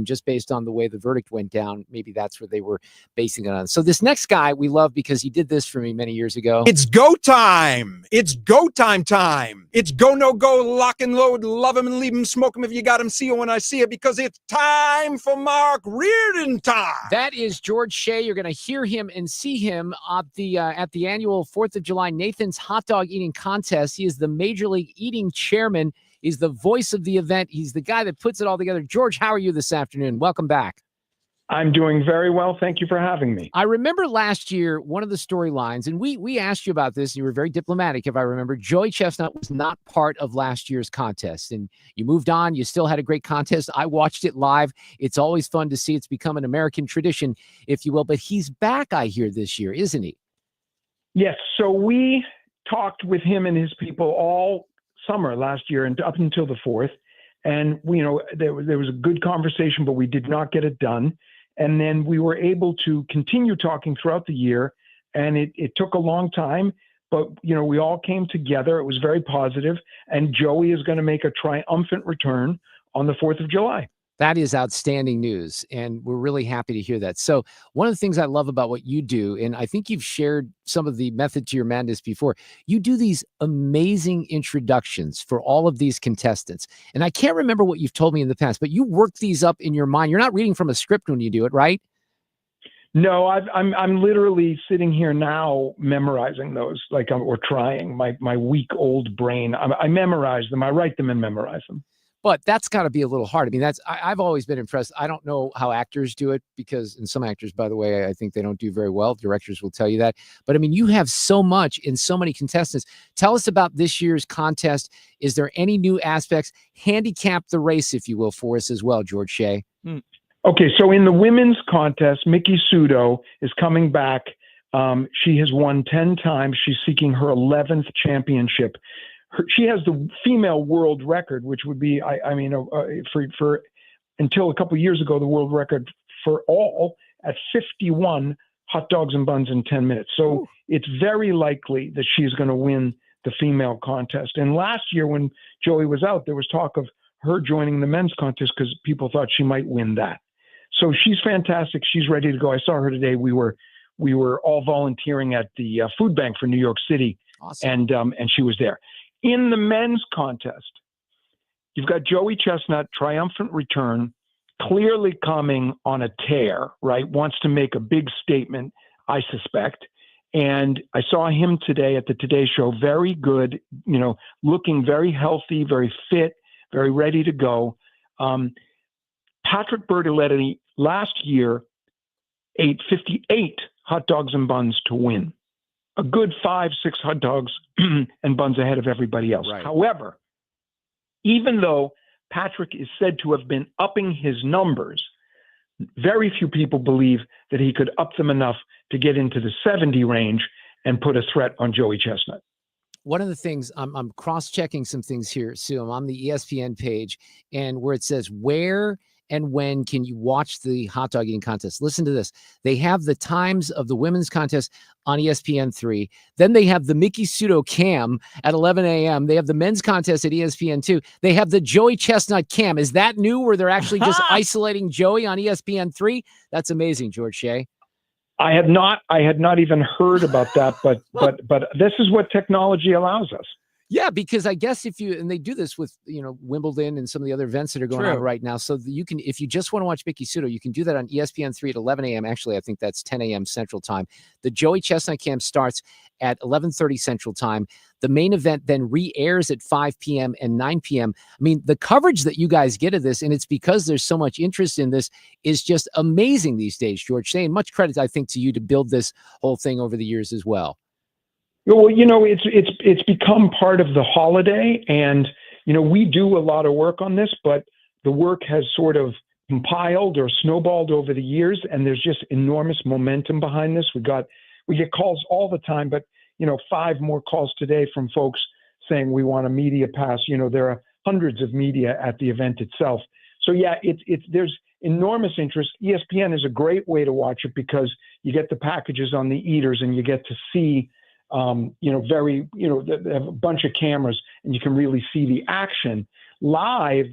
just based on the way the verdict went down, maybe that's what they were basing it on. So this next guy we love because he did this for me many years ago. It's go time. It's go time. It's go, no go, lock and load, love him and leave him, smoke him if you got him, see him when I see it, because it's time for Mark Reardon time. That is George Shea. You're going to hear him and see him at the annual 4th of July Nathan's Hot Dog Eating Contest. He is the Major League Eating chairman. He's the voice of the event. He's the guy that puts it all together. George, how are you this afternoon? Welcome back. I'm doing very well. Thank you for having me. I remember last year, one of the storylines, and we asked you about this, and you were very diplomatic, if I remember. Joey Chestnut was not part of last year's contest, and you moved on. You still had a great contest. I watched it live. It's always fun to see. It's become an American tradition, if you will. But he's back, I hear, this year, isn't he? Yes. So we talked with him and his people all summer last year and up until the 4th. And, there was a good conversation, but we did not get it done. And then we were able to continue talking throughout the year. And it took a long time, but we all came together. It was very positive, and Joey is going to make a triumphant return on the 4th of July. That is outstanding news, and we're really happy to hear that. So one of the things I love about what you do, and I think you've shared some of the method to your madness before, you do these amazing introductions for all of these contestants. And I can't remember what you've told me in the past, but you work these up in your mind. You're not reading from a script when you do it, right? No, I'm literally sitting here now memorizing those, or trying. My week-old brain. I memorize them. I write them and memorize them. But that's got to be a little hard. I mean, I've always been impressed. I don't know how actors do it and some actors, by the way, I think they don't do very well. Directors will tell you that. But I mean, you have so much in so many contestants. Tell us about this year's contest. Is there any new aspects? Handicap the race, if you will, for us as well, George Shea. Okay, so in the women's contest, Miki Sudo is coming back. She has won 10 times. She's seeking her 11th championship. She has the female world record, which would be, for until a couple of years ago, the world record for all at 51 hot dogs and buns in 10 minutes. So it's very likely that she's going to win the female contest. And last year when Joey was out, there was talk of her joining the men's contest because people thought she might win that. So she's fantastic. She's ready to go. I saw her today. We were all volunteering at the food bank for New York City. Awesome. And she was there. In the men's contest, you've got Joey Chestnut, triumphant return, clearly coming on a tear, right? Wants to make a big statement, I suspect. And I saw him today at the Today Show, very good, looking very healthy, very fit, very ready to go. Patrick Bertoletti last year ate 58 hot dogs and buns to win. A good 5-6 hot dogs and buns ahead of everybody else. Right. However, even though Patrick is said to have been upping his numbers, very few people believe that he could up them enough to get into the 70 range and put a threat on Joey Chestnut. One of the things, I'm cross-checking some things here, Sue. I'm on the ESPN page, and where it says where and when can you watch the hot dog eating contest? Listen to this. They have the times of the women's contest on ESPN3. Then they have the Miki Sudo cam at 11 a.m. They have the men's contest at ESPN2. They have the Joey Chestnut cam. Is that new where they're actually just isolating Joey on ESPN3? That's amazing, George Shea. I had not even heard about that, but this is what technology allows us. Yeah, because I guess and they do this with, Wimbledon and some of the other events that are going on right now. So you can, if you just want to watch Miki Sudo, you can do that on ESPN3 at 11 a.m. Actually, I think that's 10 a.m. Central Time. The Joey Chestnut Camp starts at 11:30 Central Time. The main event then re-airs at 5 p.m. and 9 p.m. I mean, the coverage that you guys get of this, and it's because there's so much interest in this, is just amazing these days, George. Saying much credit, I think, to you to build this whole thing over the years as well. Well, it's become part of the holiday, and we do a lot of work on this, but the work has sort of compiled or snowballed over the years, and there's just enormous momentum behind this. We get calls all the time, but 5 more calls today from folks saying we want a media pass. There are hundreds of media at the event itself. So yeah, there's enormous interest. ESPN is a great way to watch it because you get the packages on the eaters and you get to see. They have a bunch of cameras and you can really see the action. Live,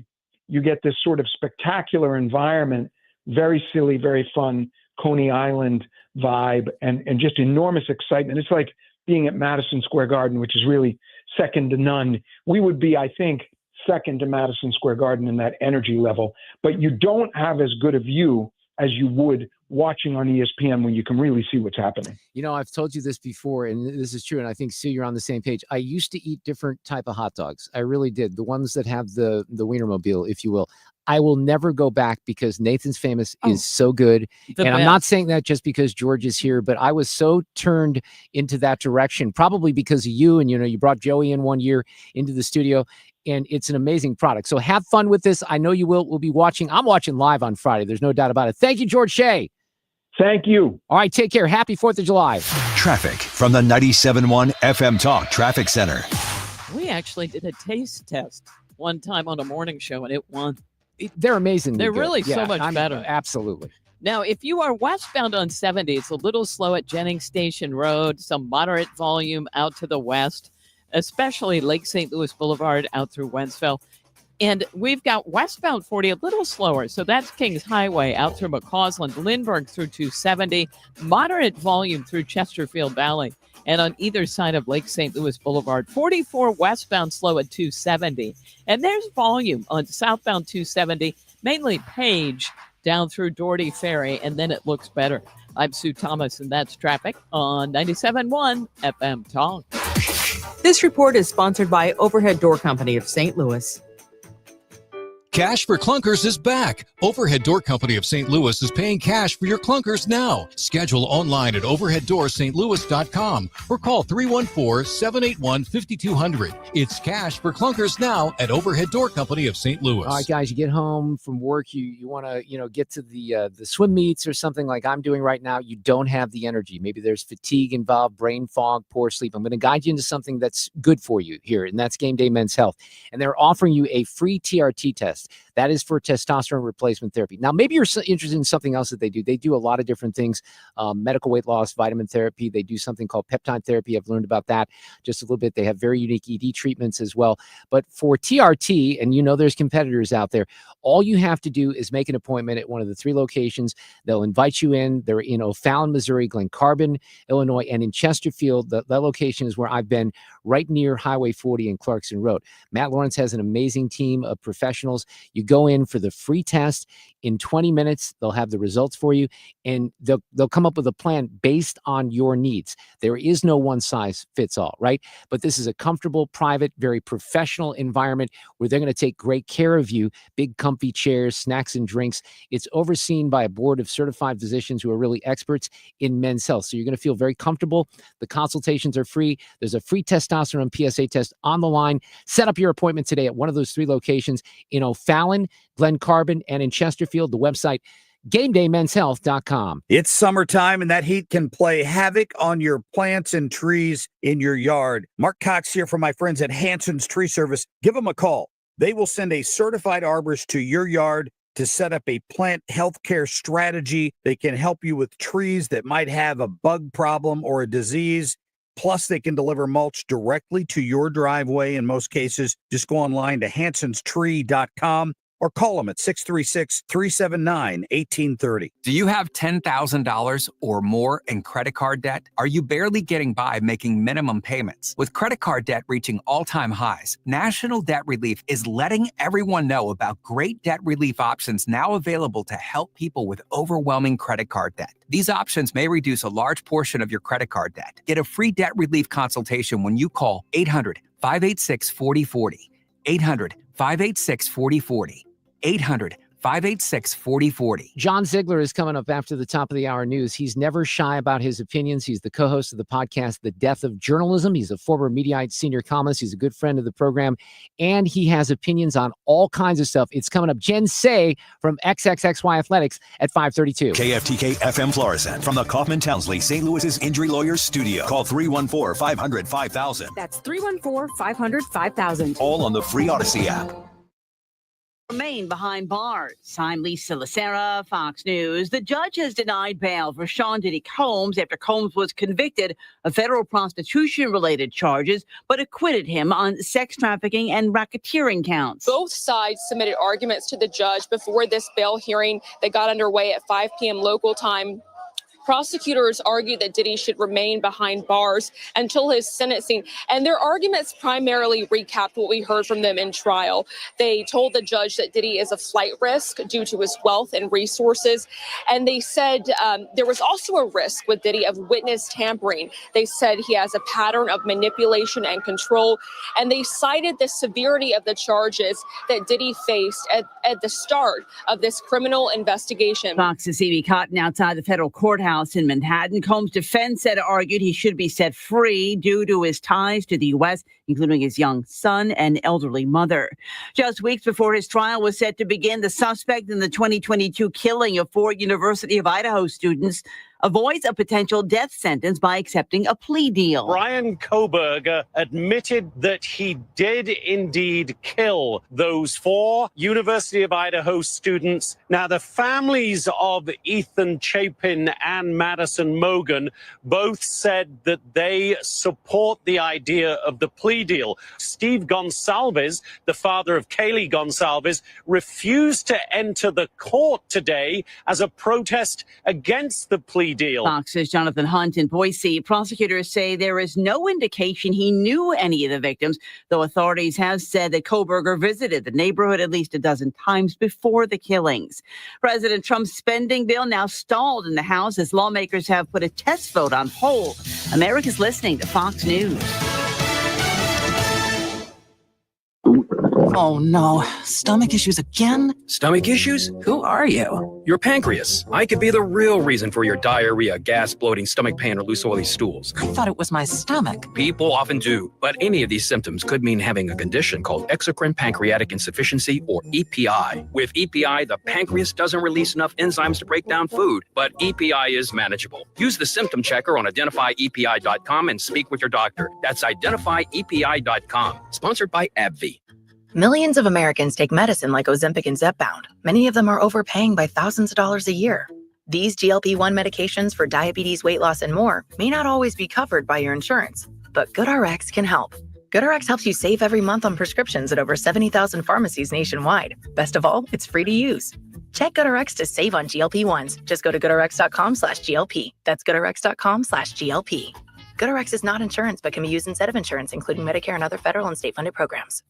you get this sort of spectacular environment, very silly, very fun, Coney Island vibe, and just enormous excitement. It's like being at Madison Square Garden, which is really second to none. We would be, I think, second to Madison Square Garden in that energy level, but you don't have as good a view as you would watching on ESPN when you can really see what's happening. I've told you this before, and this is true, and I think, Sue, you're on the same page. I used to eat different type of hot dogs. I really did. The ones that have the Wienermobile, if you will. I will never go back because Nathan's Famous is so good. And I'm not saying that just because George is here, but I was so turned into that direction, probably because of you. And, you brought Joey in one year into the studio, and it's an amazing product. So have fun with this. I know you will. We'll be watching. I'm watching live on Friday. There's no doubt about it. Thank you, George Shea. Thank you. All right, take care. Happy 4th of July. Traffic from the 97.1 FM Talk Traffic Center. We actually did a taste test one time on a morning show, and it won. They're amazing. They're really so much better. Absolutely. Now, if you are westbound on 70, it's a little slow at Jennings Station Road, some moderate volume out to the west, especially Lake St. Louis Boulevard out through Wentzville. And we've got westbound 40 a little slower. So that's Kings Highway out through McCausland, Lindbergh through 270, moderate volume through Chesterfield Valley. And on either side of Lake St. Louis Boulevard, 44 westbound slow at 270. And there's volume on southbound 270, mainly Page down through Doherty Ferry, and then it looks better. I'm Sue Thomas, and that's traffic on 97.1 FM Talk. This report is sponsored by Overhead Door Company of St. Louis. Cash for Clunkers is back. Overhead Door Company of St. Louis is paying cash for your clunkers now. Schedule online at overheaddoorstlouis.com or call 314-781-5200. It's cash for clunkers now at Overhead Door Company of St. Louis. All right, guys, you get home from work, you want to, get to the swim meets or something like I'm doing right now. You don't have the energy. Maybe there's fatigue involved, brain fog, poor sleep. I'm going to guide you into something that's good for you here, and that's Game Day Men's Health. And they're offering you a free TRT test. That is for testosterone replacement therapy. Now, maybe you're interested in something else that they do. They do a lot of different things, medical weight loss, vitamin therapy. They do something called peptide therapy. I've learned about that just a little bit. They have very unique ED treatments as well. But for TRT, and there's competitors out there, all you have to do is make an appointment at one of the 3 locations. They'll invite you in. They're in O'Fallon, Missouri, Glen Carbon, Illinois, and in Chesterfield. That location is where I've been, right near Highway 40 and Clarkson Road. Matt Lawrence has an amazing team of professionals. You go in for the free test. In 20 minutes, they'll have the results for you, and they'll come up with a plan based on your needs. There is no one size fits all, right? But this is a comfortable, private, very professional environment where they're going to take great care of you. Big, comfy chairs, snacks and drinks. It's overseen by a board of certified physicians who are really experts in men's health. So you're going to feel very comfortable. The consultations are free. There's a free testosterone PSA test on the line. Set up your appointment today at one of those 3 locations in O'Fallon, Glen Carbon, and in Chesterfield. The website, GameDayMen'sHealth.com. It's summertime, and that heat can play havoc on your plants and trees in your yard. Mark Cox here from my friends at Hanson's Tree Service. Give them a call. They will send a certified arborist to your yard to set up a plant health care strategy. They can help you with trees that might have a bug problem or a disease. Plus, they can deliver mulch directly to your driveway in most cases. Just go online to hansonstree.com or call them at 636-379-1830. Do you have $10,000 or more in credit card debt? Are you barely getting by making minimum payments? With credit card debt reaching all-time highs, National Debt Relief is letting everyone know about great debt relief options now available to help people with overwhelming credit card debt. These options may reduce a large portion of your credit card debt. Get a free debt relief consultation when you call 800-586-4040. 800-586-4040. 800-586-4040. John Ziegler is coming up after the top of the hour news. He's never shy about his opinions. He's the co-host of the podcast, The Death of Journalism. He's a former Mediaite senior columnist. He's a good friend of the program, and he has opinions on all kinds of stuff. It's coming up. Jen Shea from XXXY Athletics at 5:32. KFTK FM Florissant from the Kaufman Townsley St. Louis's Injury Lawyers Studio. Call 314-500-5000. That's 314-500-5000. All on the free Odyssey app. Remain behind bars. I'm Lisa Lacera, Fox News. The judge has denied bail for Sean Diddy Combs after Combs was convicted of federal prostitution-related charges, but acquitted him on sex trafficking and racketeering counts. Both sides submitted arguments to the judge before this bail hearing that got underway at 5 p.m. local time. Prosecutors argued that Diddy should remain behind bars until his sentencing, and their arguments primarily recapped what we heard from them in trial. They told the judge that Diddy is a flight risk due to his wealth and resources, and they said there was also a risk with Diddy of witness tampering. They said he has a pattern of manipulation and control, and they cited the severity of the charges that Diddy faced at the start of this criminal investigation. Fox's Evie Cotton outside the federal courthouse in Manhattan. Combs' defense had argued he should be set free due to his ties to the U.S., including his young son and elderly mother. Just weeks before his trial was set to begin, the suspect in the 2022 killing of 4 University of Idaho students avoids a potential death sentence by accepting a plea deal. Brian Koberger admitted that he did indeed kill those 4 University of Idaho students. Now, the families of Ethan Chapin and Madison Mogan both said that they support the idea of the plea deal. Steve Gonsalves, the father of Kaylee Gonsalves, refused to enter the court today as a protest against the plea deal. Fox's Jonathan Hunt in Boise. Prosecutors say there is no indication he knew any of the victims, though authorities have said that Koberger visited the neighborhood at least a dozen times before the killings. President Trump's spending bill now stalled in the House as lawmakers have put a test vote on hold. America's listening to Fox News. Oh no, stomach issues again? Stomach issues? Who are you? Your pancreas. I could be the real reason for your diarrhea, gas, bloating, stomach pain, or loose oily stools. I thought it was my stomach. People often do, but any of these symptoms could mean having a condition called exocrine pancreatic insufficiency, or EPI. With EPI, the pancreas doesn't release enough enzymes to break down food, but EPI is manageable. Use the symptom checker on identifyepi.com and speak with your doctor. That's identifyepi.com. Sponsored by AbbVie. Millions of Americans take medicine like Ozempic and Zepbound. Many of them are overpaying by thousands of dollars a year. These GLP-1 medications for diabetes, weight loss, and more may not always be covered by your insurance, but GoodRx can help. GoodRx helps you save every month on prescriptions at over 70,000 pharmacies nationwide. Best of all, it's free to use. Check GoodRx to save on GLP-1s. Just go to goodrx.com/GLP. That's goodrx.com/GLP. GoodRx is not insurance, but can be used instead of insurance, including Medicare and other federal and state-funded programs.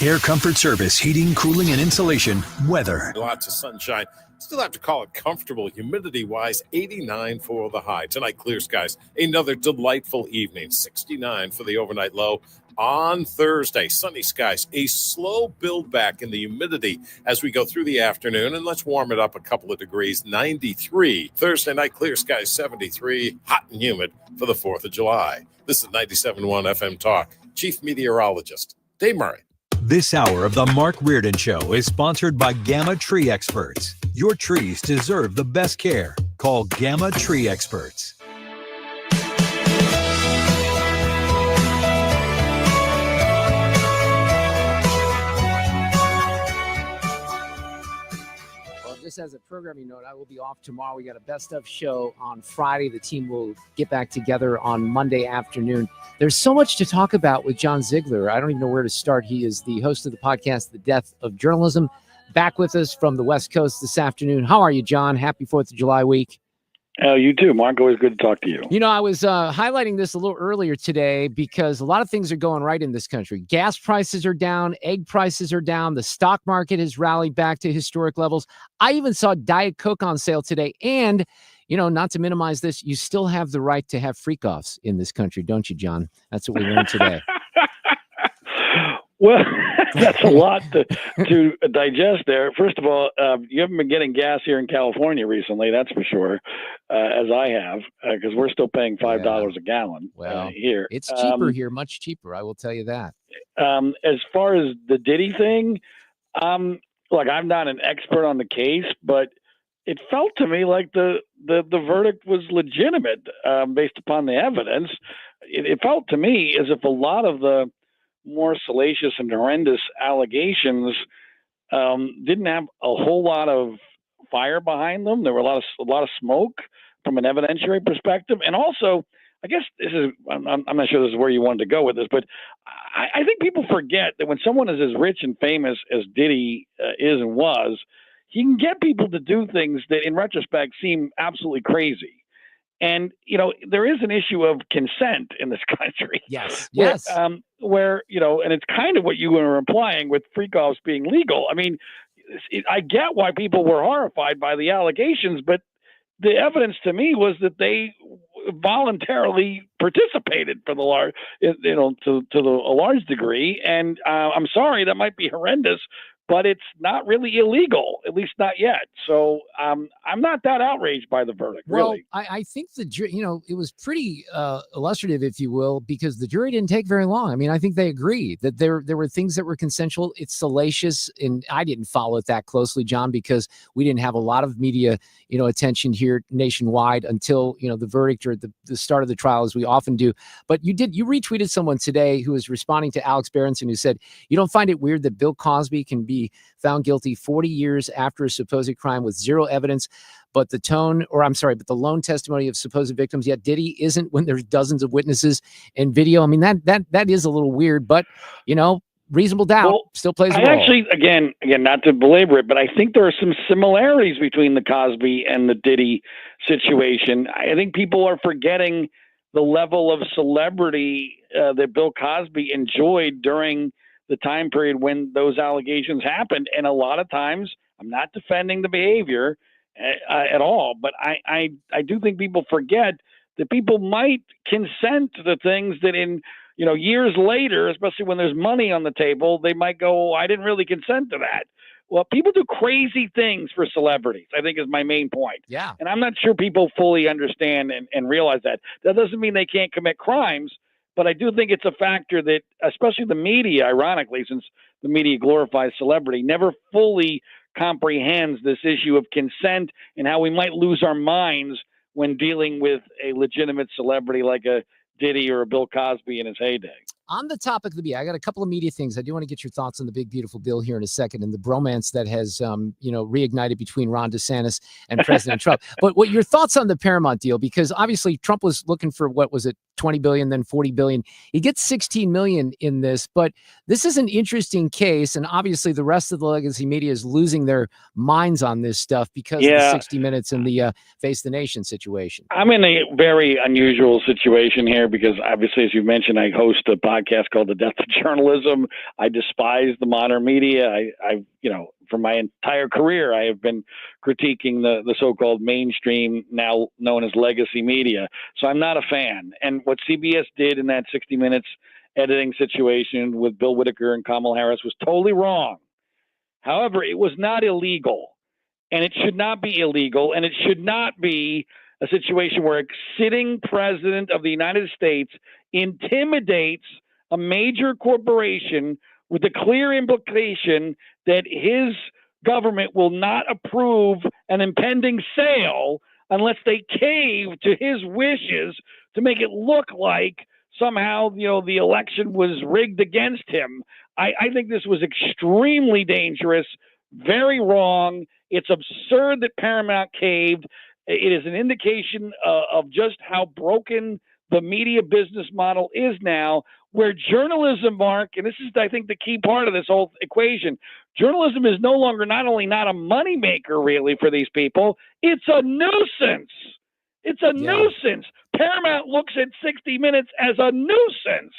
Air Comfort Service, heating, cooling, and insulation, weather. Lots of sunshine. Still have to call it comfortable humidity-wise, 89 for the high. Tonight, clear skies. Another delightful evening, 69 for the overnight low. On Thursday, sunny skies. A slow build back in the humidity as we go through the afternoon, and let's warm it up a couple of degrees, 93. Thursday night, clear skies, 73. Hot and humid for the 4th of July. This is 97.1 FM Talk. Chief Meteorologist Dave Murray. This hour of the Mark Reardon Show is sponsored by Gamma Tree Experts. Your trees deserve the best care. Call Gamma Tree Experts. Just as a programming note, I will be off tomorrow. We got a best of show on Friday. The team will get back together on Monday afternoon. There's so much to talk about with John Ziegler. I don't even know where to start. He is the host of the podcast, The Death of Journalism, back with us from the West Coast this afternoon. How are you, John? Happy 4th of July week. You too, Mark. Always good to talk to you. You know, I was highlighting this a little earlier today because a lot of things are going right in this country. Gas prices are down. Egg prices are down. The stock market has rallied back to historic levels. I even saw Diet Coke on sale today. And, you know, not to minimize this, you still have the right to have freak-offs in this country, don't you, John? That's what we learned today. Well, that's a lot to digest there. First of all, you haven't been getting gas here in California recently, that's for sure, as I have, because we're still paying $5 a gallon here. It's cheaper here, much cheaper, I will tell you that. As far as the Diddy thing, look, I'm not an expert on the case, but it felt to me like the verdict was legitimate based upon the evidence. It felt to me as if a lot of the more salacious and horrendous allegations didn't have a whole lot of fire behind them. There were a lot of smoke from an evidentiary perspective, and also, I guess this is I'm not sure this is where you wanted to go with this, but I think people forget that when someone is as rich and famous as Diddy is and was, he can get people to do things that, in retrospect, seem absolutely crazy. And, you know, there is an issue of consent in this country. Yes. Where, you know, and it's kind of what you were implying with freak-offs being legal. I mean, I get why people were horrified by the allegations, but the evidence to me was that they voluntarily participated for the large, you know, to a large degree. And I'm sorry, that might be horrendous, but it's not really illegal, at least not yet. So I'm not that outraged by the verdict, really. Well, I think the jury, it was pretty illustrative, if you will, because the jury didn't take very long. I mean, I think they agree that there were things that were consensual. It's salacious, and I didn't follow it that closely, John, because we didn't have a lot of media, attention here nationwide until, the verdict or the start of the trial, as we often do. But you retweeted someone today who was responding to Alex Berenson, who said, you don't find it weird that Bill Cosby can be found guilty 40 years after a supposed crime with zero evidence, but the lone testimony of supposed victims, yet Diddy isn't when there's dozens of witnesses and video. I mean, that is a little weird, but reasonable doubt still plays a role. Actually, again, not to belabor it, but I think there are some similarities between the Cosby and the Diddy situation. I think people are forgetting the level of celebrity that Bill Cosby enjoyed during the time period when those allegations happened. And a lot of times, I'm not defending the behavior at all, but I do think people forget that people might consent to the things that in years later, especially when there's money on the table, they might go, I didn't really consent to that. Well, people do crazy things for celebrities, I think is my main point. Yeah. And I'm not sure people fully understand and realize that. That doesn't mean they can't commit crimes, but I do think it's a factor that, especially the media, ironically, since the media glorifies celebrity, never fully comprehends this issue of consent and how we might lose our minds when dealing with a legitimate celebrity like a Diddy or a Bill Cosby in his heyday. On the topic of the media, I got a couple of media things. I do want to get your thoughts on the big, beautiful bill here in a second and the bromance that has, reignited between Ron DeSantis and President Trump. But what your thoughts on the Paramount deal? Because obviously Trump was looking for, 20 billion, then 40 billion. He gets 16 million in this, but this is an interesting case. And obviously the rest of the legacy media is losing their minds on this stuff because of the 60 Minutes and the Face the Nation situation. I'm in a very unusual situation here because obviously, as you mentioned, I host a podcast called The Death of Journalism. I despise the modern media. I for my entire career, I have been critiquing the so-called mainstream, now known as legacy media. So I'm not a fan. And what CBS did in that 60 Minutes editing situation with Bill Whitaker and Kamala Harris was totally wrong. However, it was not illegal, and it should not be illegal, and it should not be a situation where a sitting president of the United States intimidates a major corporation with the clear implication that his government will not approve an impending sale unless they cave to his wishes to make it look like somehow, the election was rigged against him. I think this was extremely dangerous, very wrong. It's absurd that Paramount caved. It is an indication of just how broken the media business model is now, where journalism, Mark, and this is, I think, the key part of this whole equation, journalism is no longer not only not a moneymaker, really, for these people, it's a nuisance. It's a nuisance. Paramount looks at 60 Minutes as a nuisance.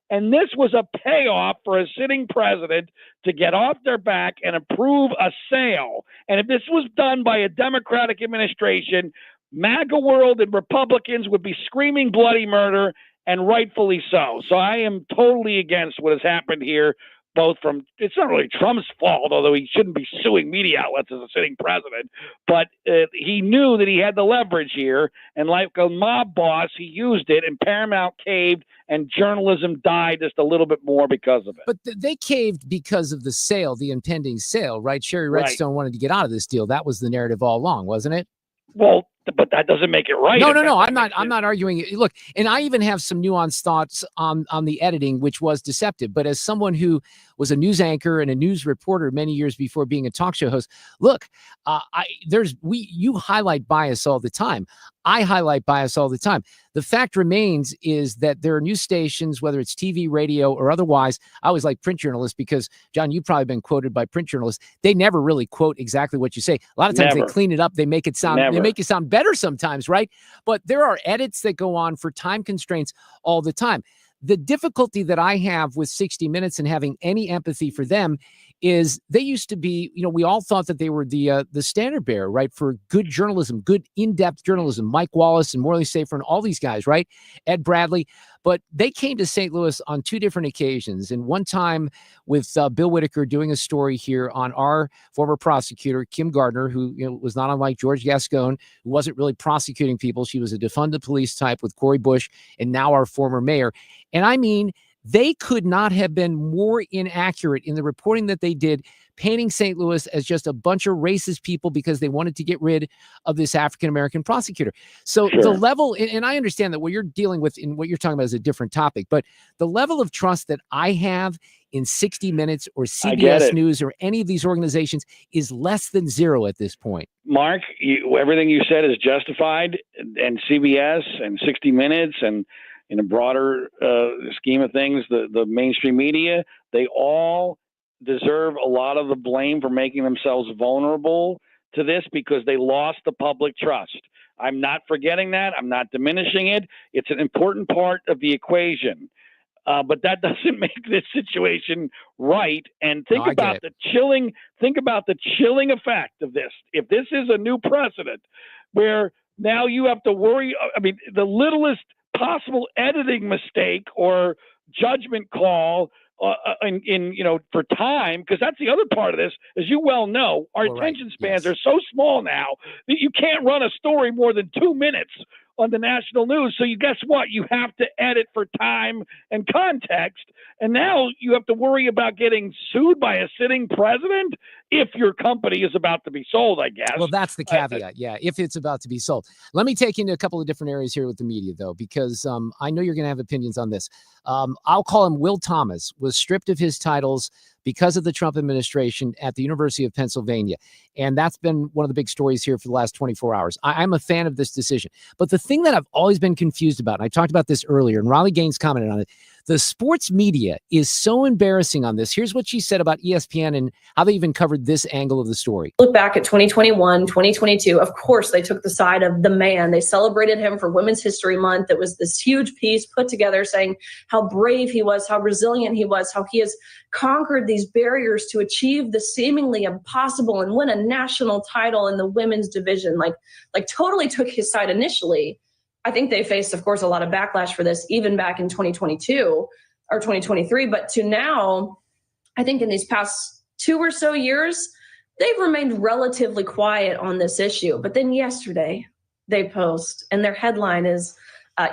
And this was a payoff for a sitting president to get off their back and approve a sale. And if this was done by a Democratic administration, MAGA world and Republicans would be screaming bloody murder, and rightfully so. So I am totally against what has happened here, it's not really Trump's fault, although he shouldn't be suing media outlets as a sitting president, but he knew that he had the leverage here, and like a mob boss, he used it, and Paramount caved, and journalism died just a little bit more because of it. But they caved because of the sale, the impending sale, right? Sherry Redstone wanted to get out of this deal. That was the narrative all along, wasn't it? Well, but that doesn't make it right. No. I'm not arguing it. Look, and I even have some nuanced thoughts on the editing, which was deceptive. But as someone who was a news anchor and a news reporter many years before being a talk show host, look, you highlight bias all the time. I highlight bias all the time. The fact remains is that there are news stations, whether it's TV, radio, or otherwise. I always like print journalists because, John, you've probably been quoted by print journalists. They never really quote exactly what you say. A lot of times they clean it up. They make it sound. They make it sound better sometimes, right? But there are edits that go on for time constraints all the time. The difficulty that I have with 60 Minutes and having any empathy for them is they used to be, we all thought that they were the standard bearer, right, for good journalism, good in-depth journalism. Mike Wallace and Morley Safer and all these guys, right? Ed Bradley. But they came to St. Louis on two different occasions. And one time with Bill Whitaker doing a story here on our former prosecutor, Kim Gardner, who was not unlike George Gascon, who wasn't really prosecuting people. She was a defund the police type with Cori Bush and now our former mayor. And I mean, they could not have been more inaccurate in the reporting that they did, painting St. Louis as just a bunch of racist people because they wanted to get rid of this African-American prosecutor. So the level, and I understand that what you're dealing with and what you're talking about is a different topic, but the level of trust that I have in 60 Minutes or CBS News or any of these organizations is less than zero at this point. Mark, everything you said is justified, and CBS and 60 Minutes and in a broader scheme of things, the mainstream media, they all deserve a lot of the blame for making themselves vulnerable to this because they lost the public trust. I'm not forgetting that. I'm not diminishing it. It's an important part of the equation. But that doesn't make this situation right. And think about the chilling effect of this. If this is a new precedent where now you have to worry, I mean, the littlest possible editing mistake or judgment call for time, because that's the other part of this, as you well know, our attention spans are so small now that you can't run a story more than 2 minutes on the national news. So guess what? You have to edit for time and context. And now you have to worry about getting sued by a sitting president if your company is about to be sold, I guess. Well, that's the caveat. If it's about to be sold. Let me take you into a couple of different areas here with the media, though, because I know you're going to have opinions on this. I'll call him Will Thomas, was stripped of his titles because of the Trump administration at the University of Pennsylvania. And that's been one of the big stories here for the last 24 hours. I'm a fan of this decision. But the thing that I've always been confused about, and I talked about this earlier, and Riley Gaines commented on it, the sports media is so embarrassing on this. Here's what she said about ESPN and how they even covered this angle of the story. Look back at 2021, 2022. Of course, they took the side of the man. They celebrated him for Women's History Month. It was this huge piece put together saying how brave he was, how resilient he was, how he has conquered these barriers to achieve the seemingly impossible and win a national title in the women's division. Like totally took his side initially. I think they faced, of course, a lot of backlash for this, even back in 2022 or 2023. But to now, I think in these past 2 or so years, they've remained relatively quiet on this issue. But then yesterday, they post, and their headline is,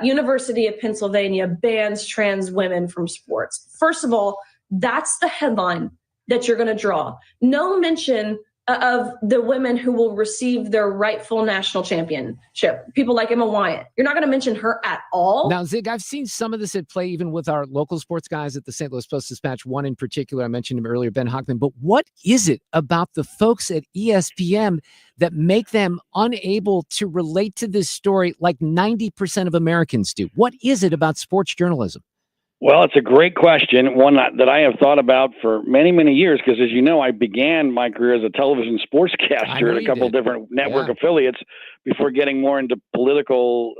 University of Pennsylvania bans trans women from sports. First of all, that's the headline that you're going to draw. No mention of the women who will receive their rightful national championship. People like Emma Wyatt. You're not going to mention her at all. Now, Zig, I've seen some of this at play even with our local sports guys at the St. Louis Post-Dispatch. One in particular, I mentioned him earlier, Ben Hockman. But what is it about the folks at ESPN that make them unable to relate to this story like 90% of Americans do? What is it about sports journalism? Well, it's a great question, one that I have thought about for many, many years, because as you know, I began my career as a television sportscaster at a couple of different network affiliates before getting more into political,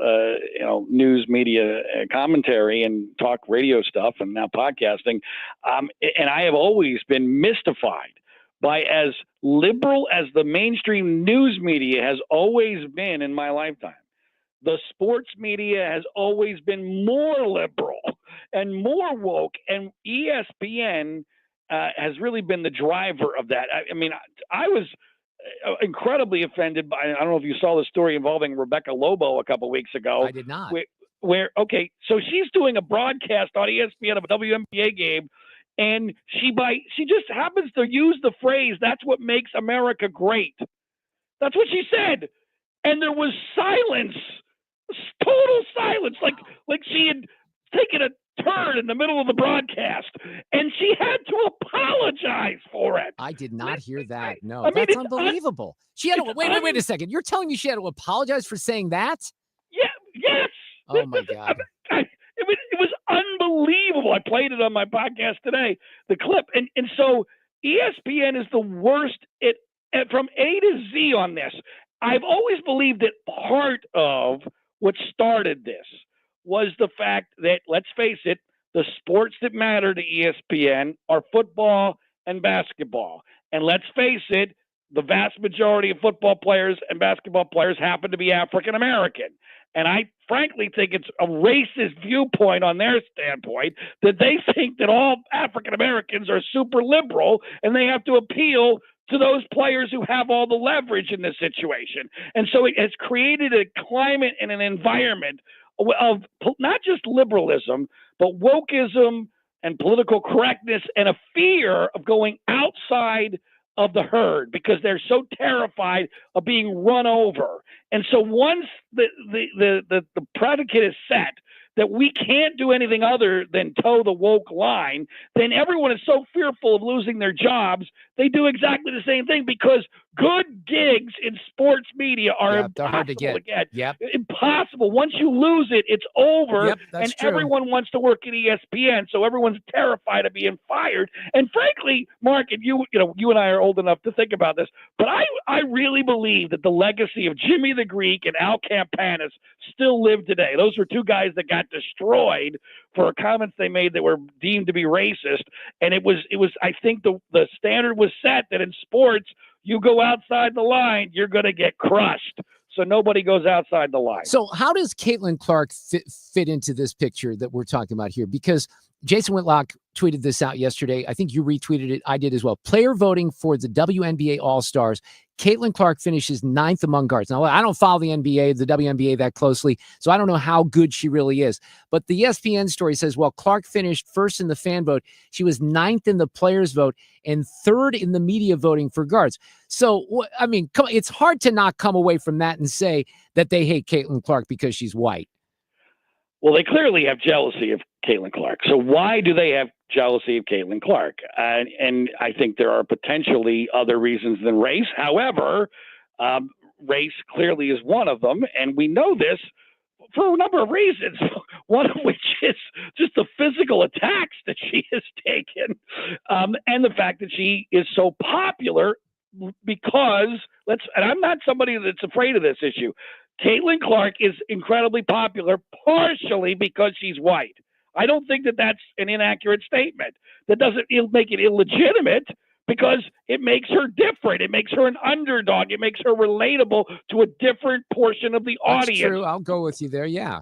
news media commentary and talk radio stuff and now podcasting. And I have always been mystified by as liberal as the mainstream news media has always been in my lifetime. The sports media has always been more liberal and more woke, and ESPN has really been the driver of that. I mean, I was incredibly offended by, I don't know if you saw the story involving Rebecca Lobo a couple of weeks ago. I did not. So she's doing a broadcast on ESPN of a WNBA game, and she just happens to use the phrase, "That's what makes America great." That's what she said. And there was silence. Total silence, like she had taken a turn in the middle of the broadcast, and she had to apologize for it. I did not hear that. No, that's unbelievable. She had to wait a second. You're telling me she had to apologize for saying that? Yeah, yes. Oh my God. It was unbelievable. I played it on my podcast today, the clip, and so ESPN is the worst from A to Z on this. I've always believed that part of what started this was the fact that, let's face it, the sports that matter to ESPN are football and basketball. And let's face it, the vast majority of football players and basketball players happen to be African American. And I frankly think it's a racist viewpoint on their standpoint that they think that all African Americans are super liberal and they have to appeal to those players who have all the leverage in this situation. And so it has created a climate and an environment of not just liberalism, but wokeism and political correctness and a fear of going outside of the herd because they're so terrified of being run over. And so once the predicate is set that we can't do anything other than toe the woke line, then everyone is so fearful of losing their jobs, they do exactly the same thing because good gigs in sports media are impossible hard to get. Yep. Impossible. Once you lose it, it's over. Yep, that's and true. Everyone wants to work at ESPN, so everyone's terrified of being fired. And frankly, Mark, and you and I are old enough to think about this, but I really believe that the legacy of Jimmy the Greek and Al Campanis still live today. Those were two guys that got destroyed for comments they made that were deemed to be racist. And it was I think the standard was set that in sports, you go outside the line, you're going to get crushed. So nobody goes outside the line. So how does Caitlin Clark fit into this picture that we're talking about here? Because Jason Whitlock tweeted this out yesterday. I think you retweeted it. I did as well. Player voting for the WNBA All-Stars. Caitlin Clark finishes 9th among guards. Now, I don't follow the NBA, the WNBA that closely, so I don't know how good she really is. But the ESPN story says, well, Clark finished 1st in the fan vote. She was 9th in the players vote and 3rd in the media voting for guards. So, I mean, it's hard to not come away from that and say that they hate Caitlin Clark because she's white. Well, they clearly have jealousy of Caitlin Clark. So why do they have jealousy of Caitlin Clark? And I think there are potentially other reasons than race. However, race clearly is one of them. And we know this for a number of reasons, one of which is just the physical attacks that she has taken and the fact that she is so popular because and I'm not somebody that's afraid of this issue. Caitlin Clark is incredibly popular partially because she's white. I don't think that that's an inaccurate statement. That doesn't make it illegitimate because it makes her different. It makes her an underdog. It makes her relatable to a different portion of the audience. That's true. I'll go with you there. Yeah.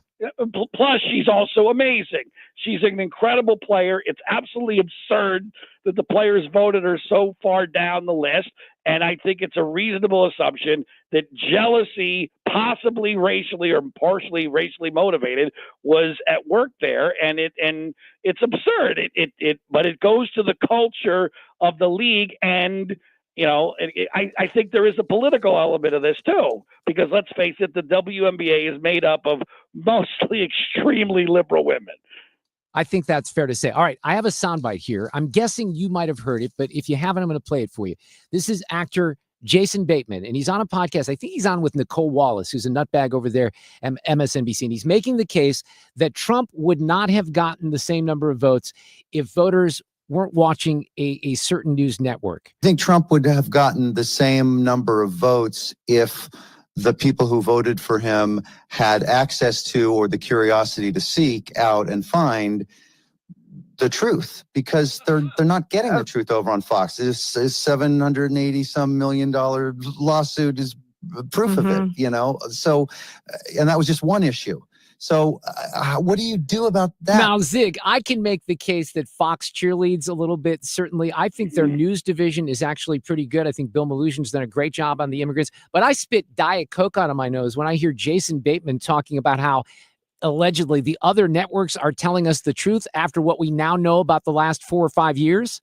Plus, she's also amazing. She's an incredible player. It's absolutely absurd that the players voted her so far down the list. And I think it's a reasonable assumption that jealousy, possibly racially or partially racially motivated, was at work there. And it's absurd. But it goes to the culture of the league. And I think there is a political element of this too, because let's face it, the WNBA is made up of mostly extremely liberal women. I think that's fair to say. All right, I have a soundbite here. I'm guessing you might have heard it, but if you haven't, I'm going to play it for you. This is actor Jason Bateman, and he's on a podcast. I think he's on with Nicole Wallace, who's a nutbag over there at MSNBC, and he's making the case that Trump would not have gotten the same number of votes if voters weren't watching a certain news network. I think Trump would have gotten the same number of votes if the people who voted for him had access to or the curiosity to seek out and find the truth, because they're not getting the truth over on Fox. This $780 some million lawsuit is proof of it, So, and that was just one issue. So what do you do about that? Now, Zig, I can make the case that Fox cheerleads a little bit. Certainly, I think their news division is actually pretty good. I think Bill Malusian's done a great job on the immigrants. But I spit Diet Coke out of my nose when I hear Jason Bateman talking about how allegedly the other networks are telling us the truth after what we now know about the last 4 or 5 years.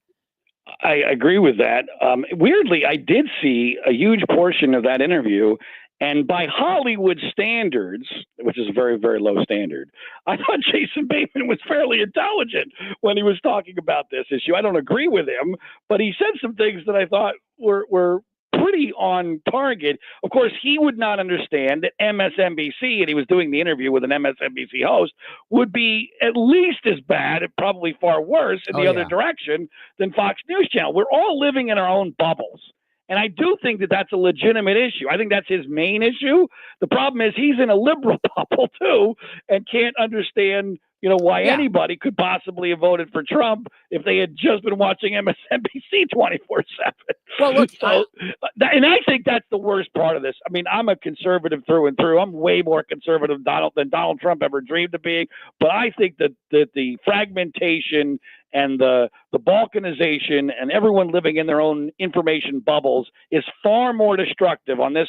I agree with that. Weirdly, I did see a huge portion of that interview. And by Hollywood standards, which is a very, very low standard, I thought Jason Bateman was fairly intelligent when he was talking about this issue. I don't agree with him, but he said some things that I thought were pretty on target. Of course, he would not understand that MSNBC, and he was doing the interview with an MSNBC host, would be at least as bad, and probably far worse in the other direction than Fox News Channel. We're all living in our own bubbles. And I do think that that's a legitimate issue. I think that's his main issue. The problem is he's in a liberal bubble too and can't understand why anybody could possibly have voted for Trump if they had just been watching MSNBC 24/7. Well, look, and I think that's the worst part of this. I mean, I'm a conservative through and through. I'm way more conservative than Donald Trump ever dreamed of being. But I think that the fragmentation and the balkanization and everyone living in their own information bubbles is far more destructive on this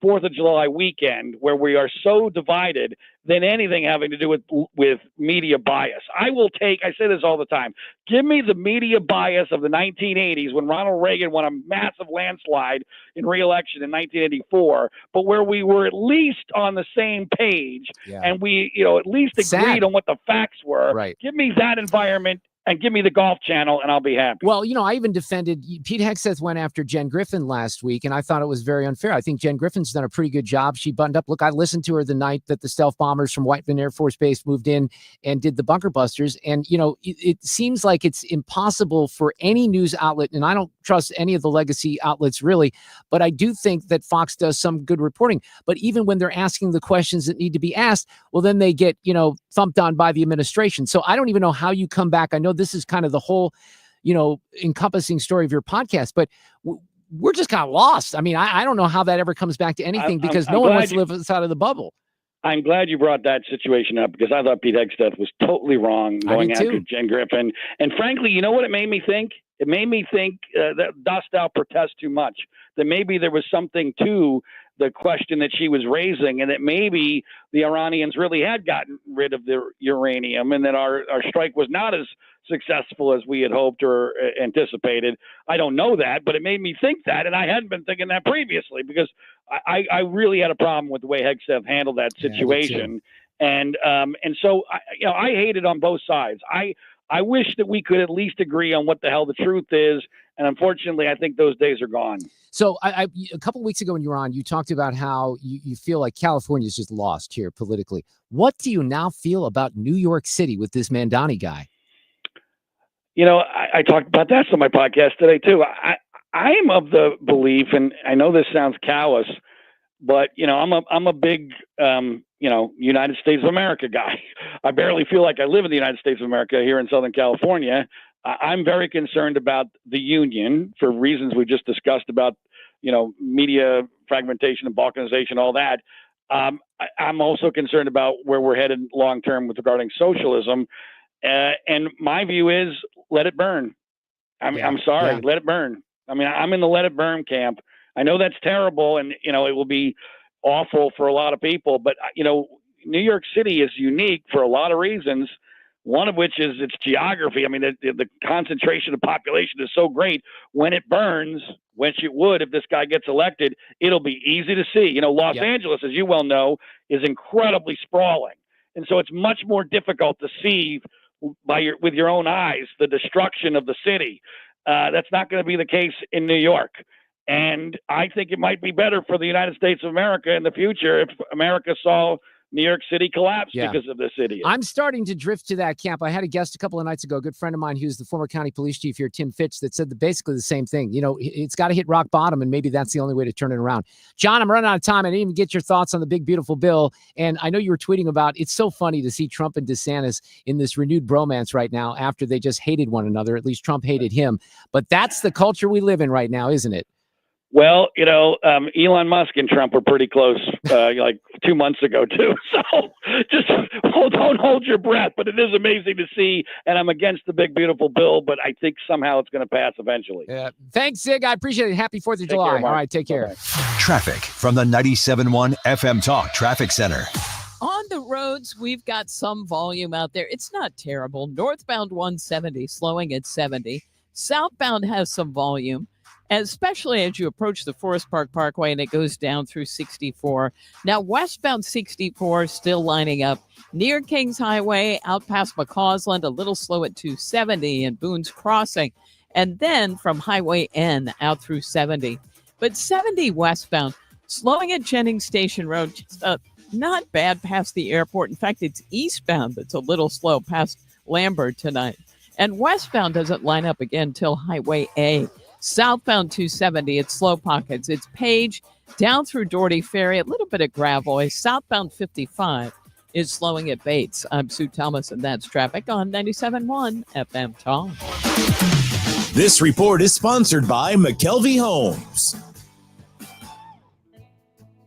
4th of July weekend, where we are so divided, than anything having to do with media bias. I say this all the time, give me the media bias of the 1980s when Ronald Reagan won a massive landslide in re-election in 1984, but where we were at least on the same page and we, at least agreed on what the facts were. Right. Give me that environment and give me the Golf Channel, and I'll be happy. Well, I even defended Pete Hegseth went after Jen Griffin last week, and I thought it was very unfair. I think Jen Griffin's done a pretty good job. She buttoned up. Look, I listened to her the night that the stealth bombers from Whiteman Air Force Base moved in and did the bunker busters. And, it seems like it's impossible for any news outlet, and I don't trust any of the legacy outlets really, but I do think that Fox does some good reporting. But even when they're asking the questions that need to be asked, well, then they get, thumped on by the administration. So I don't even know how you come back. I know this is kind of the whole, encompassing story of your podcast, but we're just kind of lost. I mean, I don't know how that ever comes back to anything because no one wants to live outside of the bubble. I'm glad you brought that situation up because I thought Pete Hegseth was totally wrong going after Jen Griffin. And frankly, you know what it made me think? It made me think that dost thou protest too much, that maybe there was something to the question that she was raising and that maybe the Iranians really had gotten rid of their uranium and that our strike was not as successful as we had hoped or anticipated. I don't know that, but it made me think that, and I hadn't been thinking that previously because I really had a problem with the way Hegseth handled that situation. And so I hate it on both sides. I wish that we could at least agree on what the hell the truth is. And unfortunately, I think those days are gone. So a couple of weeks ago when you were on, you talked about how you feel like California is just lost here politically. What do you now feel about New York City with this Mandani guy? I talked about that on my podcast today, too. I am of the belief, and I know this sounds callous, but, I'm a big, United States of America guy. I barely feel like I live in the United States of America here in Southern California. I'm very concerned about the union for reasons we just discussed about, media fragmentation and balkanization, all that. I'm also concerned about where we're headed long term with regarding socialism. And my view is let it burn. I'm sorry, let it burn. I mean, I'm in the let it burn camp. I know that's terrible and, it will be awful for a lot of people, but, New York City is unique for a lot of reasons. One of which is its geography. I mean, the concentration of population is so great. When it burns, which it would if this guy gets elected, it'll be easy to see. Los Angeles, as you well know, is incredibly sprawling. And so it's much more difficult to see with your own eyes the destruction of the city. That's not going to be the case in New York. And I think it might be better for the United States of America in the future if America saw New York City collapse because of this idiot. I'm starting to drift to that camp. I had a guest a couple of nights ago, a good friend of mine who's the former county police chief here, Tim Fitch, that said basically the same thing. It's got to hit rock bottom, and maybe that's the only way to turn it around. John, I'm running out of time. I didn't even get your thoughts on the big, beautiful bill. And I know you were tweeting about it's so funny to see Trump and DeSantis in this renewed bromance right now after they just hated one another. At least Trump hated him. But that's the culture we live in right now, isn't it? Well, Elon Musk and Trump were pretty close, like 2 months ago, too. So just don't hold your breath. But it is amazing to see. And I'm against the big, beautiful bill, but I think somehow it's going to pass eventually. Thanks, Zig. I appreciate it. Happy 4th of July. All right, take care. Traffic from the 97.1 FM Talk Traffic Center. On the roads, we've got some volume out there. It's not terrible. Northbound 170, slowing at 70. Southbound has some volume, especially as you approach the Forest Park Parkway and it goes down through 64. Now, westbound 64 still lining up near Kings Highway, out past McCausland, a little slow at 270 and Boone's Crossing, and then from Highway N out through 70. But 70 westbound, slowing at Jennings Station Road, just not bad past the airport. In fact, it's eastbound that's a little slow past Lambert tonight. And westbound doesn't line up again till Highway A. Southbound 270, it's slow pockets. It's Page down through Doherty Ferry, a little bit of Gravois. Southbound 55 is slowing at Bates. I'm Sue Thomas, and that's traffic on 97.1 FM Talk. This report is sponsored by McKelvey Homes.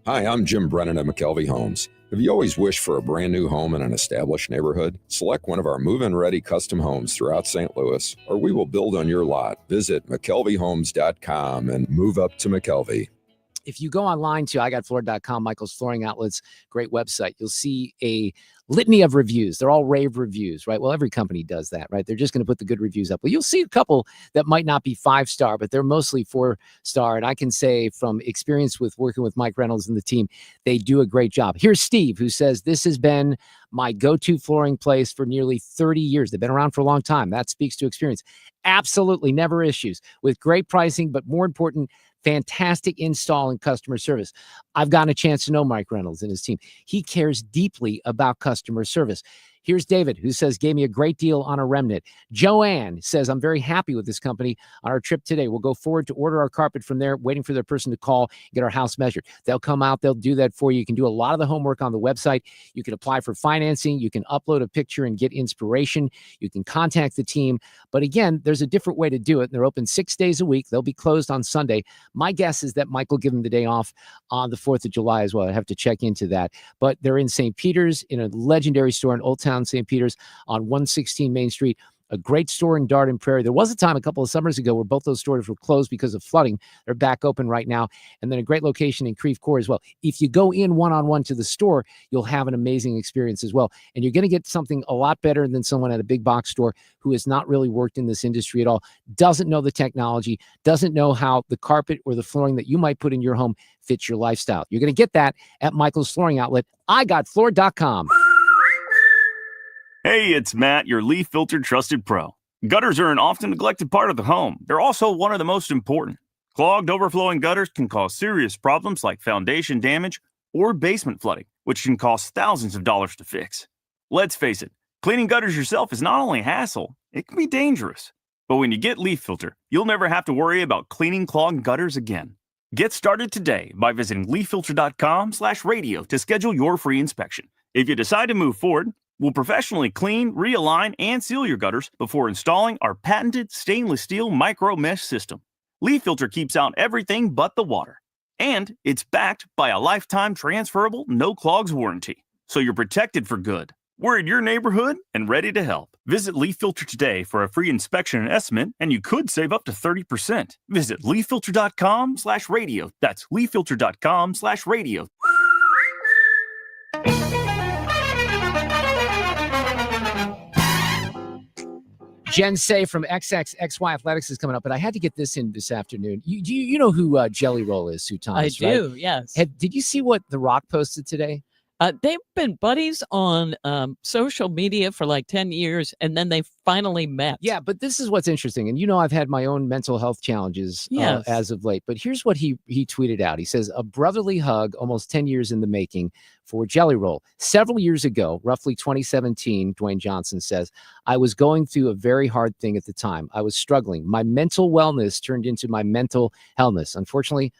Hi, I'm Jim Brennan at McKelvey Homes. Have you always wished for a brand new home in an established neighborhood? Select one of our move-in ready custom homes throughout St. Louis, or we will build on your lot. Visit McKelveyHomes.com and move up to McKelvey. If you go online to igotfloor.com, Michael's Flooring Outlet's great website, you'll see a litany of reviews. They're all rave reviews, right? Well, every company does that, right? They're just going to put the good reviews up. Well, you'll see a couple that might not be 5-star, but they're mostly 4-star. And I can say from experience with working with Mike Reynolds and the team, they do a great job. Here's Steve, who says, this has been my go-to flooring place for nearly 30 years. They've been around for a long time. That speaks to experience. Absolutely never issues with great pricing, but more important, fantastic install and customer service. I've gotten a chance to know Mike Reynolds and his team. He cares deeply about customer service. Here's David, who says, gave me a great deal on a remnant. Joanne says, I'm very happy with this company on our trip today. We'll go forward to order our carpet from there, waiting for their person to call, get our house measured. They'll come out. They'll do that for you. You can do a lot of the homework on the website. You can apply for financing. You can upload a picture and get inspiration. You can contact the team. But again, there's a different way to do it. They're open 6 days a week. They'll be closed on Sunday. My guess is that Mike will give them the day off on the 4th of July as well. I have to check into that. But they're in St. Peter's in a legendary store in Old Town St. Peter's on 116 Main Street. A great store in Dart and Prairie. There was a time a couple of summers ago where both those stores were closed because of flooding. They're back open right now. And then a great location in Creve Coeur as well. If you go in one-on-one to the store, you'll have an amazing experience as well. And you're going to get something a lot better than someone at a big box store who has not really worked in this industry at all, doesn't know the technology, doesn't know how the carpet or the flooring that you might put in your home fits your lifestyle. You're going to get that at Michael's Flooring Outlet, igotfloor.com. Hey, it's Matt, your leaf filter trusted pro. Gutters are an often neglected part of the home. They're also one of the most important. Clogged, overflowing gutters can cause serious problems like foundation damage or basement flooding, which can cost thousands of dollars to fix. Let's face it, cleaning gutters yourself is not only a hassle, it can be dangerous. But when you get Leaf Filter, you'll never have to worry about cleaning clogged gutters again. Get started today by visiting leaffilter.com/radio to schedule your free inspection. If you decide to move forward, we'll professionally clean, realign, and seal your gutters before installing our patented stainless steel micro mesh system. Leaf Filter keeps out everything but the water. And it's backed by a lifetime transferable no clogs warranty. So you're protected for good. We're in your neighborhood and ready to help. Visit Leaf Filter today for a free inspection and estimate, and you could save up to 30%. Visit leaffilter.com/radio. That's leaffilter.com/radio. Jen Say from XXXY Athletics is coming up, but I had to get this in this afternoon. You know who Jelly Roll is, Sue Thomas, I do, right? yes. Did you see what The Rock posted today? They've been buddies on social media for like 10 years, and then they finally met. Yeah, but this is what's interesting. And I've had my own mental health challenges as of late. But here's what he tweeted out. He says, a brotherly hug almost 10 years in the making for Jelly Roll. Several years ago, roughly 2017, Dwayne Johnson says, I was going through a very hard thing at the time. I was struggling. My mental wellness turned into my mental hellness. Unfortunately,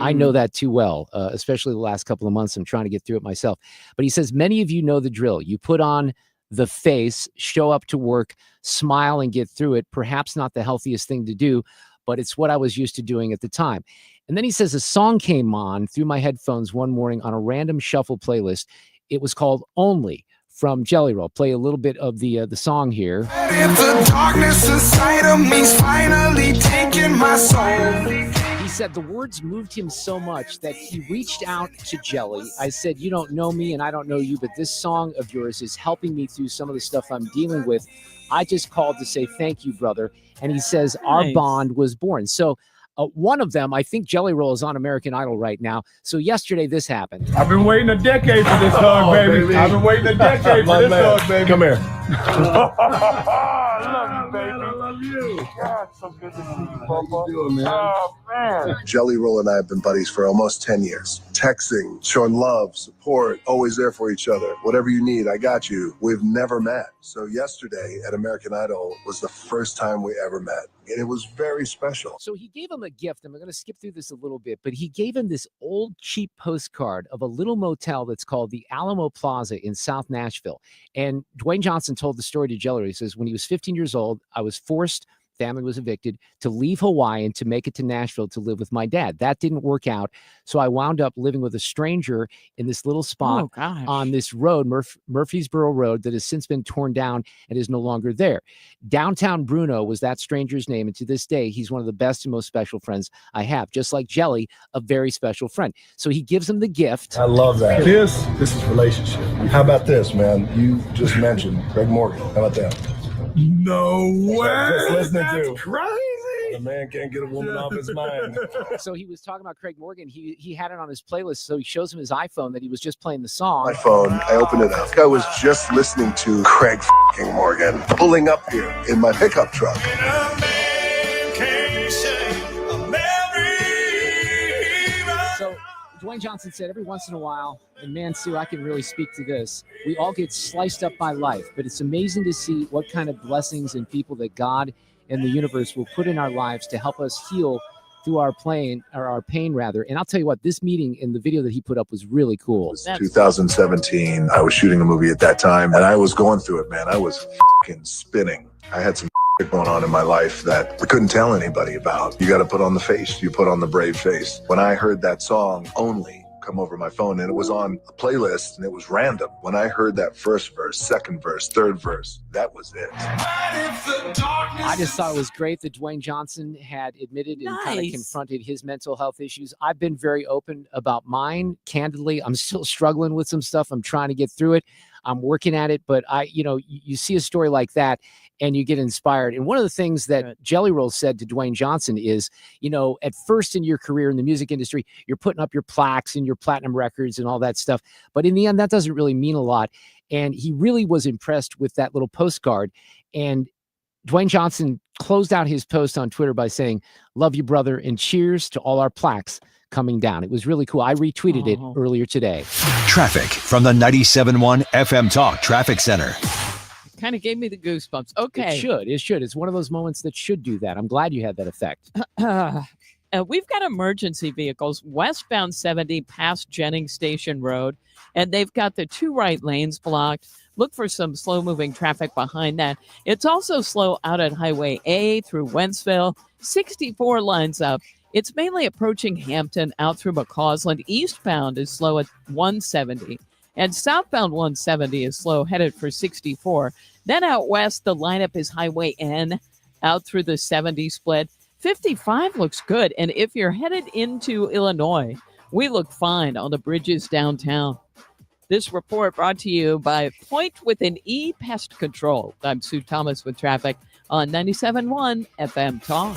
I know that too well, especially the last couple of months. I'm trying to get through it myself. But he says, many of you know the drill. You put on the face, show up to work, smile, and get through it. Perhaps not the healthiest thing to do, but it's what I was used to doing at the time. And then he says a song came on through my headphones one morning on a random shuffle playlist. It was called Only from Jelly Roll. Play a little bit of the song here. If the darkness inside of me's finally taking my soul. He said the words moved him so much that he reached out to Jelly. I said, you don't know me and I don't know you, but this song of yours is helping me through some of the stuff I'm dealing with. I just called to say thank you, brother. And he says our bond was born. So one of them, I think Jelly Roll is on American Idol right now. So yesterday this happened. I've been waiting a decade for this hug, baby. I've been waiting a decade for this hug, baby. Come here. I love you, baby. I love you. God, so good to see you, Papa. How you doing, man? Oh, man. Jelly Roll and I have been buddies for almost 10 years. texting, showing love, support, always there for each other. Whatever you need, I got you. We've never met. So yesterday at American Idol was the first time we ever met. And it was very special. So he gave him a gift. I'm going to skip through this a little bit, but he gave him this old cheap postcard of a little motel that's called the Alamo Plaza in South Nashville. And Dwayne Johnson told the story to Jelly. He says, when he was 15 years old, I was forced, family was evicted, to leave Hawaii and to make it to Nashville to live with my dad. That didn't work out. So I wound up living with a stranger in this little spot on this road, Murfreesboro Road, that has since been torn down and is no longer there. Downtown Bruno was that stranger's name. And to this day, he's one of the best and most special friends I have. Just like Jelly, a very special friend. So he gives him the gift. I love that. This is relationship. How about this, man? You just mentioned Craig Morgan. How about that? No way. Just listening to. Crazy. The man can't get a woman off his mind. So he was talking about Craig Morgan. He had it on his playlist. So he shows him his iPhone that he was just playing the song. My phone, I opened it up. I was just listening to Craig Morgan pulling up here in my pickup truck. So Dwayne Johnson said every once in a while, and man, Sue, I can really speak to this, we all get sliced up by life, but it's amazing to see what kind of blessings and people that God and the universe will put in our lives to help us heal through our pain. And I'll tell you what, this meeting in the video that he put up was really cool. It was 2017. I was shooting a movie at that time, and I was going through it, man. I was fucking spinning. I had some going on in my life that I couldn't tell anybody about. You got to put on the face. You put on the brave face. When I heard that song, Only, come over my phone, and it was on a playlist, and it was random. When I heard that first verse, second verse, third verse, that was it. I just thought it was great that Dwayne Johnson had admitted and kind of confronted his mental health issues. I've been very open about mine. Candidly, I'm still struggling with some stuff. I'm trying to get through it. I'm working at it, but you see a story like that and you get inspired. And one of the things that Jelly Roll said to Dwayne Johnson is, at first in your career in the music industry, you're putting up your plaques and your platinum records and all that stuff. But in the end, that doesn't really mean a lot. And he really was impressed with that little postcard. And Dwayne Johnson closed out his post on Twitter by saying, "Love you, brother, and cheers to all our plaques coming down." It was really cool. I retweeted it earlier today. Traffic from the 97.1 FM Talk Traffic Center. Kind of gave me the goosebumps. Okay. It should. It's one of those moments that should do that. I'm glad you had that effect. We've got emergency vehicles westbound 70 past Jennings Station Road, and they've got the two right lanes blocked. Look for some slow-moving traffic behind that. It's also slow out at Highway A through Wentzville. 64 lines up. It's mainly approaching Hampton out through McCausland. Eastbound is slow at 170. And southbound 170 is slow, headed for 64. Then out west, the lineup is Highway N out through the 70 split. 55 looks good. And if you're headed into Illinois, we look fine on the bridges downtown. This report brought to you by Point with an E Pest Control. I'm Sue Thomas with traffic on 97.1 FM Talk.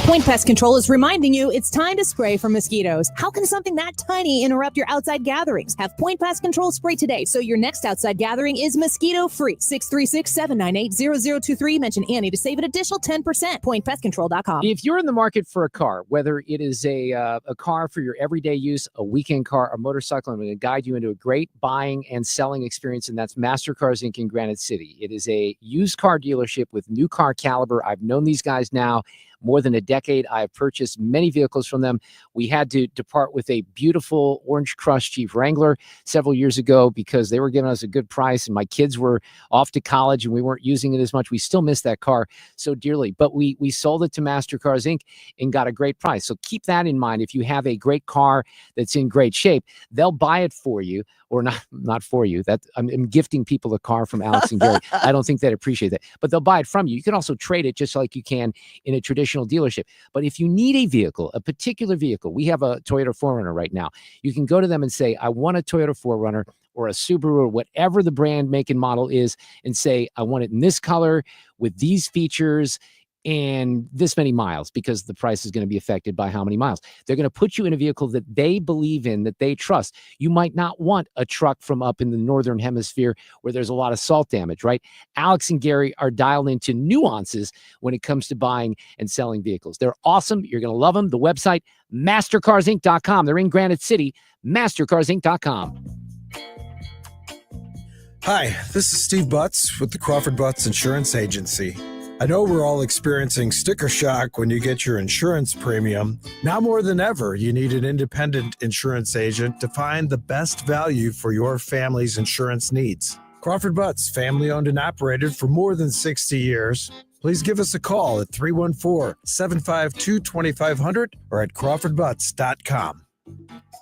Point Pest Control is reminding you it's time to spray for mosquitoes. How can something that tiny interrupt your outside gatherings? Have Point Pest Control spray today so your next outside gathering is mosquito-free. 636-798-0023. Mention Annie to save an additional 10%. PointPestControl.com. If you're in the market for a car, whether it is a car for your everyday use, a weekend car, a motorcycle, I'm going to guide you into a great buying and selling experience, and that's Master Cars Inc. in Granite City. It is a used car dealership with new car caliber. I've known these guys now more than a decade. I have purchased many vehicles from them. We had to depart with a beautiful orange crush Jeep Wrangler several years ago because they were giving us a good price and my kids were off to college and we weren't using it as much. We still miss that car so dearly, but we sold it to Master Cars Inc. and got a great price. So keep that in mind. If you have a great car that's in great shape, they'll buy it for you, or not for you. That I'm gifting people a car from Alex and Gary. I don't think they'd appreciate that, but they'll buy it from you. You can also trade it just like you can in a traditional dealership. But if you need a vehicle, a particular vehicle, we have a Toyota 4Runner right now. You can go to them and say, I want a Toyota 4Runner or a Subaru or whatever the brand, make, and model is, and say, I want it in this color with these features. and this many miles, because the price is going to be affected by how many miles. They're going to put you in a vehicle that they believe in, that they trust. You might not want a truck from up in the northern hemisphere where there's a lot of salt damage, right? Alex and Gary are dialed into nuances when it comes to buying and selling vehicles. They're awesome. You're going to love them. The website, mastercarsinc.com. They're in Granite City, mastercarsinc.com. Hi, this is Steve Butts with the Crawford Butts Insurance Agency. I know we're all experiencing sticker shock when you get your insurance premium. Now more than ever, you need an independent insurance agent to find the best value for your family's insurance needs. Crawford Butts, family owned and operated for more than 60 years. Please give us a call at 314-752-2500 or at crawfordbutts.com.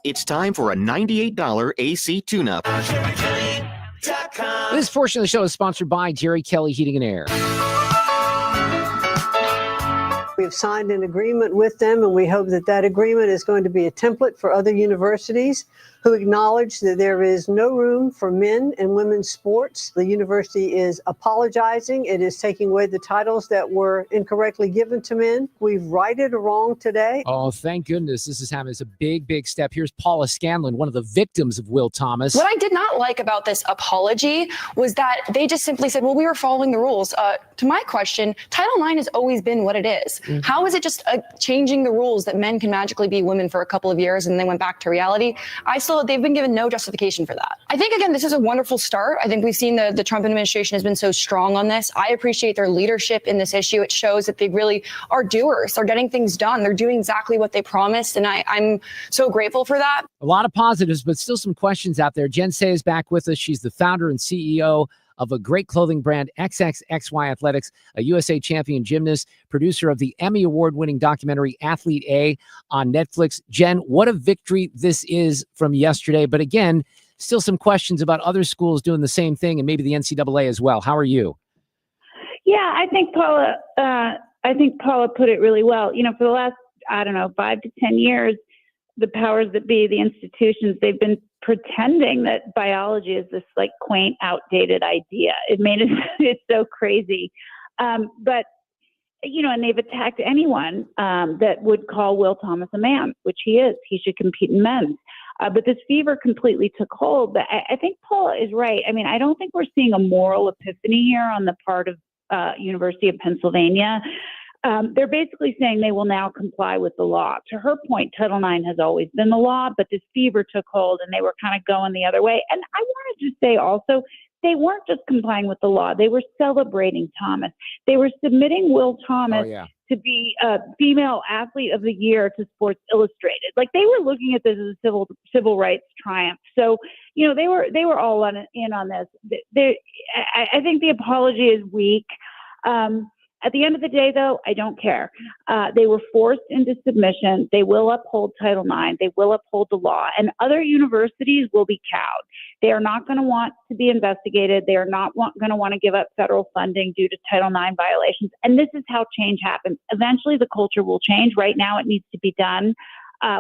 It's time for a $98 AC tune-up. This portion of the show is sponsored by Jerry Kelly Heating and Air. We've signed an agreement with them, and we hope that that agreement is going to be a template for other universities who acknowledge that there is no room for men and women's sports. The university is apologizing. It is taking away the titles that were incorrectly given to men. We've righted a wrong today. Oh, thank goodness. This is happening. It's a big, big step. Here's Paula Scanlon, one of the victims of Will Thomas. What I did not like about this apology was that they just simply said, well, we were following the rules. To my question, Title IX has always been what it is. Mm-hmm. How is it just changing the rules that men can magically be women for a couple of years and then went back to reality? They've been given no justification for that. I think, again, this is a wonderful start. I think we've seen the Trump administration has been so strong on this. I appreciate their leadership in this issue. It shows that they really are doers. They're getting things done. They're doing exactly what they promised. And I'm so grateful for that. A lot of positives, but still some questions out there. Jen Shea is back with us. She's the founder and CEO of a great clothing brand, XXXY Athletics, a USA champion gymnast, producer of the Emmy Award-winning documentary Athlete A on Netflix. Jen, what a victory this is from yesterday. But again, still some questions about other schools doing the same thing and maybe the NCAA as well. How are you? Yeah, I think Paula put it really well. You know, for the last, 5 to 10 years, the powers that be, the institutions, they've been pretending that biology is this like quaint, outdated idea. It made it's so crazy. But, and they've attacked anyone that would call Will Thomas a man, which he is. He should compete in men's. But this fever completely took hold. But I think Paula is right. I mean, I don't think we're seeing a moral epiphany here on the part of University of Pennsylvania. They're basically saying they will now comply with the law. To her point, Title IX has always been the law, but this fever took hold and they were kind of going the other way. And I wanted to say also, they weren't just complying with the law. They were celebrating Thomas. They were submitting Will Thomas to be a female athlete of the year to Sports Illustrated. Like they were looking at this as a civil rights triumph. So, they were all in on this. I think the apology is weak. At the end of the day, though, I don't care. They were forced into submission. They will uphold Title IX. They will uphold the law. And other universities will be cowed. They are not going to want to be investigated. They are not going to want to give up federal funding due to Title IX violations. And this is how change happens. Eventually, the culture will change. Right now, it needs to be done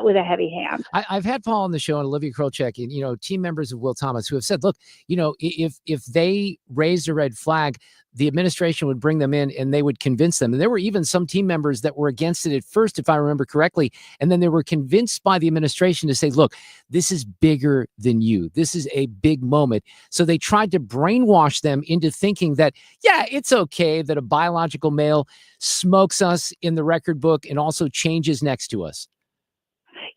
with a heavy hand. I've had Paul on the show and Olivia Krolchek and, team members of Will Thomas who have said, look, if they raised a red flag, the administration would bring them in and they would convince them. And there were even some team members that were against it at first, if I remember correctly. And then they were convinced by the administration to say, look, this is bigger than you. This is a big moment. So they tried to brainwash them into thinking that, yeah, it's okay that a biological male smokes us in the record book and also changes next to us.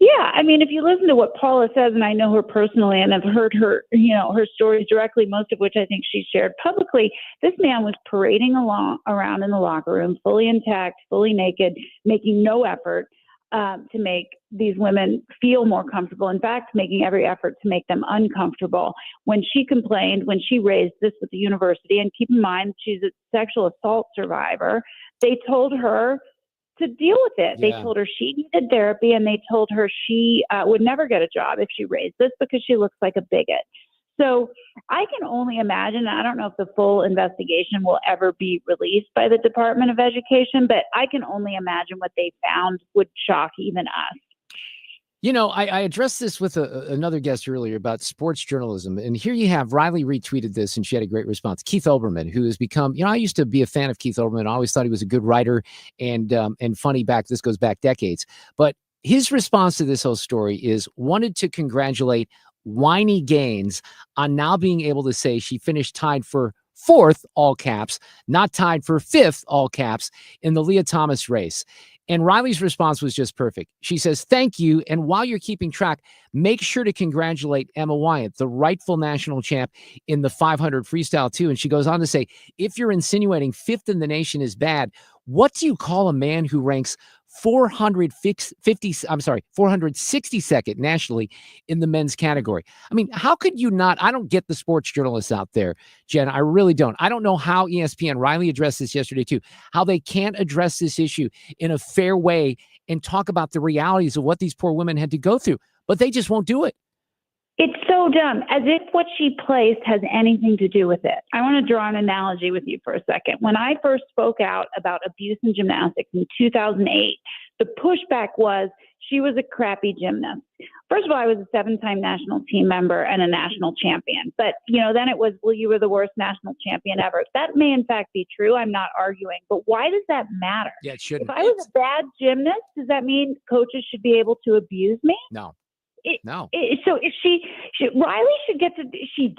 Yeah, I mean, if you listen to what Paula says, and I know her personally, and I've heard her, her stories directly, most of which I think she shared publicly, this man was parading around in the locker room, fully intact, fully naked, making no effort to make these women feel more comfortable. In fact, making every effort to make them uncomfortable. When she complained, when she raised this with the university, and keep in mind, she's a sexual assault survivor, they told her to deal with it. Yeah. They told her she needed therapy, and they told her she would never get a job if she raised this because she looks like a bigot. So I can only imagine, I don't know if the full investigation will ever be released by the Department of Education, but I can only imagine what they found would shock even us. You know, I addressed this with another guest earlier about sports journalism. And here you have Riley retweeted this, and she had a great response. Keith Olbermann, who has become, I used to be a fan of Keith Olbermann. I always thought he was a good writer and funny this goes back decades. But his response to this whole story is wanted to congratulate Whiny Gaines on now being able to say she finished tied for 4th, all caps, not tied for 5th, all caps, in the Leah Thomas race. And Riley's response was just perfect. She says, thank you. And while you're keeping track, make sure to congratulate Emma Wyatt, the rightful national champ in the 500 freestyle too. And she goes on to say, if you're insinuating 5th in the nation is bad, what do you call a man who ranks 462nd nationally in the men's category? I mean, how could you not? I don't get the sports journalists out there, Jen. I really don't. I don't know how ESPN, Riley addressed this yesterday too, how they can't address this issue in a fair way and talk about the realities of what these poor women had to go through, but they just won't do it. It's so dumb, as if what she placed has anything to do with it. I want to draw an analogy with you for a second. When I first spoke out about abuse in gymnastics in 2008, the pushback was she was a crappy gymnast. First of all, I was a 7-time national team member and a national champion. But, then it was, well, you were the worst national champion ever. That may in fact be true. I'm not arguing. But why does that matter? Yeah, it shouldn't. If I was a bad gymnast, does that mean coaches should be able to abuse me? No. So if Riley should get to, she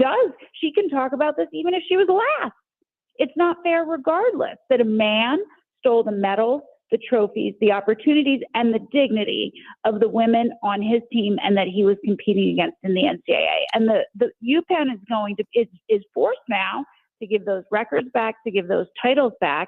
can talk about this even if she was last. It's not fair regardless that a man stole the medals, the trophies, the opportunities, and the dignity of the women on his team and that he was competing against in the NCAA. And the UPenn is forced now to give those records back, to give those titles back.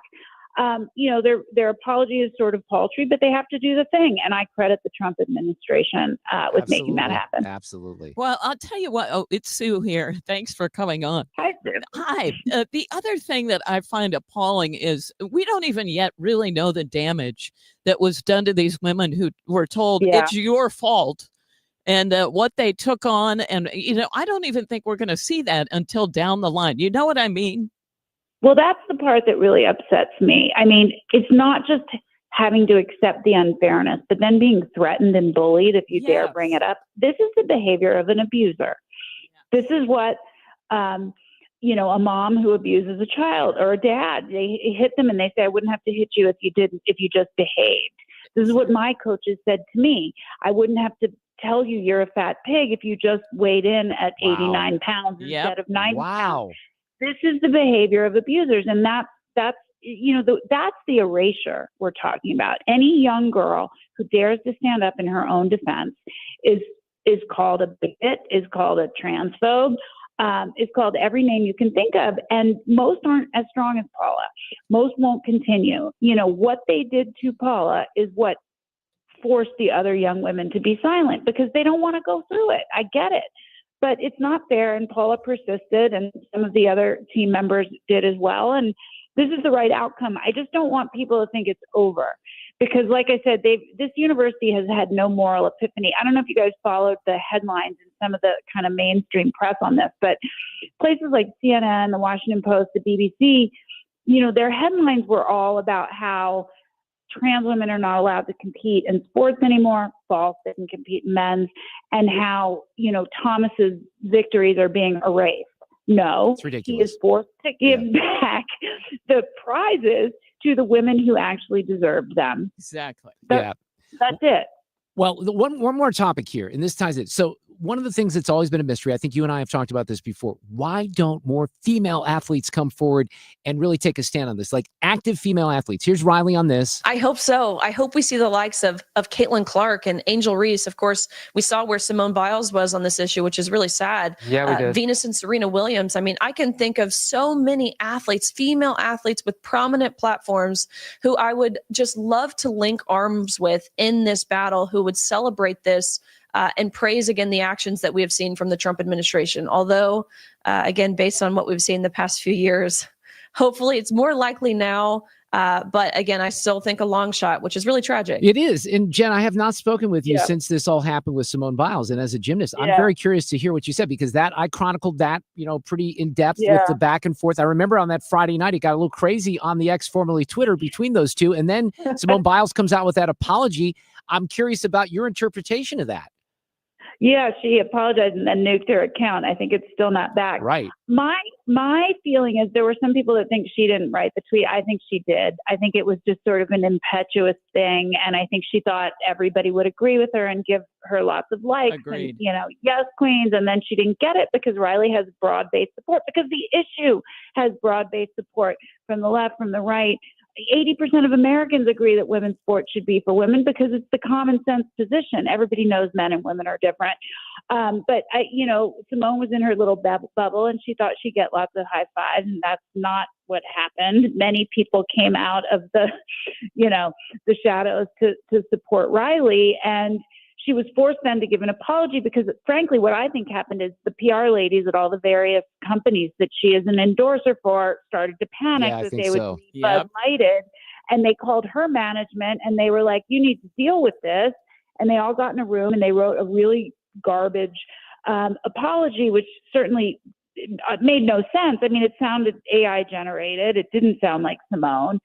Their apology is sort of paltry, but they have to do the thing. And I credit the Trump administration with making that happen. Absolutely. Well, I'll tell you what. Oh, it's Sue here. Thanks for coming on. Hi, Sue. Hi. The other thing that I find appalling is we don't even yet really know the damage that was done to these women who were told it's your fault and what they took on. And, I don't even think we're going to see that until down the line. You know what I mean? Well, that's the part that really upsets me. I mean, it's not just having to accept the unfairness, but then being threatened and bullied if you dare bring it up. This is the behavior of an abuser. This is what, a mom who abuses a child or a dad, they hit them and they say, I wouldn't have to hit you if you just behaved. This is what my coaches said to me. I wouldn't have to tell you you're a fat pig if you just weighed in at 89 pounds instead of 90 pounds. This is the behavior of abusers, and that's the erasure we're talking about. Any young girl who dares to stand up in her own defense is called a bigot, is called a transphobe, is called every name you can think of, and most aren't as strong as Paula. Most won't continue. What they did to Paula is what forced the other young women to be silent because they don't want to go through it. I get it. But it's not fair, and Paula persisted, and some of the other team members did as well, and this is the right outcome. I just don't want people to think it's over because, like I said, this university has had no moral epiphany. I don't know if you guys followed the headlines and some of the kind of mainstream press on this, but places like CNN, the Washington Post, the BBC, their headlines were all about how trans women are not allowed to compete in sports anymore. False, they can compete in men's, and how, Thomas's victories are being erased. No, it's ridiculous. He is forced to give back the prizes to the women who actually deserved them. Exactly. That's it. Well, one more topic here, and this ties it. So one of the things that's always been a mystery, I think you and I have talked about this before, why don't more female athletes come forward and really take a stand on this, like active female athletes? Here's Riley on this. I hope so. I hope we see the likes of Caitlin Clark and Angel Reese. Of course, we saw where Simone Biles was on this issue, which is really sad. Yeah, we did. Venus and Serena Williams. I mean, I can think of so many athletes, female athletes with prominent platforms who I would just love to link arms with in this battle, who would celebrate this and praise again the actions that we have seen from the Trump administration. Although, again, based on what we've seen the past few years, hopefully it's more likely now. But again, I still think a long shot, which is really tragic. It is. And Jen, I have not spoken with you since this all happened with Simone Biles. And as a gymnast, I'm very curious to hear what you said, because I chronicled that, pretty in depth with the back and forth. I remember on that Friday night, it got a little crazy on the X, formerly Twitter, between those two. And then Simone Biles comes out with that apology. I'm curious about your interpretation of that. Yeah, she apologized and then nuked her account. I think it's still not back. Right. My feeling is there were some people that think she didn't write the tweet. I think she did. I think it was just sort of an impetuous thing, and I think she thought everybody would agree with her and give her lots of likes. Agreed. And, yes, queens, and then she didn't get it because Riley has broad-based support, because the issue has broad-based support from the left, from the right. 80% of Americans agree that women's sports should be for women because it's the common sense position. Everybody knows men and women are different. But Simone was in her little bubble and she thought she'd get lots of high fives, and that's not what happened. Many people came out of the shadows to support Riley, and she was forced then to give an apology because, frankly, what I think happened is the PR ladies at all the various companies that she is an endorser for started to panic that they would be Bud Lighted, and they called her management and they were like, "You need to deal with this." And they all got in a room and they wrote a really garbage apology, which certainly made no sense. I mean, it sounded AI generated. It didn't sound like Simone.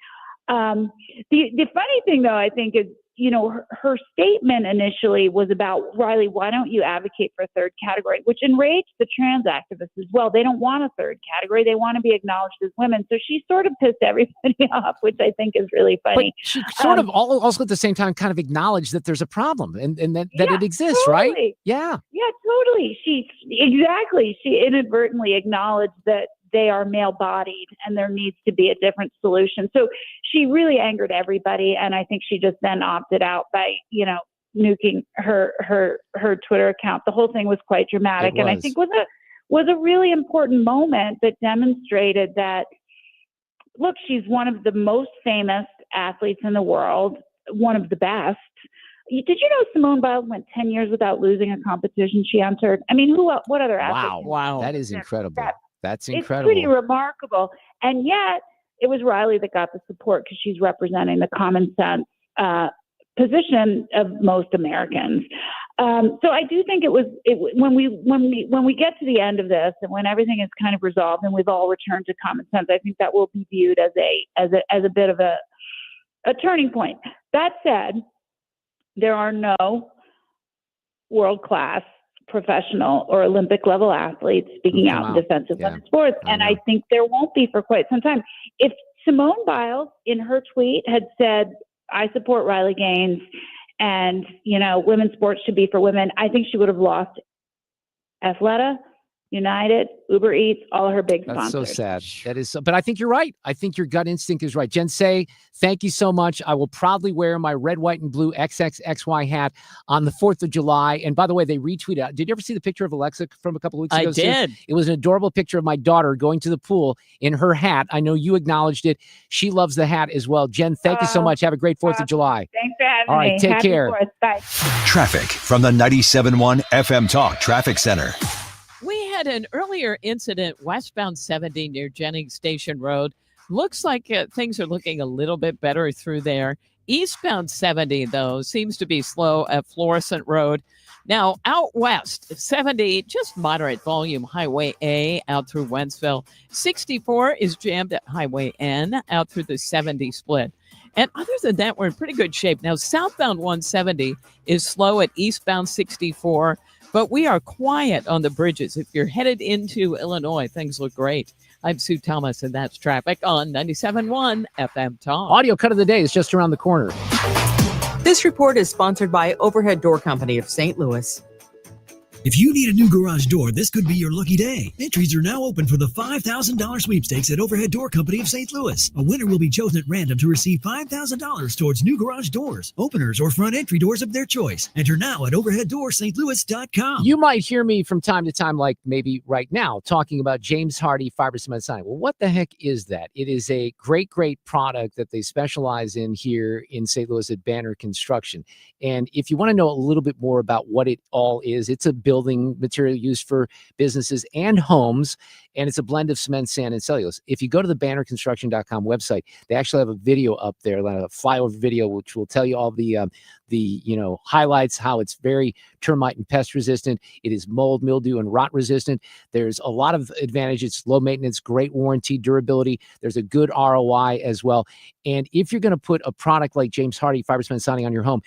The funny thing, though, I think is, her statement initially was about, Riley, why don't you advocate for a third category, which enraged the trans activists as well. They don't want a third category. They want to be acknowledged as women. So she sort of pissed everybody off, which I think is really funny. But she sort of also at the same time kind of acknowledged that there's a problem and that it exists, totally. right? Yeah. Yeah, totally. She inadvertently acknowledged that they are male-bodied and there needs to be a different solution. So she really angered everybody, and I think she just then opted out by, nuking her Twitter account. The whole thing was quite dramatic, and I think was a really important moment that demonstrated that, look, she's one of the most famous athletes in the world, one of the best. Did you know Simone Biles went 10 years without losing a competition she entered? I mean, what other athlete? Wow. That is incredible. That's incredible. It's pretty remarkable. And yet it was Riley that got the support because she's representing the common sense position of most Americans. So I do think when we get to the end of this and when everything is kind of resolved and we've all returned to common sense, I think that will be viewed as a bit of a turning point. That said, there are no world-class professional or Olympic level athletes speaking out in defense of women's sports. And I think there won't be for quite some time. If Simone Biles in her tweet had said, "I support Riley Gaines and, women's sports should be for women," I think she would have lost Athleta, United, Uber Eats, all of her big sponsors. That's so sad. That is so, but I think you're right. I think your gut instinct is right. Jen Shea, thank you so much. I will proudly wear my red, white, and blue XXXY hat on the 4th of July. And by the way, they retweeted. Did you ever see the picture of Alexa from a couple of weeks ago? I did. It was an adorable picture of my daughter going to the pool in her hat. I know you acknowledged it. She loves the hat as well. Jen, thank you so much. Have a great 4th of July. Thanks for having me. All right, take Happy care. 4th. Bye. Traffic from the 97.1 FM Talk Traffic Center. We had an earlier incident westbound 70 near Jennings Station Road. Looks like things are looking a little bit better through there. Eastbound 70, though, seems to be slow at Florissant Road. Now, out west, 70, just moderate volume, Highway A out through Wentzville. 64 is jammed at Highway N out through the 70 split. And other than that, we're in pretty good shape. Now, southbound 170 is slow at eastbound 64. But we are quiet on the bridges. If you're headed into Illinois, things look great. I'm Sue Thomas, and that's traffic on 97.1 FM Talk. Audio cut of the day is just around the corner. This report is sponsored by Overhead Door Company of St. Louis. If you need a new garage door, this could be your lucky day. Entries are now open for the $5,000 sweepstakes at Overhead Door Company of St. Louis. A winner will be chosen at random to receive $5,000 towards new garage doors, openers, or front entry doors of their choice. Enter now at overheaddoorslouis.com. You might hear me from time to time, like maybe right now, talking about James Hardy fiber cement siding. Well, what the heck is that? It is a great product that they specialize in here in St. Louis at Banner Construction. And if you want to know a little bit more about what it all is, it's a building material used for businesses and homes, and it's a blend of cement, sand, and cellulose. If you go to the bannerconstruction.com website, they actually have a video up there, like a flyover video, which will tell you all the highlights, how it's very termite and pest resistant. It is mold, mildew, and rot resistant. There's a lot of advantages: low maintenance, great warranty, durability. There's a good ROI as well. And if you're going to put a product like James Hardy fiber cement siding on your home,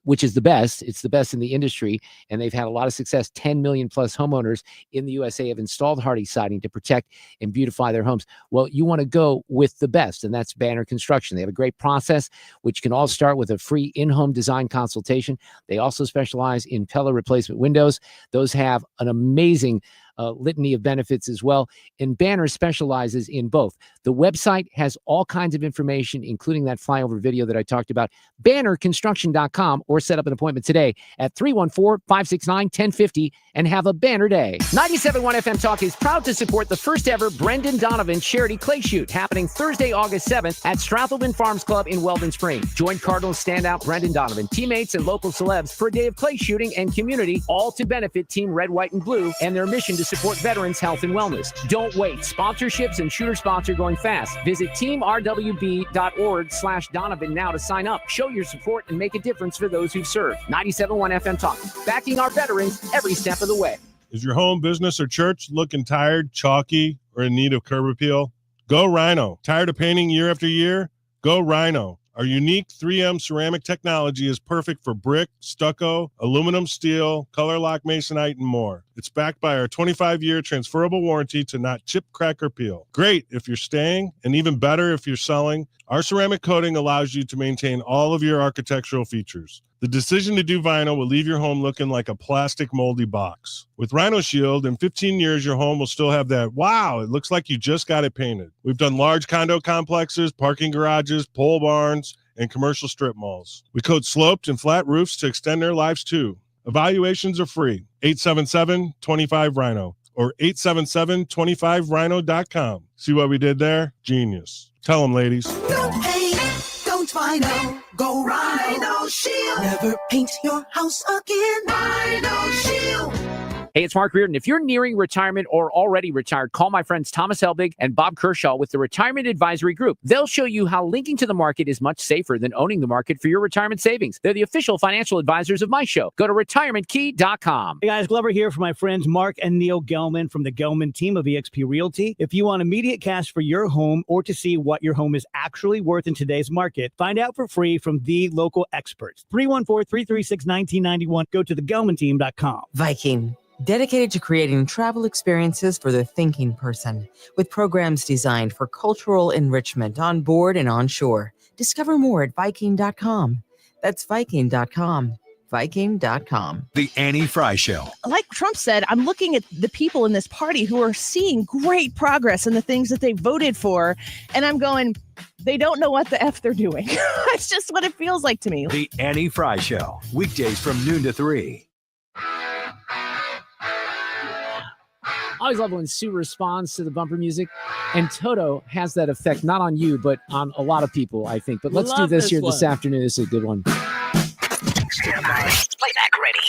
which is the best. It's the best in the industry, and they've had a lot of success. 10 million plus homeowners in the USA have installed Hardy siding to protect and beautify their homes. Well, you want to go with the best, and that's Banner Construction. They have a great process, which can all start with a free in-home design consultation. They also specialize in Pella replacement windows. Those have an amazing litany of benefits as well. And Banner specializes in both. The website has all kinds of information, including that flyover video that I talked about. BannerConstruction.com, or set up an appointment today at 314-569-1050 and have a banner day. 97.1 FM Talk is proud to support the first ever Brendan Donovan charity clay shoot happening Thursday, August 7th at Strathelbyn Farms Club in Weldon Spring. Join Cardinals standout Brendan Donovan, teammates, and local celebs for a day of clay shooting and community, all to benefit Team Red, White, and Blue and their mission to support veterans' health and wellness. Don't wait. Sponsorships and shooter spots are going fast. Visit teamrwb.org/Donovan now to sign up. Show your support and make a difference for those who've served. 97.1 FM Talk, backing our veterans every step of the way. Is your home, business, or church looking tired, chalky, or in need of curb appeal? Go Rhino. Tired of painting year after year? Go Rhino. Our unique 3M ceramic technology is perfect for brick, stucco, aluminum, steel, color lock masonite, and more. It's backed by our 25-year transferable warranty to not chip, crack, or peel. Great if you're staying, and even better if you're selling. Our ceramic coating allows you to maintain all of your architectural features. The decision to do vinyl will leave your home looking like a plastic moldy box. With Rhino Shield, in 15 years, your home will still have that, wow, it looks like you just got it painted. We've done large condo complexes, parking garages, pole barns, and commercial strip malls. We coat sloped and flat roofs to extend their lives too. Evaluations are free. 877-25-RHINO or 877-25rhino.com. See what we did there? Genius. Tell them, ladies. No paint, don't Rhino. Go Rhino Shield. Never paint your house again. Rhino Shield. Hey, it's Mark Reardon. If you're nearing retirement or already retired, call my friends Thomas Helbig and Bob Kershaw with the Retirement Advisory Group. They'll show you how linking to the market is much safer than owning the market for your retirement savings. They're the official financial advisors of my show. Go to retirementkey.com. Hey guys, Glover here for my friends Mark and Neil Gelman from the Gelman team of eXp Realty. If you want immediate cash for your home or to see what your home is actually worth in today's market, find out for free from the local experts. 314-336-1991. Go to thegelmanteam.com. Viking, dedicated to creating travel experiences for the thinking person, with programs designed for cultural enrichment on board and on shore. Discover more at Viking.com. That's Viking.com. Viking.com. The Annie Fry Show. Like Trump said, I'm looking at the people in this party who are seeing great progress in the things that they voted for, and I'm going, they don't know what the F they're doing. It's just what it feels like to me. The Annie Fry Show. Weekdays from noon to 3. I always love when Sue responds to the bumper music, and Toto has that effect, not on you, but on a lot of people, I think. But let's do this here this afternoon. This is a good one. Stand by. Playback ready.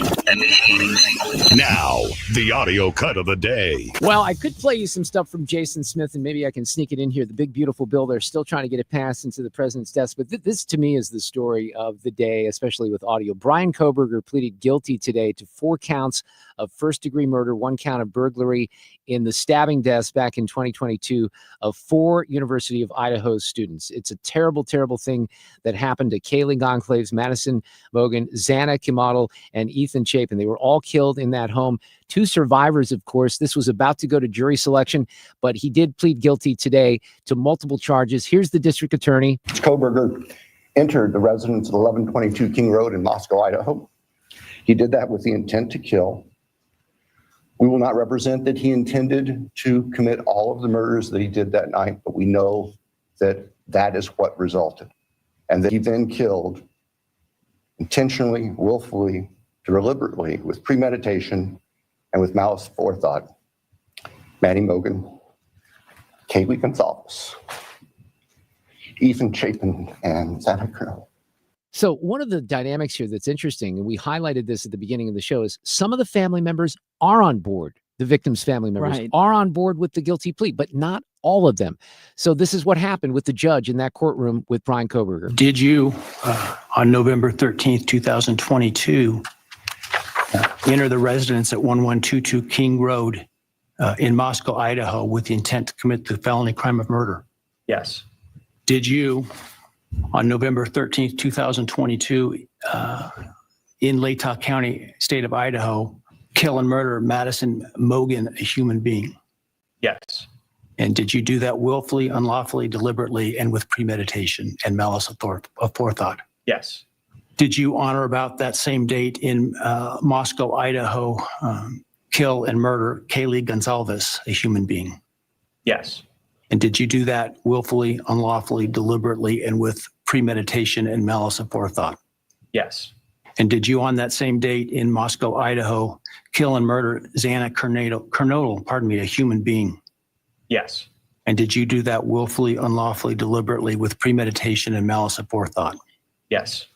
Now, the audio cut of the day. Well, I could play you some stuff from Jason Smith, and maybe I can sneak it in here. The big, beautiful bill, they're still trying to get it passed into the president's desk. But this, to me, is the story of the day, especially with audio. Brian Kohberger pleaded guilty today to 4 counts of first-degree murder, 1 count of burglary in the stabbing deaths back in 2022 of 4 University of Idaho students. It's a terrible, terrible thing that happened to Kaylee Gonclaves, Madison Mogan, Xana Kimadal, and Ethan Chapin. They were all killed in that home. 2 survivors, of course. This was about to go to jury selection, but he did plead guilty today to multiple charges. Here's the district attorney. Kohberger entered the residence at 1122 King Road in Moscow, Idaho. He did that with the intent to kill. We will not represent that he intended to commit all of the murders that he did that night, but we know that that is what resulted, and that he then killed intentionally, willfully, deliberately, with premeditation, and with malice forethought, Maddie Mogan, Kaylee Gonzalez, Ethan Chapin, and Xana Kimadal. So one of the dynamics here that's interesting, and we highlighted this at the beginning of the show, is some of the family members are on board. The victim's family members are on board with the guilty plea, but not all of them. So this is what happened with the judge in that courtroom with Brian Kohberger. Did you, on November 13th, 2022, enter the residence at 1122 King Road in Moscow, Idaho, with the intent to commit the felony crime of murder? Yes. Did you, on November 13th, 2022, in Latah County, state of Idaho, kill and murder Madison Mogan, a human being? Yes. And did you do that willfully, unlawfully, deliberately, and with premeditation and malice of forethought? Yes. Did you honor about that same date in Moscow, Idaho, kill and murder Kaylee Gonzalez, a human being? Yes. And did you do that willfully, unlawfully, deliberately, and with premeditation and malice of forethought? Yes. And did you on that same date in Moscow, Idaho, kill and murder Xana Kernodle, a human being? Yes. And did you do that willfully, unlawfully, deliberately, with premeditation and malice of forethought? Yes.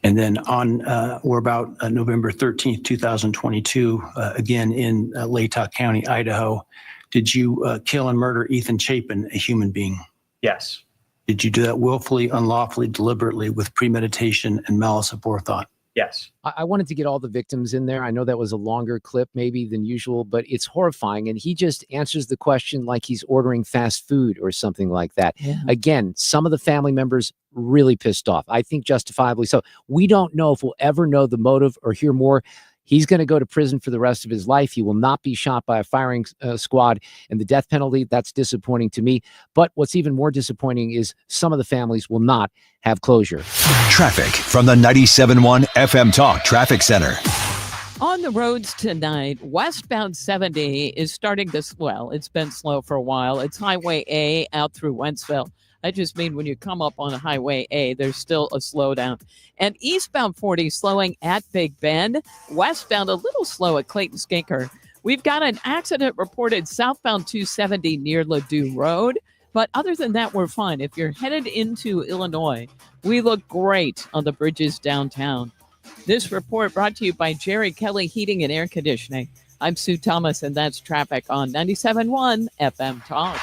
And then on or about November 13th, 2022, again in Latah County, Idaho, did you kill and murder Ethan Chapin, a human being? Yes. Did you do that willfully, unlawfully, deliberately, with premeditation and malice of forethought? Yes. I wanted to get all the victims in there. I know that was a longer clip maybe than usual, but it's horrifying. And he just answers the question like he's ordering fast food or something like that. Yeah. Again, some of the family members really pissed off. I think justifiably so. We don't know if we'll ever know the motive or hear more. He's going to go to prison for the rest of his life. He will not be shot by a firing squad. And the death penalty, that's disappointing to me. But what's even more disappointing is some of the families will not have closure. Traffic from the 97.1 FM Talk Traffic Center. On the roads tonight, westbound 70 is starting to swell. It's been slow for a while. It's Highway A out through Wentzville. I just mean when you come up on Highway A, there's still a slowdown. And eastbound 40 slowing at Big Bend. Westbound a little slow at Clayton Skinker. We've got an accident reported southbound 270 near Ladue Road. But other than that, we're fine. If you're headed into Illinois, we look great on the bridges downtown. This report brought to you by Jerry Kelly Heating and Air Conditioning. I'm Sue Thomas, and that's traffic on 97.1 FM Talk.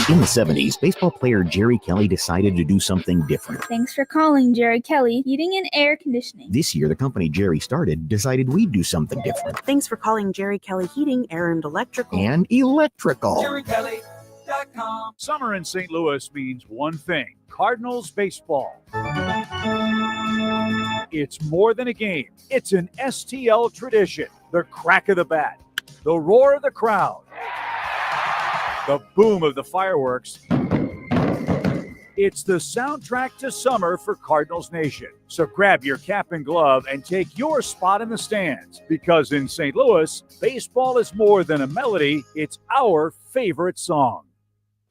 In the 70s, baseball player Jerry Kelly decided to do something different. Thanks for calling Jerry Kelly Heating and Air Conditioning. This year, the company Jerry started decided we'd do something different. Thanks for calling Jerry Kelly Heating, Air and Electrical. And electrical. JerryKelly.com. Summer in St. Louis means one thing: Cardinals baseball. It's more than a game. It's an STL tradition. The crack of the bat, the roar of the crowd, the boom of the fireworks. It's the soundtrack to summer for Cardinals Nation. So grab your cap and glove and take your spot in the stands, because in St. Louis, baseball is more than a melody. It's our favorite song.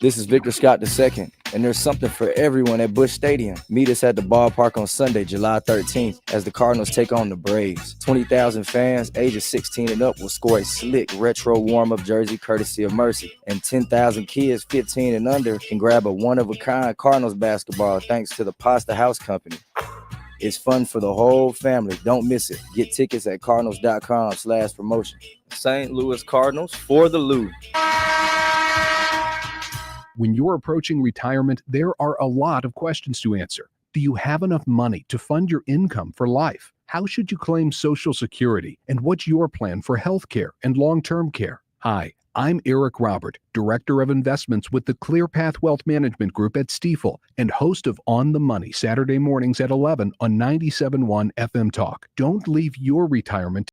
This is Victor Scott II, and there's something for everyone at Busch Stadium. Meet us at the ballpark on Sunday, July 13th, as the Cardinals take on the Braves. 20,000 fans, ages 16 and up, will score a slick retro warm-up jersey courtesy of Mercy. And 10,000 kids 15 and under can grab a one-of-a-kind Cardinals basketball thanks to the Pasta House Company. It's fun for the whole family. Don't miss it. Get tickets at cardinals.com/promotion. St. Louis Cardinals for the Lou. When you're approaching retirement, there are a lot of questions to answer. Do you have enough money to fund your income for life? How should you claim Social Security? And what's your plan for health care and long-term care? Hi, I'm Eric Robert, Director of Investments with the ClearPath Wealth Management Group at Stifel and host of On the Money Saturday mornings at 11 on 97.1 FM Talk. Don't leave your retirement